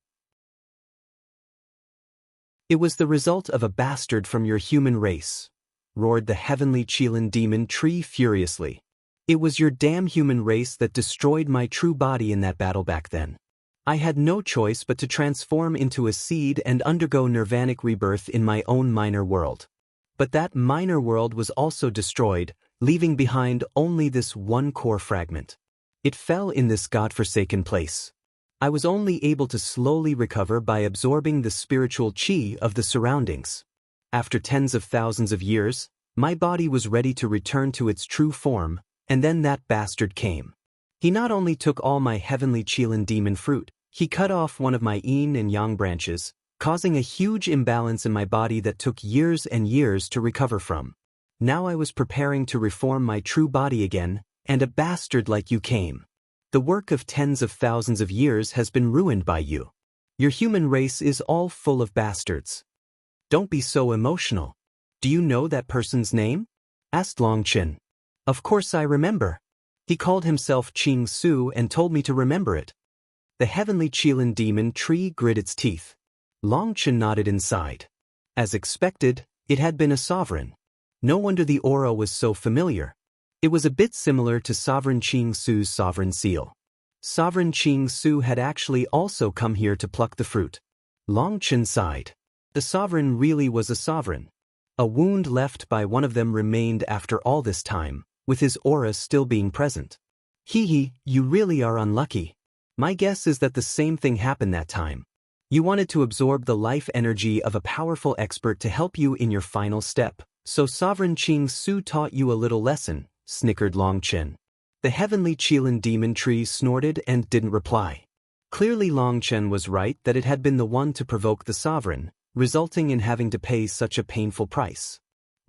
It was the result of a bastard from your human race, roared the heavenly Qilin demon tree furiously. It was your damn human race that destroyed my true body in that battle back then. I had no choice but to transform into a seed and undergo nirvanic rebirth in my own minor world. But that minor world was also destroyed, leaving behind only this one core fragment. It fell in this godforsaken place. I was only able to slowly recover by absorbing the spiritual qi of the surroundings. After tens of thousands of years, my body was ready to return to its true form, and then that bastard came. He not only took all my heavenly Qilin demon fruit, he cut off one of my yin and yang branches, causing a huge imbalance in my body that took years and years to recover from. Now I was preparing to reform my true body again, and a bastard like you came. The work of tens of thousands of years has been ruined by you. Your human race is all full of bastards. Don't be so emotional. Do you know that person's name? Asked Long Chen. Of course I remember. He called himself Qing Su and told me to remember it. The heavenly Qilin demon tree grit its teeth. Long Chen nodded inside. As expected, it had been a sovereign. No wonder the aura was so familiar. It was a bit similar to Sovereign Qing Su's sovereign seal. Sovereign Qing Su had actually also come here to pluck the fruit. Long Chen sighed. The sovereign really was a sovereign. A wound left by one of them remained after all this time, with his aura still being present. Hee, you really are unlucky. My guess is that the same thing happened that time. You wanted to absorb the life energy of a powerful expert to help you in your final step, so Sovereign Qing Su taught you a little lesson, snickered Long Chen. The heavenly Qilin demon tree snorted and didn't reply. Clearly Long Chen was right that it had been the one to provoke the sovereign, resulting in having to pay such a painful price.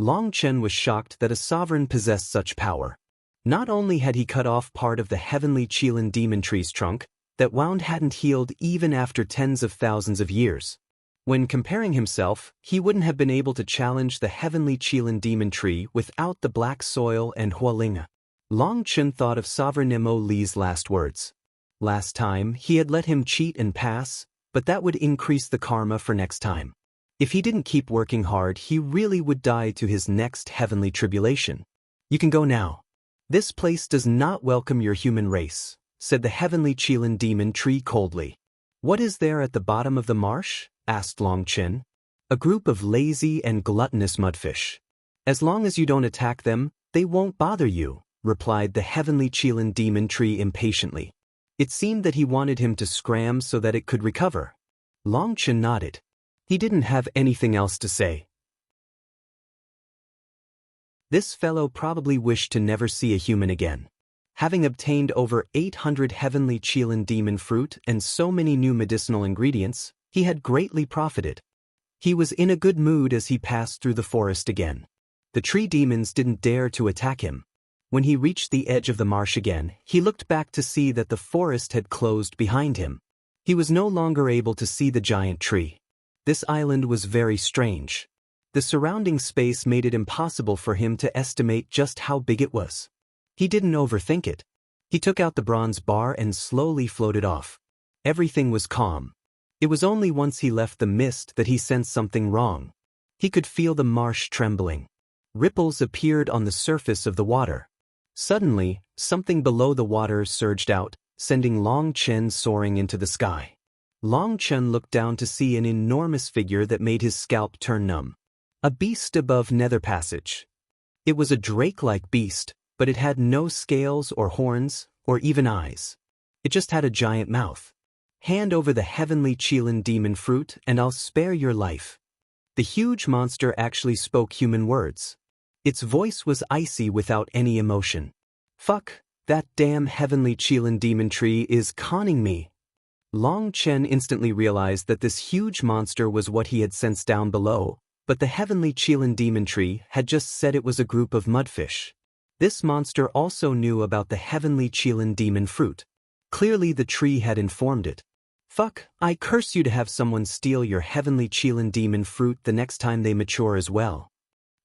Long Chen was shocked that a sovereign possessed such power. Not only had he cut off part of the heavenly Qilin demon tree's trunk, that wound hadn't healed even after tens of thousands of years. When comparing himself, he wouldn't have been able to challenge the heavenly Qilin demon tree without the black soil and Hualinga. Long Chen thought of Sovereign Nemo Li's last words. Last time, he had let him cheat and pass, but that would increase the karma for next time. If he didn't keep working hard, he really would die to his next heavenly tribulation. You can go now. This place does not welcome your human race, said the heavenly Qilin demon tree coldly. What is there at the bottom of the marsh? Asked Long Chen. A group of lazy and gluttonous mudfish. As long as you don't attack them, they won't bother you, replied the heavenly Qilin demon tree impatiently. It seemed that he wanted him to scram so that it could recover. Long Chen nodded. He didn't have anything else to say. This fellow probably wished to never see a human again. Having obtained over 800 heavenly Qilin demon fruit and so many new medicinal ingredients, he had greatly profited. He was in a good mood as he passed through the forest again. The tree demons didn't dare to attack him. When he reached the edge of the marsh again, he looked back to see that the forest had closed behind him. He was no longer able to see the giant tree. This island was very strange. The surrounding space made it impossible for him to estimate just how big it was. He didn't overthink it. He took out the bronze bar and slowly floated off. Everything was calm. It was only once he left the mist that he sensed something wrong. He could feel the marsh trembling. Ripples appeared on the surface of the water. Suddenly, something below the water surged out, sending Long Chen soaring into the sky. Long Chen looked down to see an enormous figure that made his scalp turn numb. A beast above Netherpassage. It was a drake-like beast, but it had no scales or horns, or even eyes. It just had a giant mouth. Hand over the heavenly Qilin demon fruit and I'll spare your life. The huge monster actually spoke human words. Its voice was icy without any emotion. Fuck, that damn heavenly Qilin demon tree is conning me. Long Chen instantly realized that this huge monster was what he had sensed down below, but the heavenly Qilin demon tree had just said it was a group of mudfish. This monster also knew about the heavenly Qilin demon fruit. Clearly the tree had informed it. Fuck, I curse you to have someone steal your heavenly Qilin demon fruit the next time they mature as well.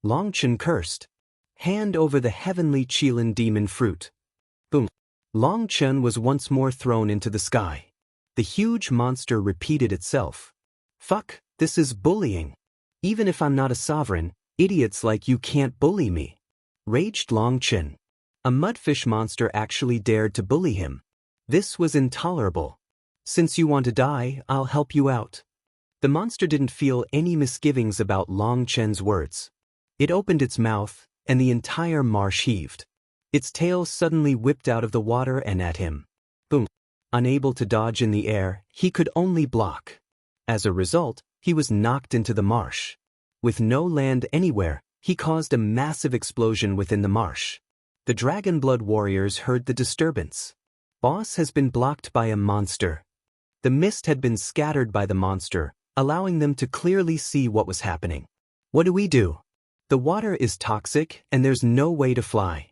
Longchen cursed. Hand over the heavenly Qilin demon fruit. Boom. Longchen was once more thrown into the sky. The huge monster repeated itself. Fuck, this is bullying. Even if I'm not a sovereign, idiots like you can't bully me. Raged Longchen. A mudfish monster actually dared to bully him. This was intolerable. Since you want to die, I'll help you out. The monster didn't feel any misgivings about Longchen's words. It opened its mouth, and the entire marsh heaved. Its tail suddenly whipped out of the water and at him. Boom. Unable to dodge in the air, he could only block. As a result, he was knocked into the marsh. With no land anywhere, he caused a massive explosion within the marsh. The Dragon Blood warriors heard the disturbance. Boss has been blocked by a monster. The mist had been scattered by the monster, allowing them to clearly see what was happening. What do we do? The water is toxic and there's no way to fly.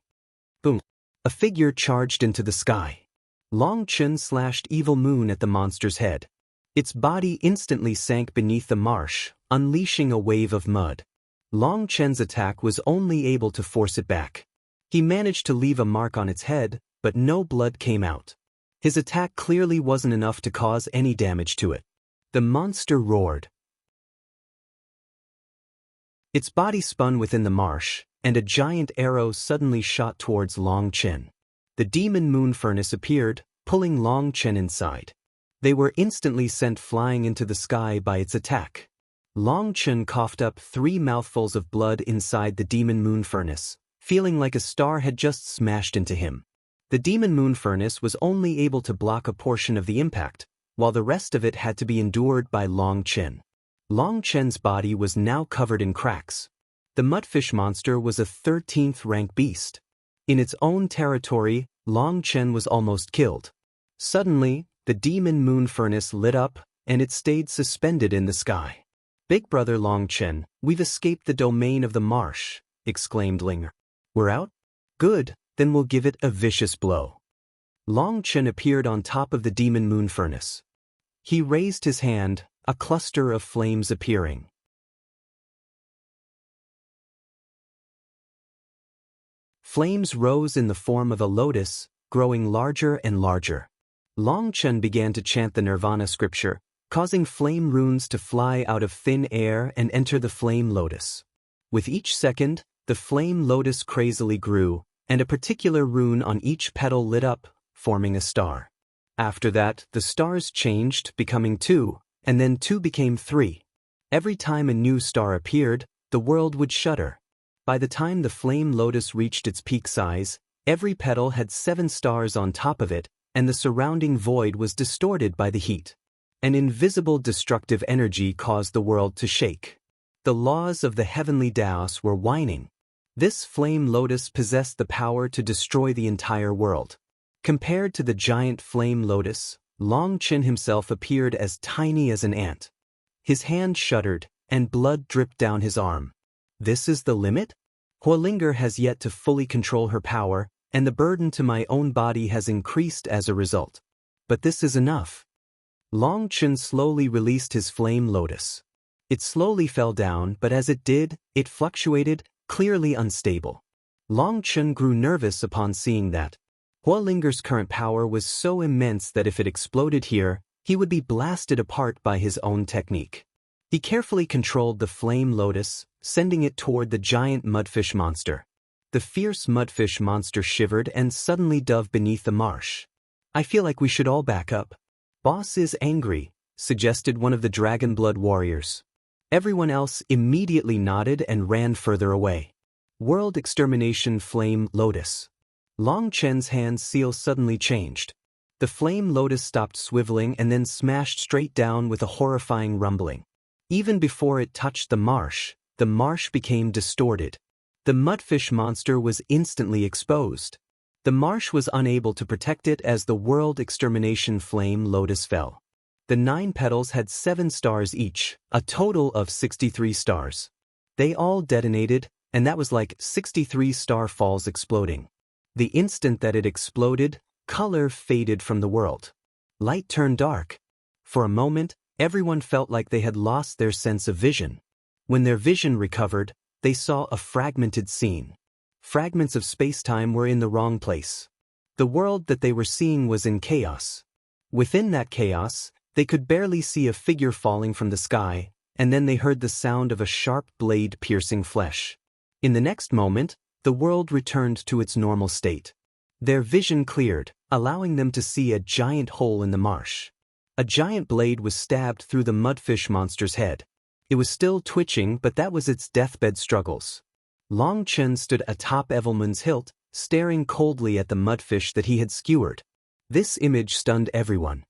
Boom. A figure charged into the sky. Longchen slashed Evil Moon at the monster's head. Its body instantly sank beneath the marsh, unleashing a wave of mud. Longchen's attack was only able to force it back. He managed to leave a mark on its head, but no blood came out. His attack clearly wasn't enough to cause any damage to it. The monster roared. Its body spun within the marsh, and a giant arrow suddenly shot towards Longchen. The demon moon furnace appeared, pulling Longchen inside. They were instantly sent flying into the sky by its attack. Longchen coughed up 3 mouthfuls of blood inside the demon moon furnace, feeling like a star had just smashed into him. The demon moon furnace was only able to block a portion of the impact, while the rest of it had to be endured by Longchen. Longchen's body was now covered in cracks. The mudfish monster was a 13th rank beast. In its own territory, Longchen was almost killed. Suddenly, the demon moon furnace lit up, and it stayed suspended in the sky. Big brother Longchen, we've escaped the domain of the marsh, exclaimed Linger. We're out? Good, then we'll give it a vicious blow. Longchen appeared on top of the demon moon furnace. He raised his hand, a cluster of flames appearing. Flames rose in the form of a lotus, growing larger and larger. Longchen began to chant the Nirvana scripture, causing flame runes to fly out of thin air and enter the flame lotus. With each second, the flame lotus crazily grew, and a particular rune on each petal lit up, forming a star. After that, the stars changed, becoming 2, and then 2 became 3. Every time a new star appeared, the world would shudder. By the time the flame lotus reached its peak size, every petal had 7 stars on top of it, and the surrounding void was distorted by the heat. An invisible destructive energy caused the world to shake. The laws of the heavenly Daos were whining. This flame lotus possessed the power to destroy the entire world. Compared to the giant flame lotus, Longchen himself appeared as tiny as an ant. His hand shuddered, and blood dripped down his arm. This is the limit? Huolinger has yet to fully control her power, and the burden to my own body has increased as a result. But this is enough. Longchen slowly released his flame lotus. It slowly fell down, but as it did, it fluctuated, clearly unstable. Longchen grew nervous upon seeing that. Huolinger's current power was so immense that if it exploded here, he would be blasted apart by his own technique. He carefully controlled the flame lotus, sending it toward the giant mudfish monster. The fierce mudfish monster shivered and suddenly dove beneath the marsh. I feel like we should all back up. Boss is angry, suggested one of the Dragon Blood warriors. Everyone else immediately nodded and ran further away. World Extermination Flame Lotus. Longchen's hand seal suddenly changed. The flame lotus stopped swiveling and then smashed straight down with a horrifying rumbling. Even before it touched the marsh became distorted. The mudfish monster was instantly exposed. The marsh was unable to protect it as the World Extermination Flame Lotus fell. The 9 petals had 7 stars each, a total of 63 stars. They all detonated, and that was like 63 star falls exploding. The instant that it exploded, Color faded from the world. Light turned dark. For a moment, everyone felt like they had lost their sense of vision. When their vision recovered, they saw a fragmented scene. Fragments of space-time were in the wrong place. The world that they were seeing was in chaos. Within that chaos, they could barely see a figure falling from the sky, and then they heard the sound of a sharp blade piercing flesh. In the next moment, the world returned to its normal state. Their vision cleared, allowing them to see a giant hole in the marsh. A giant blade was stabbed through the mudfish monster's head. It was still twitching, but that was its deathbed struggles. Long Chen stood atop Evelman's hilt, staring coldly at the mudfish that he had skewered. This image stunned everyone.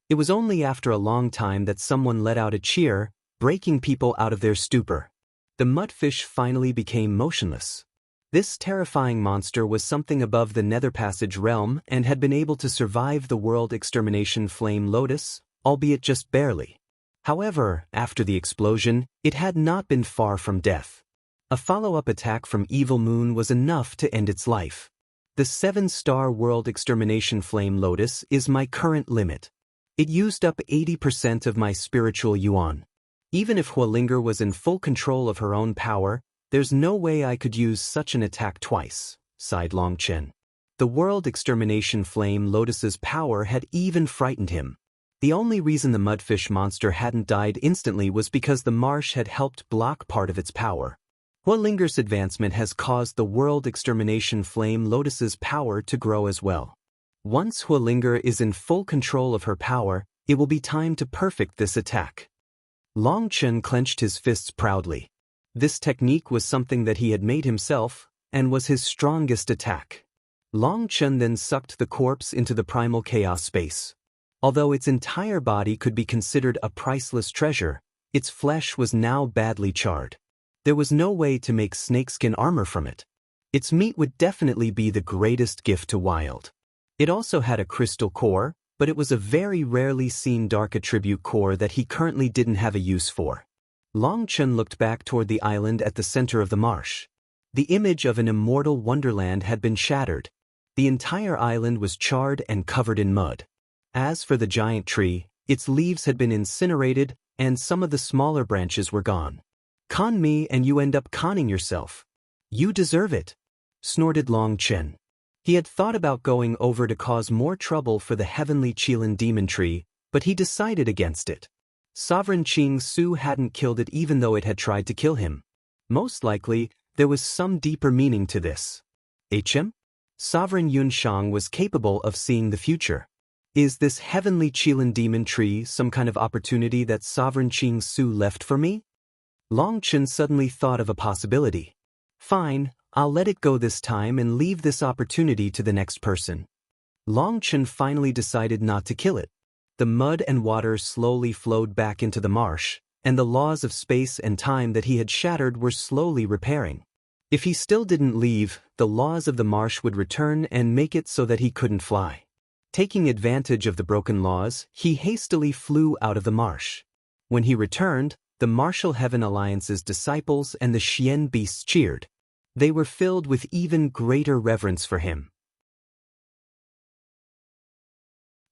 It was only after a long time that someone let out a cheer, breaking people out of their stupor. The mudfish finally became motionless. This terrifying monster was something above the Netherpassage realm and had been able to survive the world extermination flame lotus, albeit just barely. However, after the explosion, it had not been far from death. A follow-up attack from Evil Moon was enough to end its life. The 7-star world extermination flame lotus is my current limit. It used up 80% of my spiritual yuan. Even if Hualinger was in full control of her own power, there's no way I could use such an attack twice, sighed Long Chen. The world extermination flame lotus's power had even frightened him. The only reason the mudfish monster hadn't died instantly was because the marsh had helped block part of its power. Hualinger's advancement has caused the world extermination flame lotus's power to grow as well. Once Hualinger is in full control of her power, it will be time to perfect this attack. Long Chen clenched his fists proudly. This technique was something that he had made himself, and was his strongest attack. Long Chen then sucked the corpse into the primal chaos space. Although its entire body could be considered a priceless treasure, its flesh was now badly charred. There was no way to make snakeskin armor from it. Its meat would definitely be the greatest gift to Wild. It also had a crystal core, but it was a very rarely seen dark attribute core that he currently didn't have a use for. Long Chen looked back toward the island at the center of the marsh. The image of an immortal wonderland had been shattered. The entire island was charred and covered in mud. As for the giant tree, its leaves had been incinerated, and some of the smaller branches were gone. Con me and you end up conning yourself. You deserve it, snorted Long Chen. He had thought about going over to cause more trouble for the heavenly Qilin demon tree, but he decided against it. Sovereign Qing Su hadn't killed it even though it had tried to kill him. Most likely, there was some deeper meaning to this. Sovereign Yunshang was capable of seeing the future. Is this heavenly Qilin demon tree some kind of opportunity that Sovereign Qing Su left for me? Long Chen suddenly thought of a possibility. Fine, I'll let it go this time and leave this opportunity to the next person. Long Chen finally decided not to kill it. The mud and water slowly flowed back into the marsh, and the laws of space and time that he had shattered were slowly repairing. If he still didn't leave, the laws of the marsh would return and make it so that he couldn't fly. Taking advantage of the broken laws, he hastily flew out of the marsh. When he returned, the Martial Heaven Alliance's disciples and the Xian beasts cheered. They were filled with even greater reverence for him.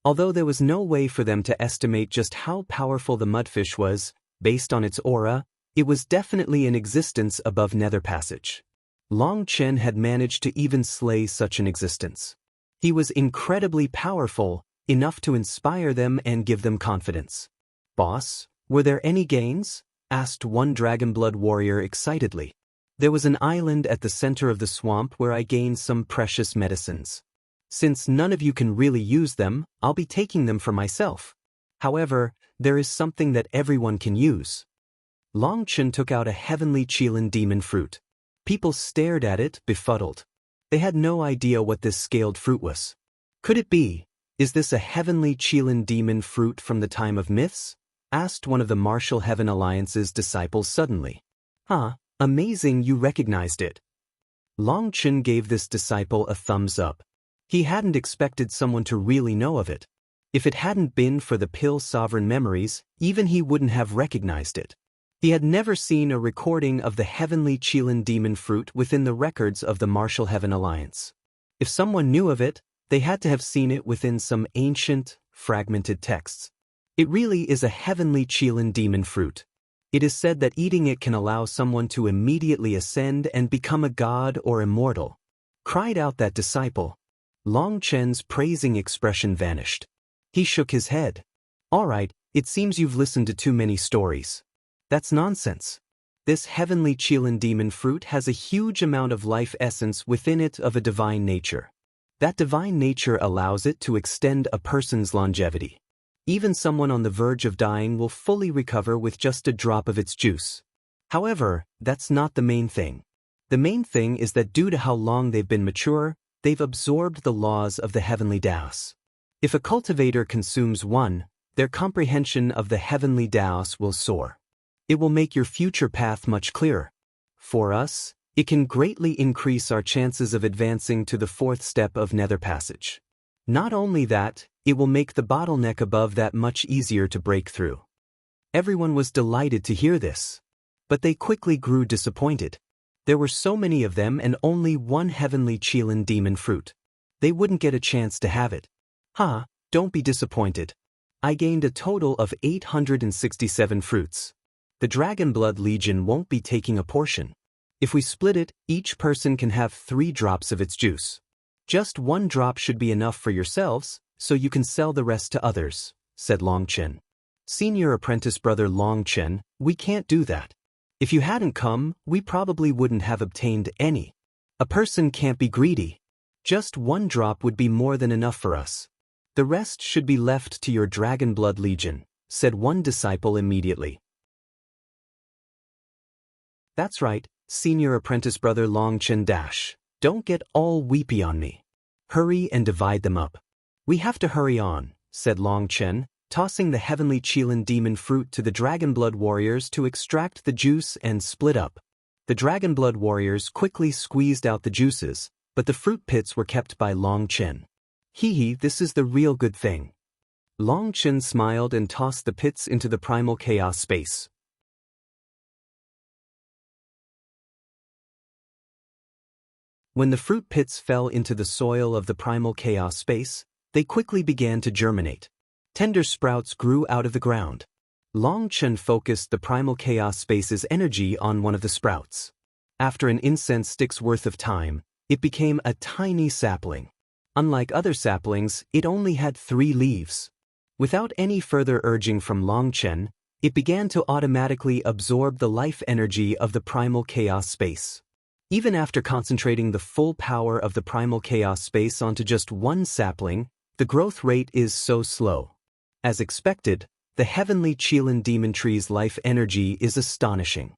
Although there was no way for them to estimate just how powerful the mudfish was, based on its aura, it was definitely in existence above Netherpassage. Long Chen had managed to even slay such an existence. He was incredibly powerful, enough to inspire them and give them confidence. Boss, were there any gains? Asked one Dragonblood warrior excitedly. There was an island at the center of the swamp where I gained some precious medicines. Since none of you can really use them, I'll be taking them for myself. However, there is something that everyone can use. Long Chen took out a heavenly Qilin demon fruit. People stared at it, befuddled. They had no idea what this scaled fruit was. Could it be? Is this a heavenly Qilin demon fruit from the time of myths? Asked one of the Martial Heaven Alliance's disciples suddenly. Amazing you recognized it. Long Chen gave this disciple a thumbs up. He hadn't expected someone to really know of it. If it hadn't been for the pill sovereign memories, even he wouldn't have recognized it. He had never seen a recording of the heavenly Qilin demon fruit within the records of the Martial Heaven Alliance. If someone knew of it, they had to have seen it within some ancient, fragmented texts. It really is a heavenly Qilin demon fruit. It is said that eating it can allow someone to immediately ascend and become a god or immortal. Cried out that disciple. Long Chen's praising expression vanished. He shook his head. All right, it seems you've listened to too many stories. That's nonsense. This heavenly Qilin demon fruit has a huge amount of life essence within it of a divine nature. That divine nature allows it to extend a person's longevity. Even someone on the verge of dying will fully recover with just a drop of its juice. However, that's not the main thing. The main thing is that due to how long they've been mature, they've absorbed the laws of the heavenly Daos. If a cultivator consumes one, their comprehension of the heavenly Daos will soar. It will make your future path much clearer. For us, it can greatly increase our chances of advancing to the fourth step of Netherpassage. Not only that, it will make the bottleneck above that much easier to break through. Everyone was delighted to hear this. But they quickly grew disappointed. There were so many of them and only one heavenly Qilin demon fruit. They wouldn't get a chance to have it. Don't be disappointed. I gained a total of 867 fruits. The Dragon Blood Legion won't be taking a portion. If we split it, each person can have 3 drops of its juice. Just 1 drop should be enough for yourselves, so you can sell the rest to others, said Long Chen. Senior apprentice brother Long Chen, we can't do that. If you hadn't come, we probably wouldn't have obtained any. A person can't be greedy. Just 1 drop would be more than enough for us. The rest should be left to your Dragon Blood Legion, said one disciple immediately. That's right, senior apprentice brother Long Chen dash. Don't get all weepy on me. Hurry and divide them up. We have to hurry on, said Long Chen, tossing the heavenly Qilin demon fruit to the Dragon Blood warriors to extract the juice and split up. The Dragon Blood warriors quickly squeezed out the juices, but the fruit pits were kept by Long Chen. This is the real good thing. Long Chen smiled and tossed the pits into the primal chaos space. When the fruit pits fell into the soil of the primal chaos space, they quickly began to germinate. Tender sprouts grew out of the ground. Long Chen focused the primal chaos space's energy on one of the sprouts. After an incense stick's worth of time, it became a tiny sapling. Unlike other saplings, it only had 3 leaves. Without any further urging from Long Chen, it began to automatically absorb the life energy of the primal chaos space. Even after concentrating the full power of the primal chaos space onto just 1 sapling, the growth rate is so slow. As expected, the heavenly Qilin demon tree's life energy is astonishing.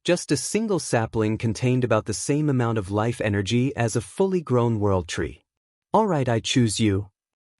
Just a single sapling contained about the same amount of life energy as a fully grown world tree. All right, I choose you.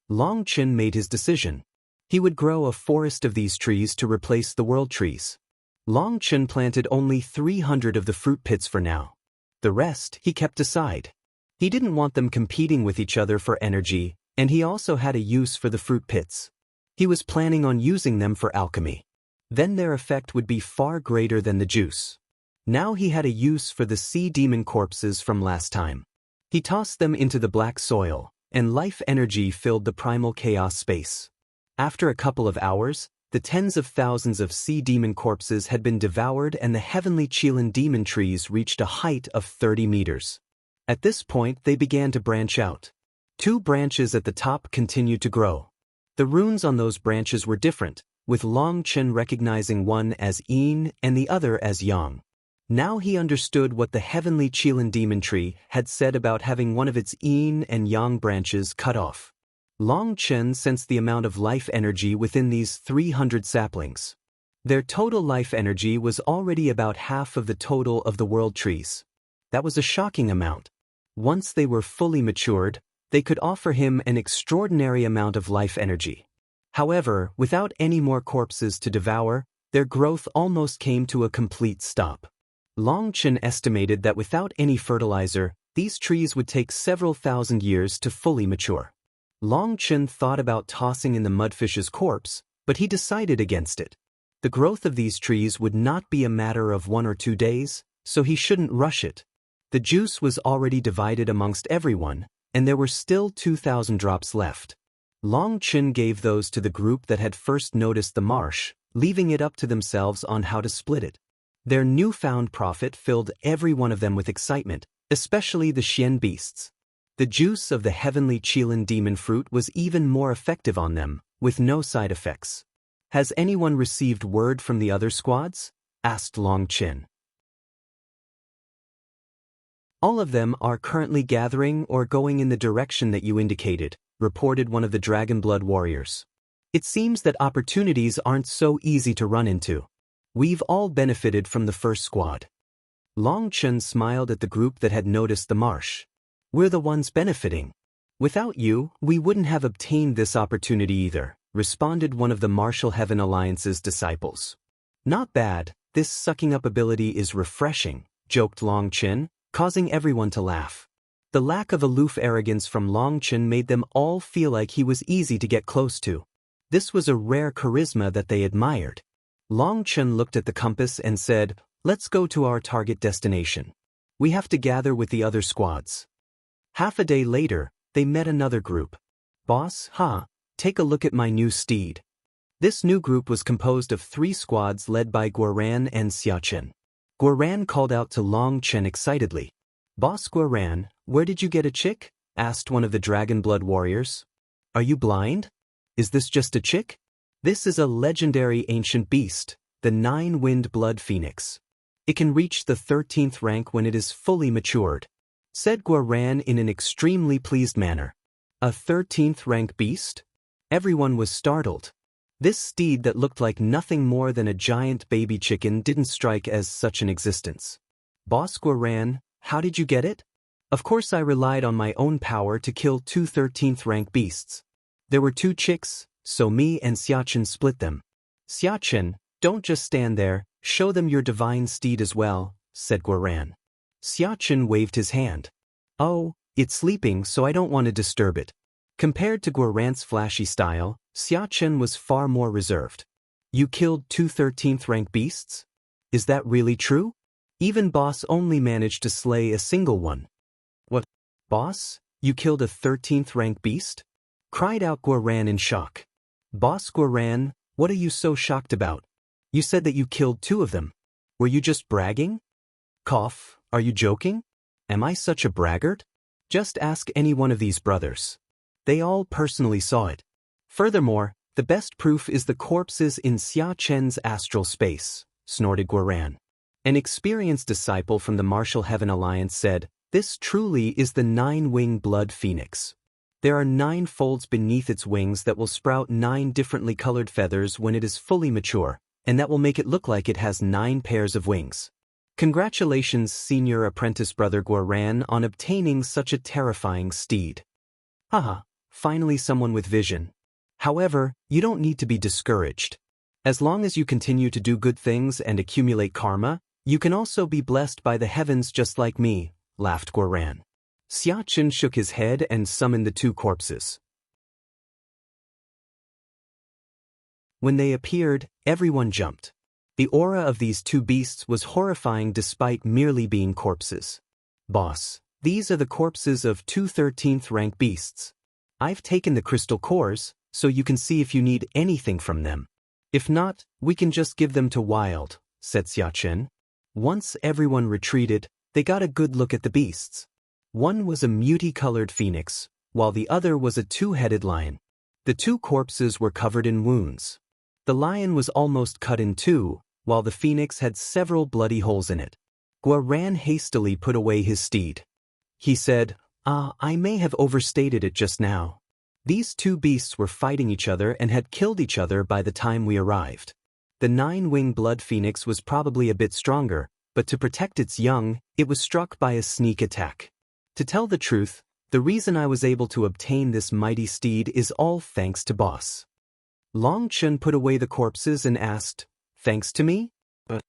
Long Chen made his decision. He would grow a forest of these trees to replace the world trees. Long Chen planted only 300 of the fruit pits for now. The rest he kept aside. He didn't want them competing with each other for energy, and he also had a use for the fruit pits. He was planning on using them for alchemy. Then their effect would be far greater than the juice. Now he had a use for the sea demon corpses from last time. He tossed them into the black soil, and life energy filled the primal chaos space. After a couple of hours, the tens of thousands of sea demon corpses had been devoured and the heavenly Qilin demon trees reached a height of 30 meters. At this point they began to branch out. 2 branches at the top continued to grow. The runes on those branches were different, with Long Chen recognizing one as Yin and the other as Yang. Now he understood what the heavenly Qilin demon tree had said about having one of its Yin and Yang branches cut off. Long Chen sensed the amount of life energy within these 300 saplings. Their total life energy was already about half of the total of the world trees. That was a shocking amount. Once they were fully matured, they could offer him an extraordinary amount of life energy. However, without any more corpses to devour, their growth almost came to a complete stop. Long Chen estimated that without any fertilizer, these trees would take several thousand years to fully mature. Long Chen thought about tossing in the mudfish's corpse, but he decided against it. The growth of these trees would not be a matter of 1 or 2 days, so he shouldn't rush it. The juice was already divided amongst everyone, and there were still 2,000 drops left. Long Qin gave those to the group that had first noticed the marsh, leaving it up to themselves on how to split it. Their newfound profit filled every one of them with excitement, especially the Xian beasts. The juice of the heavenly Qilin demon fruit was even more effective on them, with no side effects. "Has anyone received word from the other squads?" asked Long Qin. "All of them are currently gathering or going in the direction that you indicated," reported one of the Dragonblood warriors. "It seems that opportunities aren't so easy to run into. We've all benefited from the first squad." Long Qin smiled at the group that had noticed the marsh. "We're the ones benefiting. Without you, we wouldn't have obtained this opportunity either," responded one of the Martial Heaven Alliance's disciples. "Not bad, this sucking up ability is refreshing," joked Long Qin, causing everyone to laugh. The lack of aloof arrogance from Long Qin made them all feel like he was easy to get close to. This was a rare charisma that they admired. Long Qin looked at the compass and said, "Let's go to our target destination. We have to gather with the other squads." Half a day later, they met another group. "Boss, take a look at my new steed." This new group was composed of 3 squads led by Guoran and Xiachen. Guoran called out to Long Qin excitedly. "Boss Guoran, where did you get a chick?" asked one of the Dragonblood warriors. "Are you blind? Is this just a chick? This is a legendary ancient beast, the 9-winged blood phoenix. It can reach the 13th rank when it is fully matured," said Guoran in an extremely pleased manner. "A 13th rank beast?" Everyone was startled. This steed that looked like nothing more than a giant baby chicken didn't strike as such an existence. "Boss Guoran, how did you get it?" "Of course I relied on my own power to kill 2 13th rank beasts. There were 2 chicks, so me and Xiachen split them." "Xiachen, don't just stand there, show them your divine steed as well," said Guoran. Xiachen waved his hand. "Oh, it's sleeping so I don't want to disturb it." Compared to Guoran's flashy style, Xiachen was far more reserved. "You killed 2 13th rank beasts? Is that really true? Even Boss only managed to slay a single one." "What? Boss, you killed a 13th rank beast?" cried out Guoran in shock. "Boss Guoran, what are you so shocked about? You said that you killed 2 of them. Were you just bragging?" "Cough, are you joking? Am I such a braggart? Just ask any one of these brothers. They all personally saw it. Furthermore, the best proof is the corpses in Xia Chen's astral space," snorted Guoran. An experienced disciple from the Martial Heaven Alliance said, "This truly is the 9-winged blood phoenix. There are 9 folds beneath its wings that will sprout 9 differently colored feathers when it is fully mature, and that will make it look like it has 9 pairs of wings. Congratulations, senior apprentice brother Guoran, on obtaining such a terrifying steed. Haha, finally someone with vision. However, you don't need to be discouraged. As long as you continue to do good things and accumulate karma, you can also be blessed by the heavens just like me," laughed Guoran. Xiachen shook his head and summoned the 2 corpses. When they appeared, everyone jumped. The aura of these 2 beasts was horrifying despite merely being corpses. "Boss, these are the corpses of 2 13th rank beasts. I've taken the crystal cores, so you can see if you need anything from them. If not, we can just give them to Wild," said Xiachen. Once everyone retreated, they got a good look at the beasts. One was a muty-colored phoenix, while the other was a 2-headed lion. The 2 corpses were covered in wounds. The lion was almost cut in 2, while the phoenix had several bloody holes in it. Guoran hastily put away his steed. He said, I may have overstated it just now. These 2 beasts were fighting each other and had killed each other by the time we arrived. The 9-winged blood phoenix was probably a bit stronger, but to protect its young, it was struck by a sneak attack. To tell the truth, the reason I was able to obtain this mighty steed is all thanks to Boss." Long Qin put away the corpses and asked, "Thanks to me?" "But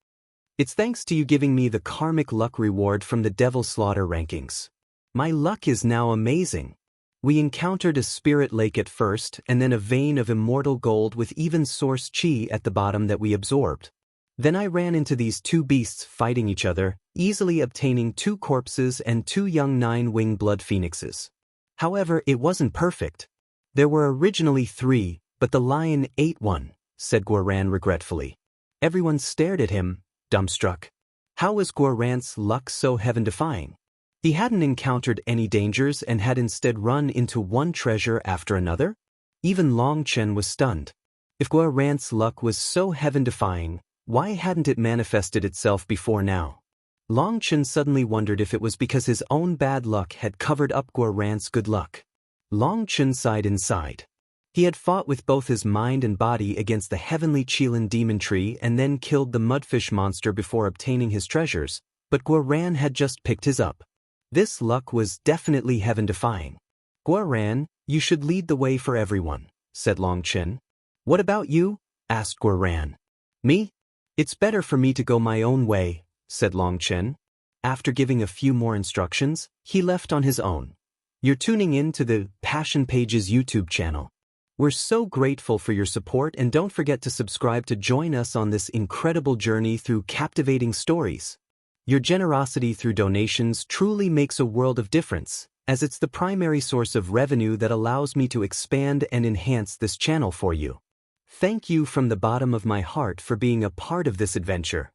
it's thanks to you giving me the karmic luck reward from the Devil Slaughter rankings. My luck is now amazing. We encountered a spirit lake at first and then a vein of immortal gold with even source chi at the bottom that we absorbed. Then I ran into these 2 beasts fighting each other, easily obtaining 2 corpses and 2 young 9-winged blood phoenixes. However, it wasn't perfect. There were originally 3, but the lion ate one, said Guoran regretfully. Everyone stared at him, dumbstruck. How was Guoran's luck so heaven-defying? He hadn't encountered any dangers and had instead run into one treasure after another? Even Long Chen was stunned. If Guoran's luck was so heaven-defying, why hadn't it manifested itself before now? Long Chen suddenly wondered if it was because his own bad luck had covered up Guoran's good luck. Long Chen sighed inside. He had fought with both his mind and body against the heavenly Qilin demon tree and then killed the mudfish monster before obtaining his treasures, but Guoran had just picked his up. This luck was definitely heaven-defying. Guoran, you should lead the way for everyone, said Long Chen. What about you? Asked Guoran. Me? It's better for me to go my own way, said Long Chen. After giving a few more instructions, he left on his own. You're tuning in to the Passion Pages YouTube channel. We're so grateful for your support, and don't forget to subscribe to join us on this incredible journey through captivating stories. Your generosity through donations truly makes a world of difference, as it's the primary source of revenue that allows me to expand and enhance this channel for you. Thank you from the bottom of my heart for being a part of this adventure.